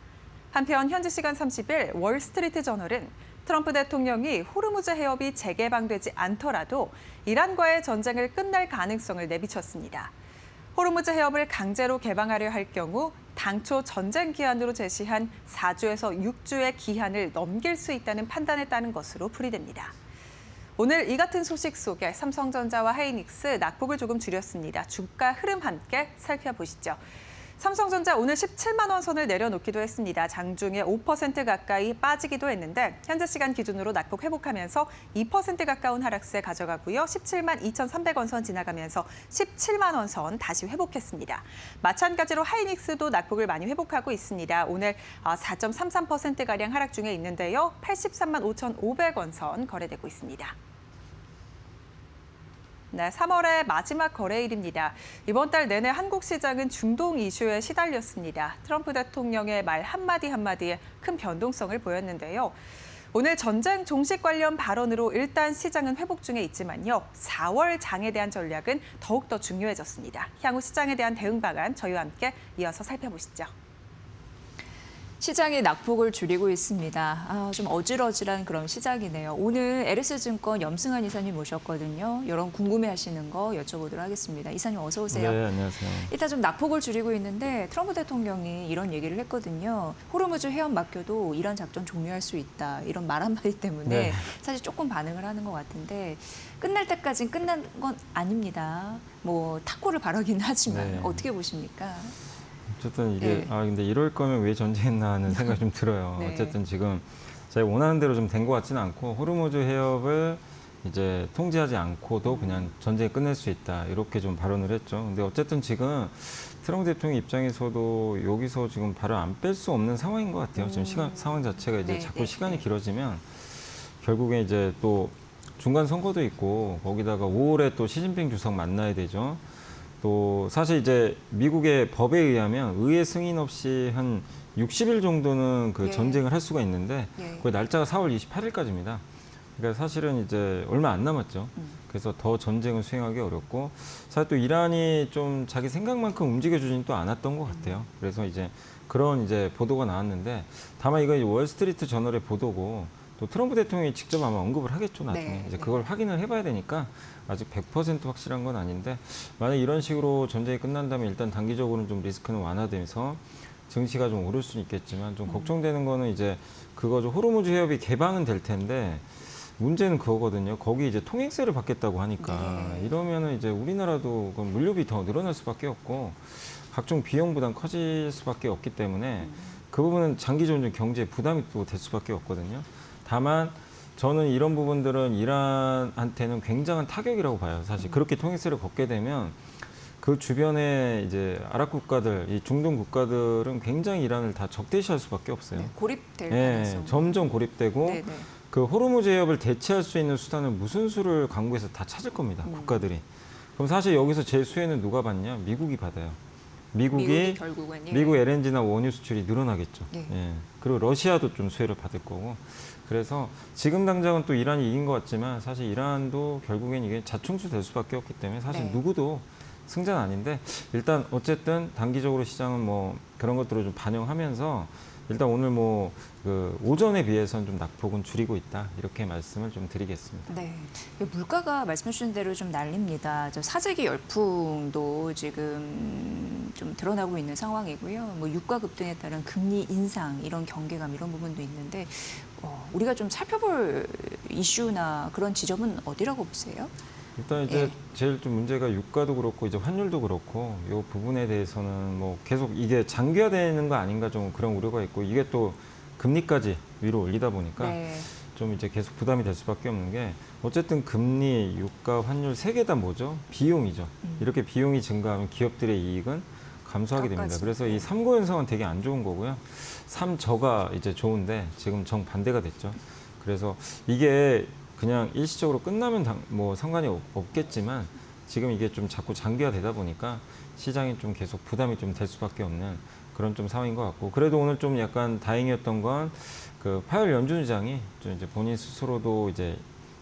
한편 현지 시간 30일 월스트리트 저널은 트럼프 대통령이 호르무즈 해협이 재개방되지 않더라도 이란과의 전쟁을 끝낼 가능성을 내비쳤습니다. 호르무즈 해협을 강제로 개방하려 할 경우 당초 전쟁 기한으로 제시한 4주에서 6주의 기한을 넘길 수 있다는 판단에 따른 것으로 풀이됩니다. 오늘 이 같은 소식 속에 삼성전자와 하이닉스 낙폭을 조금 줄였습니다. 주가 흐름 함께 살펴보시죠. 삼성전자 오늘 17만 원 선을 내려놓기도 했습니다. 장중에 5% 가까이 빠지기도 했는데 현재 시간 기준으로 낙폭 회복하면서 2% 가까운 하락세 가져가고요. 17만 2,300원 선 지나가면서 17만 원 선 다시 회복했습니다. 마찬가지로 하이닉스도 낙폭을 많이 회복하고 있습니다. 오늘 4.33%가량 하락 중에 있는데요. 83만 5,500원 선 거래되고 있습니다. 네, 3월의 마지막 거래일입니다. 이번 달 내내 한국 시장은 중동 이슈에 시달렸습니다. 트럼프 대통령의 말 한마디 한마디에 큰 변동성을 보였는데요. 오늘 전쟁 종식 관련 발언으로 일단 시장은 회복 중에 있지만요. 4월 장에 대한 전략은 더욱더 중요해졌습니다. 향후 시장에 대한 대응 방안 저희와 함께 이어서 살펴보시죠. 시장이 낙폭을 줄이고 있습니다. 좀 어질어질한 그런 시작이네요. 오늘 LS증권 염승환 이사님 모셨거든요. 여러분 궁금해하시는 거 여쭤보도록 하겠습니다. 이사님 어서 오세요. 네, 안녕하세요. 일단 좀 낙폭을 줄이고 있는데 트럼프 대통령이 이런 얘기를 했거든요. 호르무즈 해협 막혀도 이란 작전 종료할 수 있다. 이런 말 한마디 때문에 네. 사실 조금 반응을 하는 것 같은데 끝날 때까지는 끝난 건 아닙니다. 뭐 탁구를 바라기는 하지만 네. 어떻게 보십니까? 어쨌든 이게 네. 근데 이럴 거면 왜 전쟁했나 하는 생각이 좀 들어요. 네. 어쨌든 지금 제가 원하는 대로 좀 된 것 같지는 않고 호르무즈 해협을 이제 통제하지 않고도 그냥 전쟁이 끝낼 수 있다 이렇게 좀 발언을 했죠. 근데 어쨌든 지금 트럼프 대통령 입장에서도 여기서 지금 발을 안 뺄 수 없는 상황인 것 같아요. 지금 상황 자체가 이제 자꾸 시간이 길어지면 결국에 이제 또 중간 선거도 있고 거기다가 5월에 또 시진핑 주석 만나야 되죠. 또 사실 이제 미국의 법에 의하면 의회 승인 없이 한 60일 정도는 그 전쟁을 할 수가 있는데 그 날짜가 4월 28일까지입니다. 그러니까 사실은 이제 얼마 안 남았죠. 그래서 더 전쟁을 수행하기 어렵고 사실 또 이란이 좀 자기 생각만큼 움직여주지는 또 않았던 것 같아요. 그래서 이제 그런 이제 보도가 나왔는데 다만 이건 월스트리트 저널의 보도고 또 트럼프 대통령이 직접 아마 언급을 하겠죠, 나중에. 이제 그걸 확인을 해봐야 되니까 아직 100% 확실한 건 아닌데 만약 이런 식으로 전쟁이 끝난다면 일단 단기적으로는 좀 리스크는 완화되면서 증시가 좀 오를 수는 있겠지만 좀 걱정되는 거는 이제 그거죠. 호르무즈 해협이 개방은 될 텐데 문제는 그거거든요. 거기 이제 통행세를 받겠다고 하니까 이러면은 이제 우리나라도 그 물류비 더 늘어날 수밖에 없고 각종 비용 부담 커질 수밖에 없기 때문에 그 부분은 장기적으로 좀 경제에 부담이 또 될 수밖에 없거든요. 다만 저는 이런 부분들은 이란한테는 굉장한 타격이라고 봐요. 사실 그렇게 통행세를 걷게 되면 그 주변에 이제 아랍 국가들, 이 중동 국가들은 굉장히 이란을 다 적대시할 수밖에 없어요. 고립될 가능성. 점점 고립되고 그 호르무즈 해협을 대체할 수 있는 수단을 무슨 수를 강구해서 다 찾을 겁니다. 국가들이. 그럼 사실 여기서 제일 수혜는 누가 받냐? 미국이 받아요. 미국이 결국은, 미국 LNG나 원유 수출이 늘어나겠죠. 그리고 러시아도 좀 수혜를 받을 거고. 그래서 지금 당장은 또 이란이 이긴 것 같지만 사실 이란도 결국엔 이게 자충수 될 수밖에 없기 때문에 사실 누구도 승자는 아닌데 일단 어쨌든 단기적으로 시장은 뭐 그런 것들을 좀 반영하면서 일단 오늘 뭐 그 오전에 비해서는 좀 낙폭은 줄이고 있다 이렇게 말씀을 좀 드리겠습니다. 네, 물가가 말씀해 주신 대로 좀 난립니다. 저 사재기 열풍도 지금 좀 드러나고 있는 상황이고요. 뭐 유가 급등에 따른 금리 인상 이런 경계감 이런 부분도 있는데 우리가 좀 살펴볼 이슈나 그런 지점은 어디라고 보세요? 일단 이제 제일 좀 문제가 유가도 그렇고 이제 환율도 그렇고 이 부분에 대해서는 뭐 계속 이게 장기화되는 거 아닌가 좀 그런 우려가 있고 이게 또 금리까지 위로 올리다 보니까 좀 이제 계속 부담이 될 수밖에 없는 게 어쨌든 금리, 유가, 환율 세 개 다 뭐죠? 비용이죠. 이렇게 비용이 증가하면 기업들의 이익은 감소하게 됩니다. 그래서 이 3고 현상은 되게 안 좋은 거고요. 3저가 이제 좋은데 지금 정반대가 됐죠. 그래서 이게 그냥 일시적으로 끝나면 뭐 상관이 없겠지만 지금 이게 좀 자꾸 장기화되다 보니까 시장이 좀 계속 부담이 좀 될 수밖에 없는 그런 좀 상황인 것 같고 그래도 오늘 좀 약간 다행이었던 건 그 파웰 연준의장이 좀 이제 본인 스스로도 이제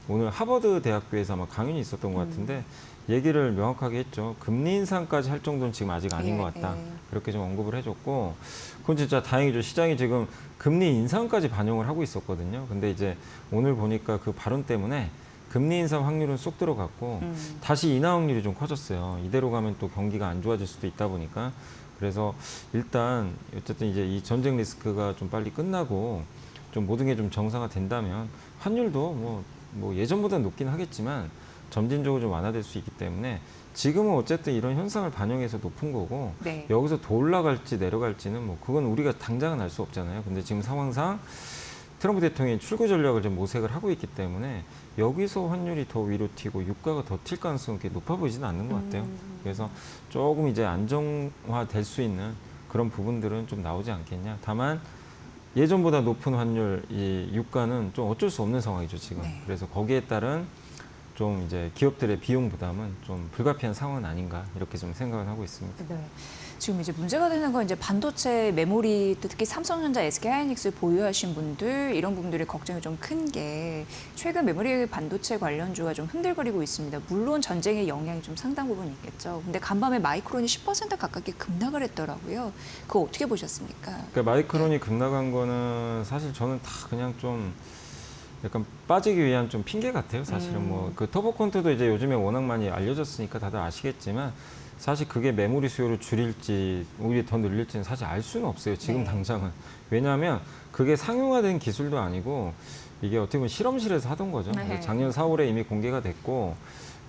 오늘 하버드 대학교에서 아마 강연이 있었던 것 같은데 얘기를 명확하게 했죠. 금리 인상까지 할 정도는 지금 아직 아닌 것 같다. 그렇게 좀 언급을 해줬고 그건 진짜 다행이죠. 시장이 지금 금리 인상까지 반영을 하고 있었거든요. 근데 이제 오늘 보니까 그 발언 때문에 금리 인상 확률은 쏙 들어갔고 다시 인하 확률이 좀 커졌어요. 이대로 가면 또 경기가 안 좋아질 수도 있다 보니까 그래서 일단 어쨌든 이제 이 전쟁 리스크가 좀 빨리 끝나고 좀 모든 게 좀 정상화 된다면 환율도 뭐 예전보다는 높긴 하겠지만 점진적으로 좀 완화될 수 있기 때문에 지금은 어쨌든 이런 현상을 반영해서 높은 거고 여기서 더 올라갈지 내려갈지는 뭐 그건 우리가 당장은 알 수 없잖아요. 근데 지금 상황상 트럼프 대통령이 출구 전략을 좀 모색을 하고 있기 때문에 여기서 환율이 더 위로 튀고 유가가 더 튈 가능성이 그렇게 높아 보이지는 않는 것 같아요. 그래서 조금 이제 안정화될 수 있는 그런 부분들은 좀 나오지 않겠냐. 다만 예전보다 높은 환율, 이 유가는 좀 어쩔 수 없는 상황이죠, 지금. 그래서 거기에 따른 좀 이제 기업들의 비용 부담은 좀 불가피한 상황은 아닌가 이렇게 좀 생각을 하고 있습니다. 지금 이제 문제가 되는 건 이제 반도체, 메모리, 또 특히 삼성전자, SK하이닉스 보유하신 분들 이런 부분들의 걱정이 좀 큰 게 최근 메모리 반도체 관련주가 좀 흔들거리고 있습니다. 물론 전쟁의 영향이 좀 상당 부분 있겠죠. 근데 간밤에 마이크론이 10% 가깝게 급락을 했더라고요. 그거 어떻게 보셨습니까? 그러니까 마이크론이 급락한 거는 사실 저는 다 그냥 좀 약간 빠지기 위한 좀 핑계 같아요. 사실은 뭐 그 터보컨트도 이제 요즘에 워낙 많이 알려졌으니까 다들 아시겠지만 사실 그게 메모리 수요를 줄일지 오히려 더 늘릴지는 사실 알 수는 없어요. 지금 당장은. 왜냐하면 그게 상용화된 기술도 아니고 이게 어떻게 보면 실험실에서 하던 거죠. 그래서 작년 4월에 이미 공개가 됐고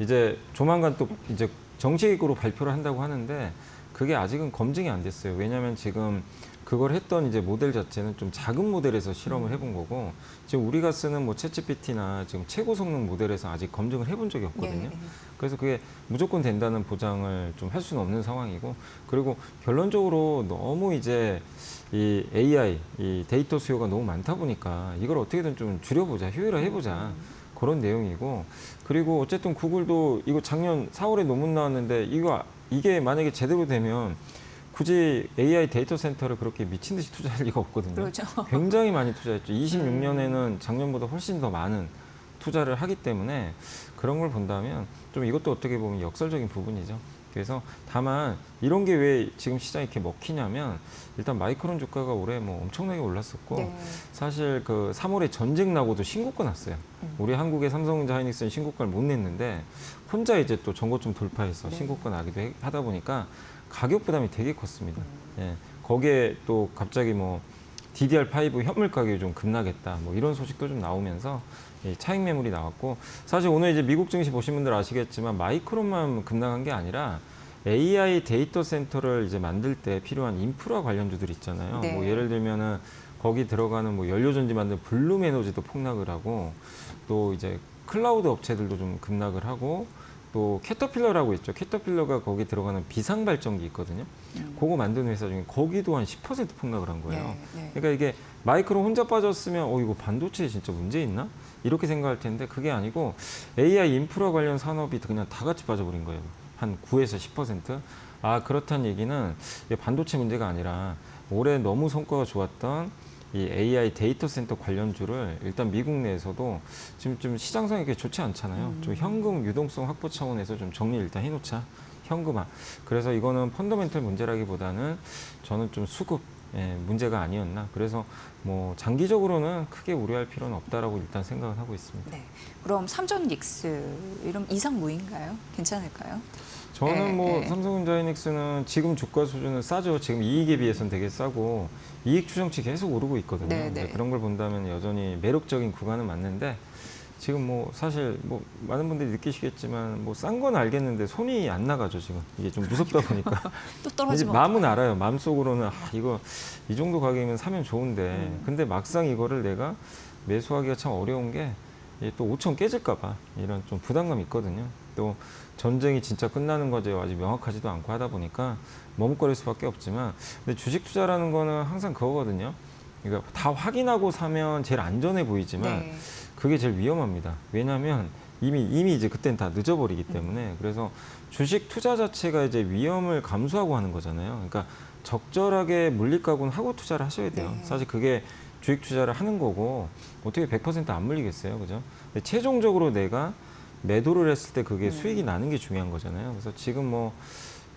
이제 조만간 또 이제 정식으로 발표를 한다고 하는데 그게 아직은 검증이 안 됐어요. 왜냐하면 지금 그걸 했던 이제 모델 자체는 좀 작은 모델에서 실험을 해본 거고 지금 우리가 쓰는 뭐 챗GPT나 지금 최고 성능 모델에서 아직 검증을 해본 적이 없거든요. 그래서 그게 무조건 된다는 보장을 좀 할 수는 없는 상황이고 그리고 결론적으로 너무 이제 이 AI, 이 데이터 수요가 너무 많다 보니까 이걸 어떻게든 좀 줄여보자, 효율화해보자 그런 내용이고 그리고 어쨌든 구글도 이거 작년 4월에 논문 나왔는데 이게 만약에 제대로 되면 굳이 AI 데이터 센터를 그렇게 미친 듯이 투자할 리가 없거든요. 그렇죠. 굉장히 많이 투자했죠. 26년에는 작년보다 훨씬 더 많은 투자를 하기 때문에 그런 걸 본다면 좀 이것도 어떻게 보면 역설적인 부분이죠. 그래서 다만 이런 게 왜 지금 시장이 이렇게 먹히냐면 일단 마이크론 주가가 올해 뭐 엄청나게 올랐었고 사실 그 3월에 전쟁 나고도 신고가 났어요. 우리 한국의 삼성전자 하이닉스는 신고가를 못 냈는데 혼자 이제 또 전고점 돌파해서 신고가 나기도 하다 보니까 가격 부담이 되게 컸습니다. 거기에 또 갑자기 뭐 DDR5 현물 가격이 좀 급락했다. 뭐 이런 소식도 좀 나오면서 차익 매물이 나왔고 사실 오늘 이제 미국 증시 보신 분들 아시겠지만 마이크론만 급락한 게 아니라 AI 데이터 센터를 이제 만들 때 필요한 인프라 관련주들 있잖아요. 뭐 예를 들면은 거기 들어가는 뭐 연료전지 만드는 블룸 에너지도 폭락을 하고 또 이제 클라우드 업체들도 좀 급락을 하고 또 캐터필러라고 있죠. 캐터필러가 거기 들어가는 비상 발전기 있거든요. 그거 만드는 회사 중에 거기도 한 10% 폭락을 한 거예요. 그러니까 이게 마이크론 혼자 빠졌으면 이거 반도체에 진짜 문제 있나? 이렇게 생각할 텐데 그게 아니고 AI 인프라 관련 산업이 그냥 다 같이 빠져버린 거예요. 한 9에서 10%. 아, 그렇다는 얘기는 반도체 문제가 아니라 올해 너무 성과가 좋았던 이 AI 데이터 센터 관련주를 일단 미국 내에서도 지금 좀 시장 상황이 좋지 않잖아요. 좀 현금 유동성 확보 차원에서 좀 정리 일단 해놓자. 현금화. 그래서 이거는 펀더멘털 문제라기보다는 저는 좀 수급 문제가 아니었나. 그래서 뭐 장기적으로는 크게 우려할 필요는 없다라고 일단 생각을 하고 있습니다. 네. 그럼 삼전 닉스 이런 이상무인가요? 괜찮을까요? 저는 뭐 삼성전자이닉스는 지금 주가 수준은 싸죠. 지금 이익에 비해서는 되게 싸고 이익 추정치 계속 오르고 있거든요. 네. 그런 걸 본다면 여전히 매력적인 구간은 맞는데 지금 뭐 사실 뭐 많은 분들이 느끼시겠지만 뭐 싼 건 알겠는데 손이 안 나가죠. 지금 이게 좀 무섭다 보니까 또 이제 떨어지면 마음은 알아요. 마음속으로는 이거 이 정도 가격이면 사면 좋은데 근데 막상 이거를 내가 매수하기가 참 어려운 게 또 5천 깨질까 봐 이런 좀 부담감이 있거든요. 또 전쟁이 진짜 끝나는 거지 아직 명확하지도 않고 하다 보니까 머뭇거릴 수밖에 없지만 근데 주식 투자라는 거는 항상 그거거든요. 그러니까 다 확인하고 사면 제일 안전해 보이지만 그게 제일 위험합니다. 왜냐하면 이미 이제 그때는 다 늦어버리기 때문에 그래서 주식 투자 자체가 이제 위험을 감수하고 하는 거잖아요. 그러니까 적절하게 물리가고는 하고 투자를 하셔야 돼요. 사실 그게 주식 투자를 하는 거고 어떻게 100% 안 물리겠어요, 그죠? 근데 최종적으로 내가 매도를 했을 때 그게 수익이 나는 게 중요한 거잖아요. 그래서 지금 뭐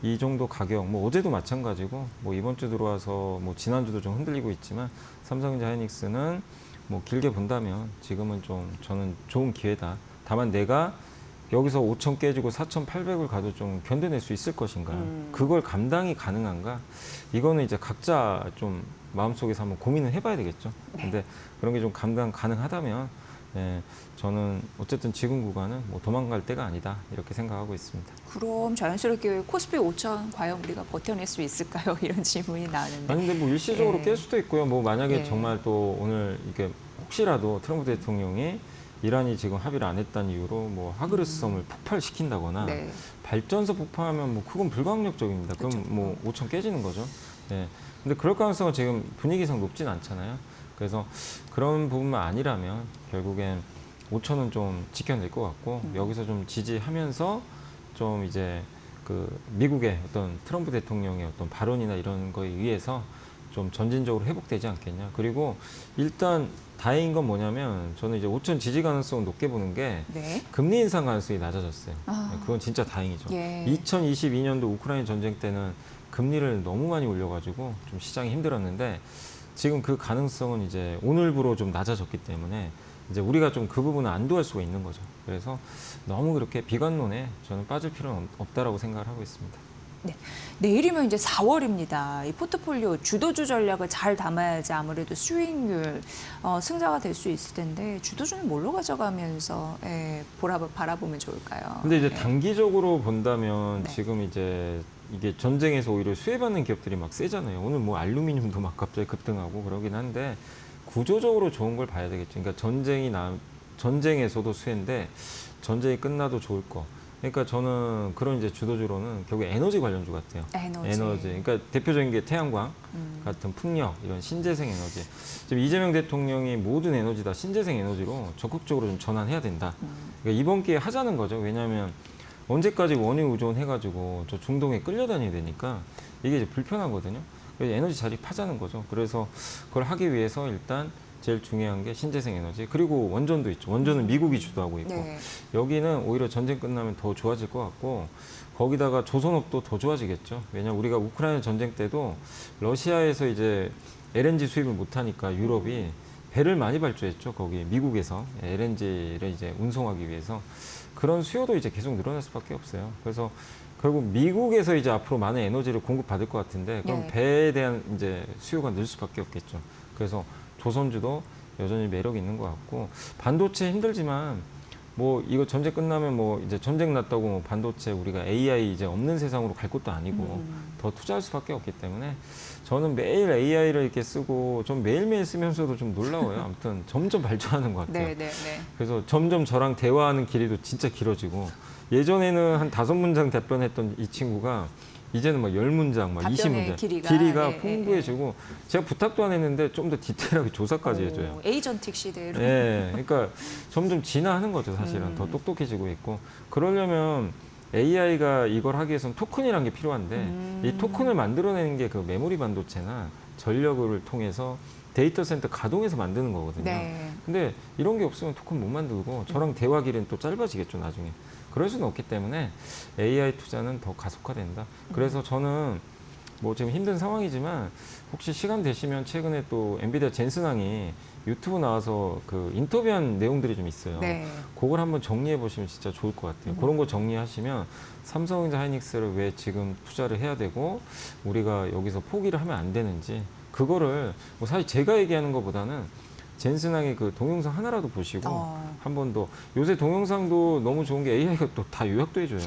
이 정도 가격, 뭐 어제도 마찬가지고 뭐 이번 주 들어와서 뭐 지난주도 좀 흔들리고 있지만 삼성전자 하이닉스는 뭐 길게 본다면 지금은 좀 저는 좋은 기회다. 다만 내가 여기서 5천 깨지고 4,800을 가도 좀 견뎌낼 수 있을 것인가. 그걸 감당이 가능한가. 이거는 이제 각자 좀 마음속에서 한번 고민을 해봐야 되겠죠. 근데 그런 게 좀 감당 가능하다면 저는 어쨌든 지금 구간은 뭐 도망갈 때가 아니다. 이렇게 생각하고 있습니다. 그럼 자연스럽게 코스피 5천 과연 우리가 버텨낼 수 있을까요? 이런 질문이 나오는데. 아니 근데 뭐 일시적으로 깰 수도 있고요. 뭐 만약에 정말 또 오늘 이게 혹시라도 트럼프 대통령이 이란이 지금 합의를 안 했다는 이유로 뭐 하그르스 섬을 폭발시킨다거나 발전소 폭파하면 뭐 그건 불가항력적입니다. 그럼 뭐 5천 깨지는 거죠. 근데 그럴 가능성은 지금 분위기상 높진 않잖아요. 그래서 그런 부분만 아니라면 결국엔 5천은 좀 지켜낼 것 같고 여기서 좀 지지하면서 좀 이제 그 미국의 어떤 트럼프 대통령의 어떤 발언이나 이런 거에 의해서 좀 전진적으로 회복되지 않겠냐. 그리고 일단 다행인 건 뭐냐면 저는 이제 5천 지지 가능성을 높게 보는 게 금리 인상 가능성이 낮아졌어요. 그건 진짜 다행이죠. 2022년도 우크라이나 전쟁 때는 금리를 너무 많이 올려가지고 좀 시장이 힘들었는데 지금 그 가능성은 이제 오늘부로 좀 낮아졌기 때문에 이제 우리가 좀 그 부분을 안도할 수가 있는 거죠. 그래서 너무 그렇게 비관론에 저는 빠질 필요는 없다라고 생각을 하고 있습니다. 네. 내일이면 이제 4월입니다. 이 포트폴리오 주도주 전략을 잘 담아야지 아무래도 수익률 승자가 될 수 있을 텐데 주도주는 뭘로 가져가면서 바라보면 좋을까요? 근데 이제 단기적으로 본다면 지금 이제 이게 전쟁에서 오히려 수혜받는 기업들이 막 세잖아요. 오늘 뭐 알루미늄도 막 갑자기 급등하고 그러긴 한데 구조적으로 좋은 걸 봐야 되겠죠. 그러니까 전쟁에서도 수혜인데 전쟁이 끝나도 좋을 거. 그러니까 저는 그런 이제 주도주로는 결국 에너지 관련주 같아요. 에너지. 그러니까 대표적인 게 태양광 같은 풍력, 이런 신재생 에너지. 지금 이재명 대통령이 모든 에너지 다 신재생 에너지로 적극적으로 좀 전환해야 된다. 그러니까 이번 기회에 하자는 거죠. 왜냐하면 언제까지 원유 의존해가지고 저 중동에 끌려다녀야 되니까 이게 이제 불편하거든요. 그래서 에너지 자립하자는 거죠. 그래서 그걸 하기 위해서 일단 제일 중요한 게 신재생 에너지. 그리고 원전도 있죠. 원전은 미국이 주도하고 있고 여기는 오히려 전쟁 끝나면 더 좋아질 것 같고 거기다가 조선업도 더 좋아지겠죠. 왜냐하면 우리가 우크라이나 전쟁 때도 러시아에서 이제 LNG 수입을 못하니까 유럽이 배를 많이 발주했죠. 거기 미국에서 LNG를 이제 운송하기 위해서. 그런 수요도 이제 계속 늘어날 수밖에 없어요. 그래서 결국 미국에서 이제 앞으로 많은 에너지를 공급받을 것 같은데 그럼 배에 대한 이제 수요가 늘 수밖에 없겠죠. 그래서 조선주도 여전히 매력 있는 것 같고 반도체 힘들지만 뭐 이거 전쟁 끝나면 뭐 이제 전쟁 났다고 뭐 반도체 우리가 AI 이제 없는 세상으로 갈 것도 아니고 더 투자할 수밖에 없기 때문에 저는 매일 AI를 이렇게 쓰고 좀 매일매일 쓰면서도 좀 놀라워요. 아무튼 점점 발전하는 것 같아요. 그래서 점점 저랑 대화하는 길이도 진짜 길어지고 예전에는 한 5문장 답변했던 이 친구가 이제는 막 10문장, 막 20문장 길이가 풍부해지고 제가 부탁도 안 했는데 좀 더 디테일하게 조사까지 해줘요. 에이전틱 시대로. 그러니까 점점 진화하는 거죠, 사실은. 더 똑똑해지고 있고. 그러려면 AI가 이걸 하기 위해서는 토큰이라는 게 필요한데 이 토큰을 만들어내는 게 그 메모리 반도체나 전력을 통해서 데이터 센터 가동해서 만드는 거거든요. 근데 이런 게 없으면 토큰 못 만들고 저랑 대화 길은 또 짧아지겠죠, 나중에. 그럴 수는 없기 때문에 AI 투자는 더 가속화된다. 그래서 저는 뭐 지금 힘든 상황이지만 혹시 시간 되시면 최근에 또 엔비디아 젠슨왕이 유튜브 나와서 그 인터뷰한 내용들이 좀 있어요. 네. 그걸 한번 정리해 보시면 진짜 좋을 것 같아요. 그런 거 정리하시면 삼성전자 하이닉스를 왜 지금 투자를 해야 되고 우리가 여기서 포기를 하면 안 되는지 그거를 뭐 사실 제가 얘기하는 것보다는 젠슨왕의 그 동영상 하나라도 보시고 한 번 더 요새 동영상도 너무 좋은 게 AI가 또 다 요약도 해줘요.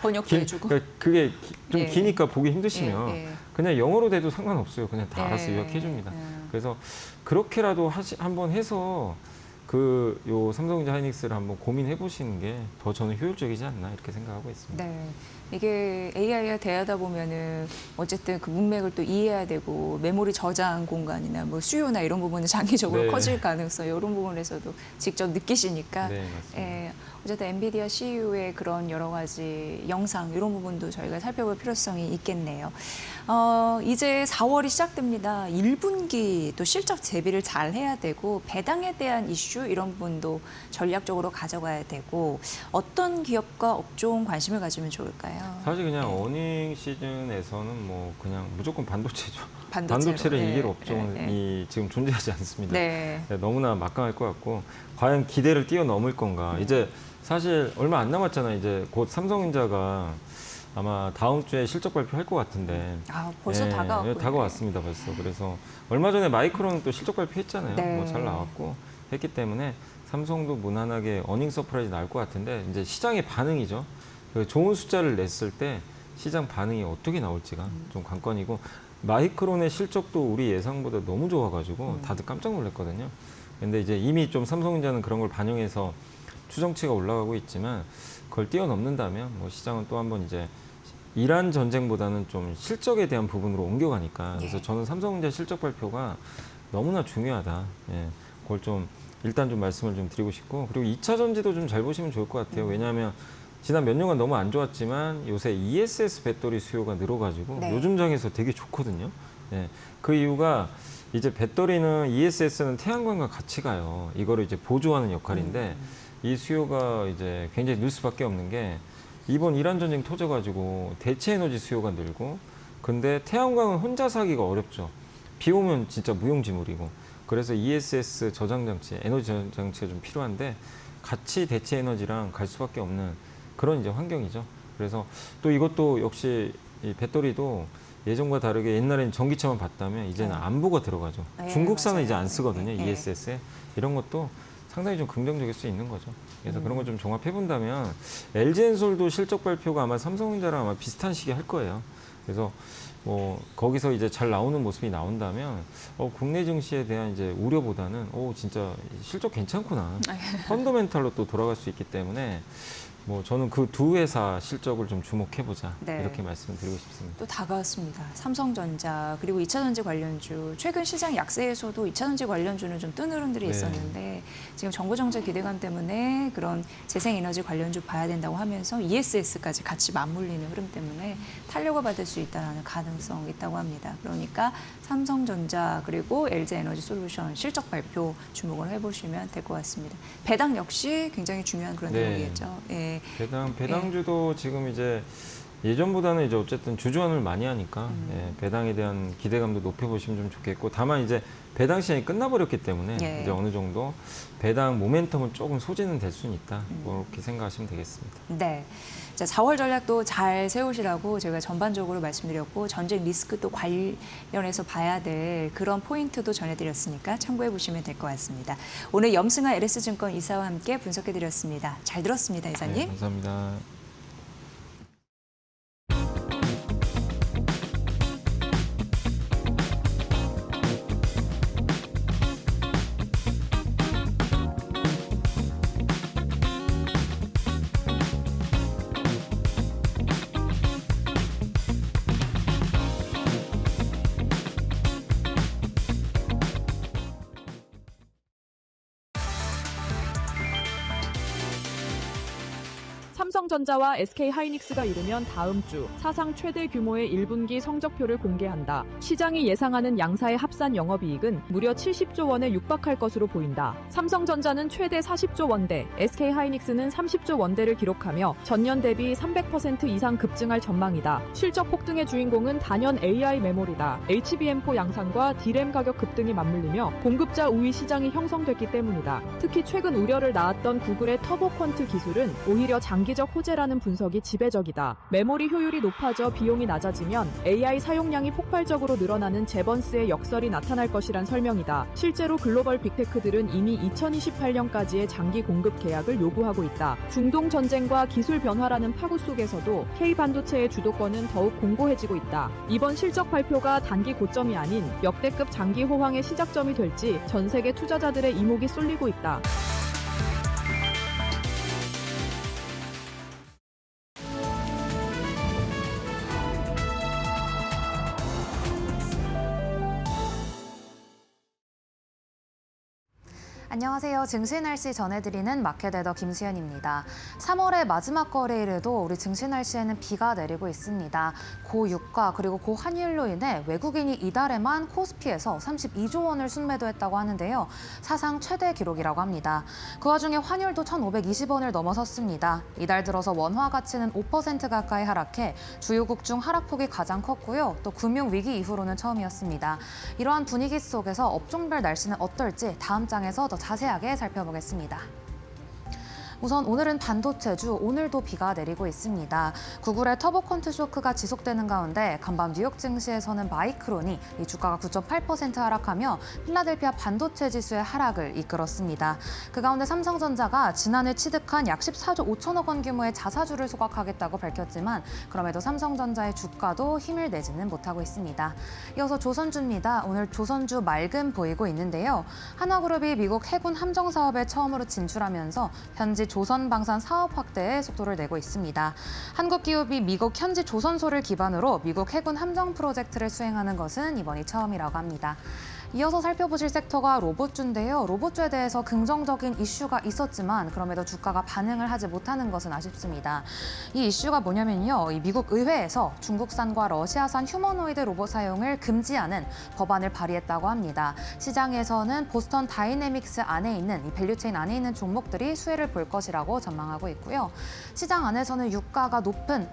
번역도 해주고. 그러니까 그게 좀 예. 기니까 보기 힘드시면 예, 예. 그냥 영어로 돼도 상관없어요. 그냥 다 알아서 예. 요약해줍니다. 예. 그래서 그렇게라도 한번 해서 그 요 삼성전자 하이닉스를 한번 고민해 보시는 게 더 저는 효율적이지 않나 이렇게 생각하고 있습니다. 네. 이게 AI가 대하다 보면은 어쨌든 그 문맥을 또 이해해야 되고 메모리 저장 공간이나 뭐 수요나 이런 부분은 장기적으로 네. 커질 가능성 이런 부분에서도 직접 느끼시니까 네, 맞습니다. 예, 어쨌든 엔비디아 CEO의 그런 여러 가지 영상 이런 부분도 저희가 살펴볼 필요성이 있겠네요. 이제 4월이 시작됩니다. 1분기 또 실적 대비를 잘 해야 되고 배당에 대한 이슈 이런 부분도 전략적으로 가져가야 되고 어떤 기업과 업종 관심을 가지면 좋을까요? 사실 그냥 어닝 시즌에서는 뭐 그냥 무조건 반도체죠. 반도체로. 반도체를 예, 이길 업종이 예, 지금 존재하지 않습니다. 네. 너무나 막강할 것 같고 과연 기대를 뛰어넘을 건가. 이제 사실 얼마 안 남았잖아요. 이제 곧 삼성전자가 아마 다음 주에 실적 발표할 것 같은데. 아, 벌써 다가왔군요. 다가왔습니다, 벌써. 그래서 얼마 전에 마이크론 또 실적 발표했잖아요. 네. 뭐 잘 나왔고 했기 때문에 삼성도 무난하게 어닝 서프라이즈 나올 것 같은데 이제 시장의 반응이죠. 그 좋은 숫자를 냈을 때 시장 반응이 어떻게 나올지가 좀 관건이고 마이크론의 실적도 우리 예상보다 너무 좋아가지고 다들 깜짝 놀랐거든요. 근데 이제 이미 좀 삼성전자는 그런 걸 반영해서 추정치가 올라가고 있지만 그걸 뛰어넘는다면 뭐 시장은 또 한번 이제 이란 전쟁보다는 좀 실적에 대한 부분으로 옮겨가니까 그래서 저는 삼성전자 실적 발표가 너무나 중요하다. 예, 그걸 좀 일단 좀 말씀을 좀 드리고 싶고 그리고 2차 전지도 좀 잘 보시면 좋을 것 같아요. 왜냐하면 지난 몇 년간 너무 안 좋았지만 요새 ESS 배터리 수요가 늘어가지고 네. 요즘 장에서 되게 좋거든요. 예, 그 이유가 이제 배터리는 ESS는 태양광과 같이 가요. 이거를 이제 보조하는 역할인데 이 수요가 이제 굉장히 늘 수밖에 없는 게 이번 이란 전쟁 터져가지고 대체 에너지 수요가 늘고 근데 태양광은 혼자 사기가 어렵죠. 비 오면 진짜 무용지물이고 그래서 ESS 저장 장치, 에너지 저장 장치가 좀 필요한데 같이 대체 에너지랑 갈 수밖에 없는 그런 이제 환경이죠. 그래서 또 이것도 역시 이 배터리도 예전과 다르게 옛날에는 전기차만 봤다면 이제는 안보가 들어가죠. 네, 중국산은 맞아요. 이제 안 쓰거든요. 네. ESS에. 이런 것도 상당히 좀 긍정적일 수 있는 거죠. 그래서 그런 걸 좀 종합해 본다면 LG엔솔도 실적 발표가 아마 삼성전자랑 아마 비슷한 시기에 할 거예요. 그래서 뭐 거기서 이제 잘 나오는 모습이 나온다면 국내 증시에 대한 이제 우려보다는 진짜 실적 괜찮구나. 펀더멘탈로 또 돌아갈 수 있기 때문에 뭐 저는 그 두 회사 실적을 좀 주목해보자 네. 이렇게 말씀드리고 싶습니다. 또 다가왔습니다. 삼성전자 그리고 2차전지 관련주 최근 시장 약세에서도 2차전지 관련주는 좀 뜬 흐름들이 네. 있었는데 지금 정부 정책 기대감 때문에 그런 재생에너지 관련주 봐야 된다고 하면서 ESS까지 같이 맞물리는 흐름 때문에 탄력을 받을 수 있다는 가능성이 있다고 합니다. 그러니까 삼성전자 그리고 LG에너지솔루션 실적 발표 주목을 해보시면 될 것 같습니다. 배당 역시 굉장히 중요한 그런 네. 내용이겠죠. 예. 배당주도 지금 이제 예전보다는 이제 어쨌든 주주환을 많이 하니까 배당에 대한 기대감도 높여보시면 좀 좋겠고 다만 이제 배당 시장이 끝나버렸기 때문에 예. 이제 어느 정도 배당 모멘텀은 조금 소진은 될 수는 있다 그렇게 생각하시면 되겠습니다. 네. 자, 4월 전략도 잘 세우시라고 제가 전반적으로 말씀드렸고 전쟁 리스크도 관련해서 봐야 될 그런 포인트도 전해드렸으니까 참고해 보시면 될 것 같습니다. 오늘 염승아 LS증권 이사와 함께 분석해드렸습니다. 잘 들었습니다, 이사님. 네, 감사합니다. 삼성전자와 SK하이닉스가 이르면 다음 주 사상 최대 규모의 1분기 성적표를 공개한다. 시장이 예상하는 양사의 합산 영업이익은 무려 70조 원에 육박할 것으로 보인다. 삼성전자는 최대 40조 원대, SK하이닉스는 30조 원대를 기록하며 전년 대비 300% 이상 급증할 전망이다. 실적 폭등의 주인공은 단연 AI 메모리다. HBM4 양산과 D램 가격 급등이 맞물리며 공급자 우위 시장이 형성됐기 때문이다. 특히 최근 우려를 낳았던 구글의 터보퀀트 기술은 오히려 장기적 호재라는 분석이 지배적이다. 메모리 효율이 높아져 비용이 낮아지면 AI 사용량이 폭발적으로 늘어나는 제번스의 역설이 나타날 것이란 설명이다. 실제로 글로벌 빅테크들은 이미 2028년까지의 장기 공급 계약을 요구하고 있다. 중동 전쟁과 기술 변화라는 파고 속에서도 K반도체의 주도권은 더욱 공고해지고 있다. 이번 실적 발표가 단기 고점이 아닌 역대급 장기 호황의 시작점이 될지 전 세계 투자자들의 이목이 쏠리고 있다. 안녕하세요. 증시 날씨 전해드리는 마켓에더 김수현입니다. 3월의 마지막 거래일에도 우리 증시 날씨에는 비가 내리고 있습니다. 고유가 그리고 고환율로 인해 외국인이 이달에만 코스피에서 32조 원을 순매도했다고 하는데요. 사상 최대 기록이라고 합니다. 그 와중에 환율도 1,520원을 넘어섰습니다. 이달 들어서 원화 가치는 5% 가까이 하락해 주요국 중 하락폭이 가장 컸고요. 또 금융위기 이후로는 처음이었습니다. 이러한 분위기 속에서 업종별 날씨는 어떨지 다음 장에서 더 자세하게 살펴보겠습니다. 우선 오늘은 반도체주, 오늘도 비가 내리고 있습니다. 구글의 터보퀀트 쇼크가 지속되는 가운데 간밤 뉴욕 증시에서는 마이크론이 이 주가가 9.8% 하락하며 필라델피아 반도체 지수의 하락을 이끌었습니다. 그 가운데 삼성전자가 지난해 취득한 약 14조 5천억 원 규모의 자사주를 소각하겠다고 밝혔지만 그럼에도 삼성전자의 주가도 힘을 내지는 못하고 있습니다. 이어서 조선주입니다. 오늘 조선주 맑음 보이고 있는데요. 한화그룹이 미국 해군 함정 사업에 처음으로 진출하면서 현지 조선방산 사업 확대에 속도를 내고 있습니다. 한국기업이 미국 현지 조선소를 기반으로 미국 해군 함정 프로젝트를 수행하는 것은 이번이 처음이라고 합니다. 이어서 살펴보실 섹터가 로봇주인데요. 로봇주에 대해서 긍정적인 이슈가 있었지만 그럼에도 주가가 반응을 하지 못하는 것은 아쉽습니다. 이 이슈가 뭐냐면요. 이 미국 의회에서 중국산과 러시아산 휴머노이드 로봇 사용을 금지하는 법안을 발의했다고 합니다. 시장에서는 보스턴 다이내믹스 안에 있는 이 밸류체인 안에 있는 종목들이 수혜를 볼 것이라고 전망하고 있고요. 시장 안에서는 유가가 높은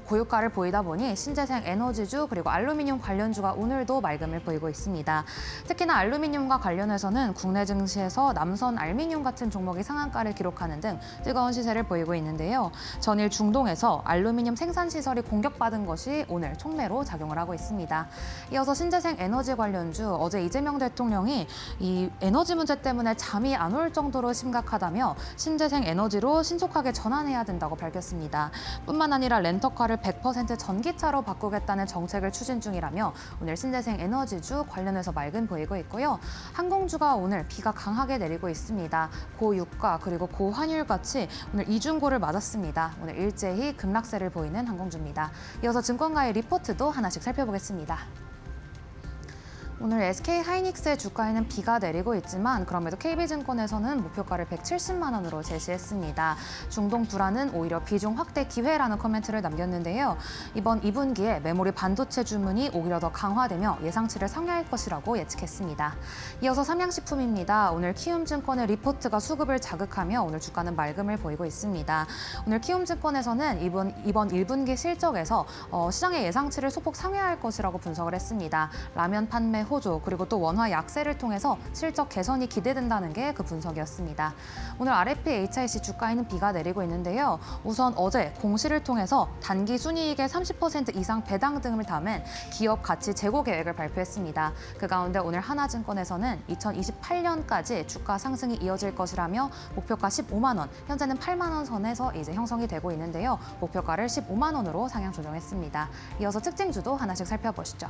고유가를 보이다 보니 신재생 에너지주 그리고 알루미늄 관련주가 오늘도 맑음을 보이고 있습니다. 특히나 알루미늄과 관련해서는 국내 증시에서 남선 알미늄 같은 종목이 상한가를 기록하는 등 뜨거운 시세를 보이고 있는데요. 전일 중동에서 알루미늄 생산 시설이 공격받은 것이 오늘 촉매로 작용을 하고 있습니다. 이어서 신재생 에너지 관련주, 어제 이재명 대통령이 이 에너지 문제 때문에 잠이 안 올 정도로 심각하다며 신재생 에너지로 신속하게 전환해야 된다고 밝혔습니다. 뿐만 아니라 렌터카를 100% 전기차로 바꾸겠다는 정책을 추진 중이라며 오늘 신재생 에너지주 관련해서 맑은 보이고 있고요. 항공주가 오늘 비가 강하게 내리고 있습니다. 고유가 그리고 고환율 같이 오늘 이중고를 맞았습니다. 오늘 일제히 급락세를 보이는 항공주입니다. 이어서 증권가의 리포트도 하나씩 살펴보겠습니다. 오늘 SK하이닉스의 주가에는 비가 내리고 있지만 그럼에도 KB증권에서는 목표가를 170만 원으로 제시했습니다. 중동 불안은 오히려 비중 확대 기회라는 코멘트를 남겼는데요. 이번 2분기에 메모리 반도체 주문이 오히려 더 강화되며 예상치를 상회할 것이라고 예측했습니다. 이어서 삼양식품입니다. 오늘 키움증권의 리포트가 수급을 자극하며 오늘 주가는 맑음을 보이고 있습니다. 오늘 키움증권에서는 이번 1분기 실적에서 시장의 예상치를 소폭 상회할 것이라고 분석을 했습니다. 라면 판매 호조 그리고 또 원화 약세를 통해서 실적 개선이 기대된다는 게 그 분석이었습니다. 오늘 RFP HIC 주가에는 비가 내리고 있는데요. 우선 어제 공시를 통해서 단기 순이익의 30% 이상 배당 등을 담은 기업 가치 재고 계획을 발표했습니다. 그 가운데 오늘 하나증권에서는 2028년까지 주가 상승이 이어질 것이라며 목표가 15만 원, 현재는 8만 원 선에서 이제 형성이 되고 있는데요. 목표가를 15만 원으로 상향 조정했습니다. 이어서 특징주도 하나씩 살펴보시죠.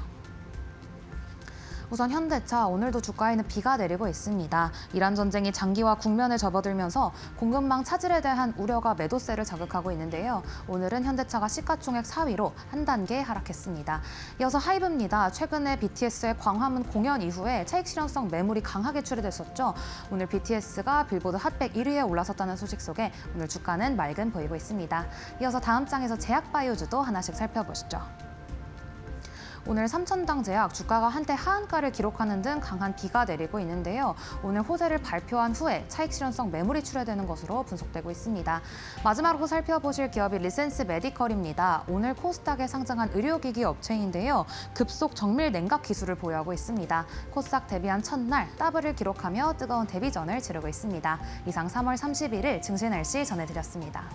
우선 현대차 오늘도 주가에는 비가 내리고 있습니다. 이란 전쟁이 장기화 국면에 접어들면서 공급망 차질에 대한 우려가 매도세를 자극하고 있는데요. 오늘은 현대차가 시가총액 4위로 한 단계 하락했습니다. 이어서 하이브입니다. 최근에 BTS의 광화문 공연 이후에 차익 실현성 매물이 강하게 출회됐었죠. 오늘 BTS가 빌보드 핫백 1위에 올라섰다는 소식 속에 오늘 주가는 맑은 보이고 있습니다. 이어서 다음 장에서 제약바이오주도 하나씩 살펴보시죠. 오늘 삼천당 제약 주가가 한때 하한가를 기록하는 등 강한 비가 내리고 있는데요. 오늘 호재를 발표한 후에 차익 실현성 매물이 출회되는 것으로 분석되고 있습니다. 마지막으로 살펴보실 기업이 리센스 메디컬입니다. 오늘 코스닥에 상장한 의료기기 업체인데요. 급속 정밀 냉각 기술을 보유하고 있습니다. 코스닥 데뷔한 첫날 더블을 기록하며 뜨거운 데뷔전을 치르고 있습니다. 이상 3월 31일 증시 날씨 전해드렸습니다.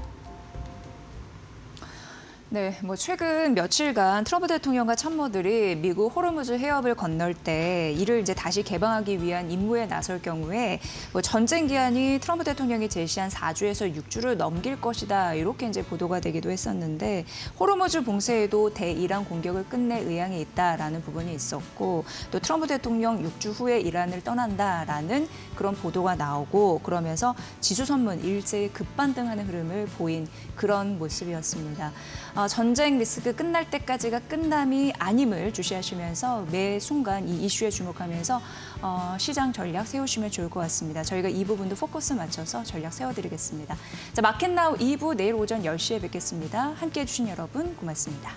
네, 최근 며칠간 트럼프 대통령과 참모들이 미국 호르무즈 해협을 건널 때 이를 이제 다시 개방하기 위한 임무에 나설 경우에 전쟁 기한이 트럼프 대통령이 제시한 4주에서 6주를 넘길 것이다 이렇게 이제 보도가 되기도 했었는데 호르무즈 봉쇄에도 대이란 공격을 끝낼 의향이 있다라는 부분이 있었고 또 트럼프 대통령 6주 후에 이란을 떠난다라는 그런 보도가 나오고 그러면서 지수 선문 일제히 급반등하는 흐름을 보인 그런 모습이었습니다. 전쟁 리스크 끝날 때까지가 끝남이 아님을 주시하시면서 매 순간 이 이슈에 주목하면서 시장 전략 세우시면 좋을 것 같습니다. 저희가 이 부분도 포커스 맞춰서 전략 세워드리겠습니다. 자, 마켓나우 2부 내일 오전 10시에 뵙겠습니다. 함께해 주신 여러분 고맙습니다.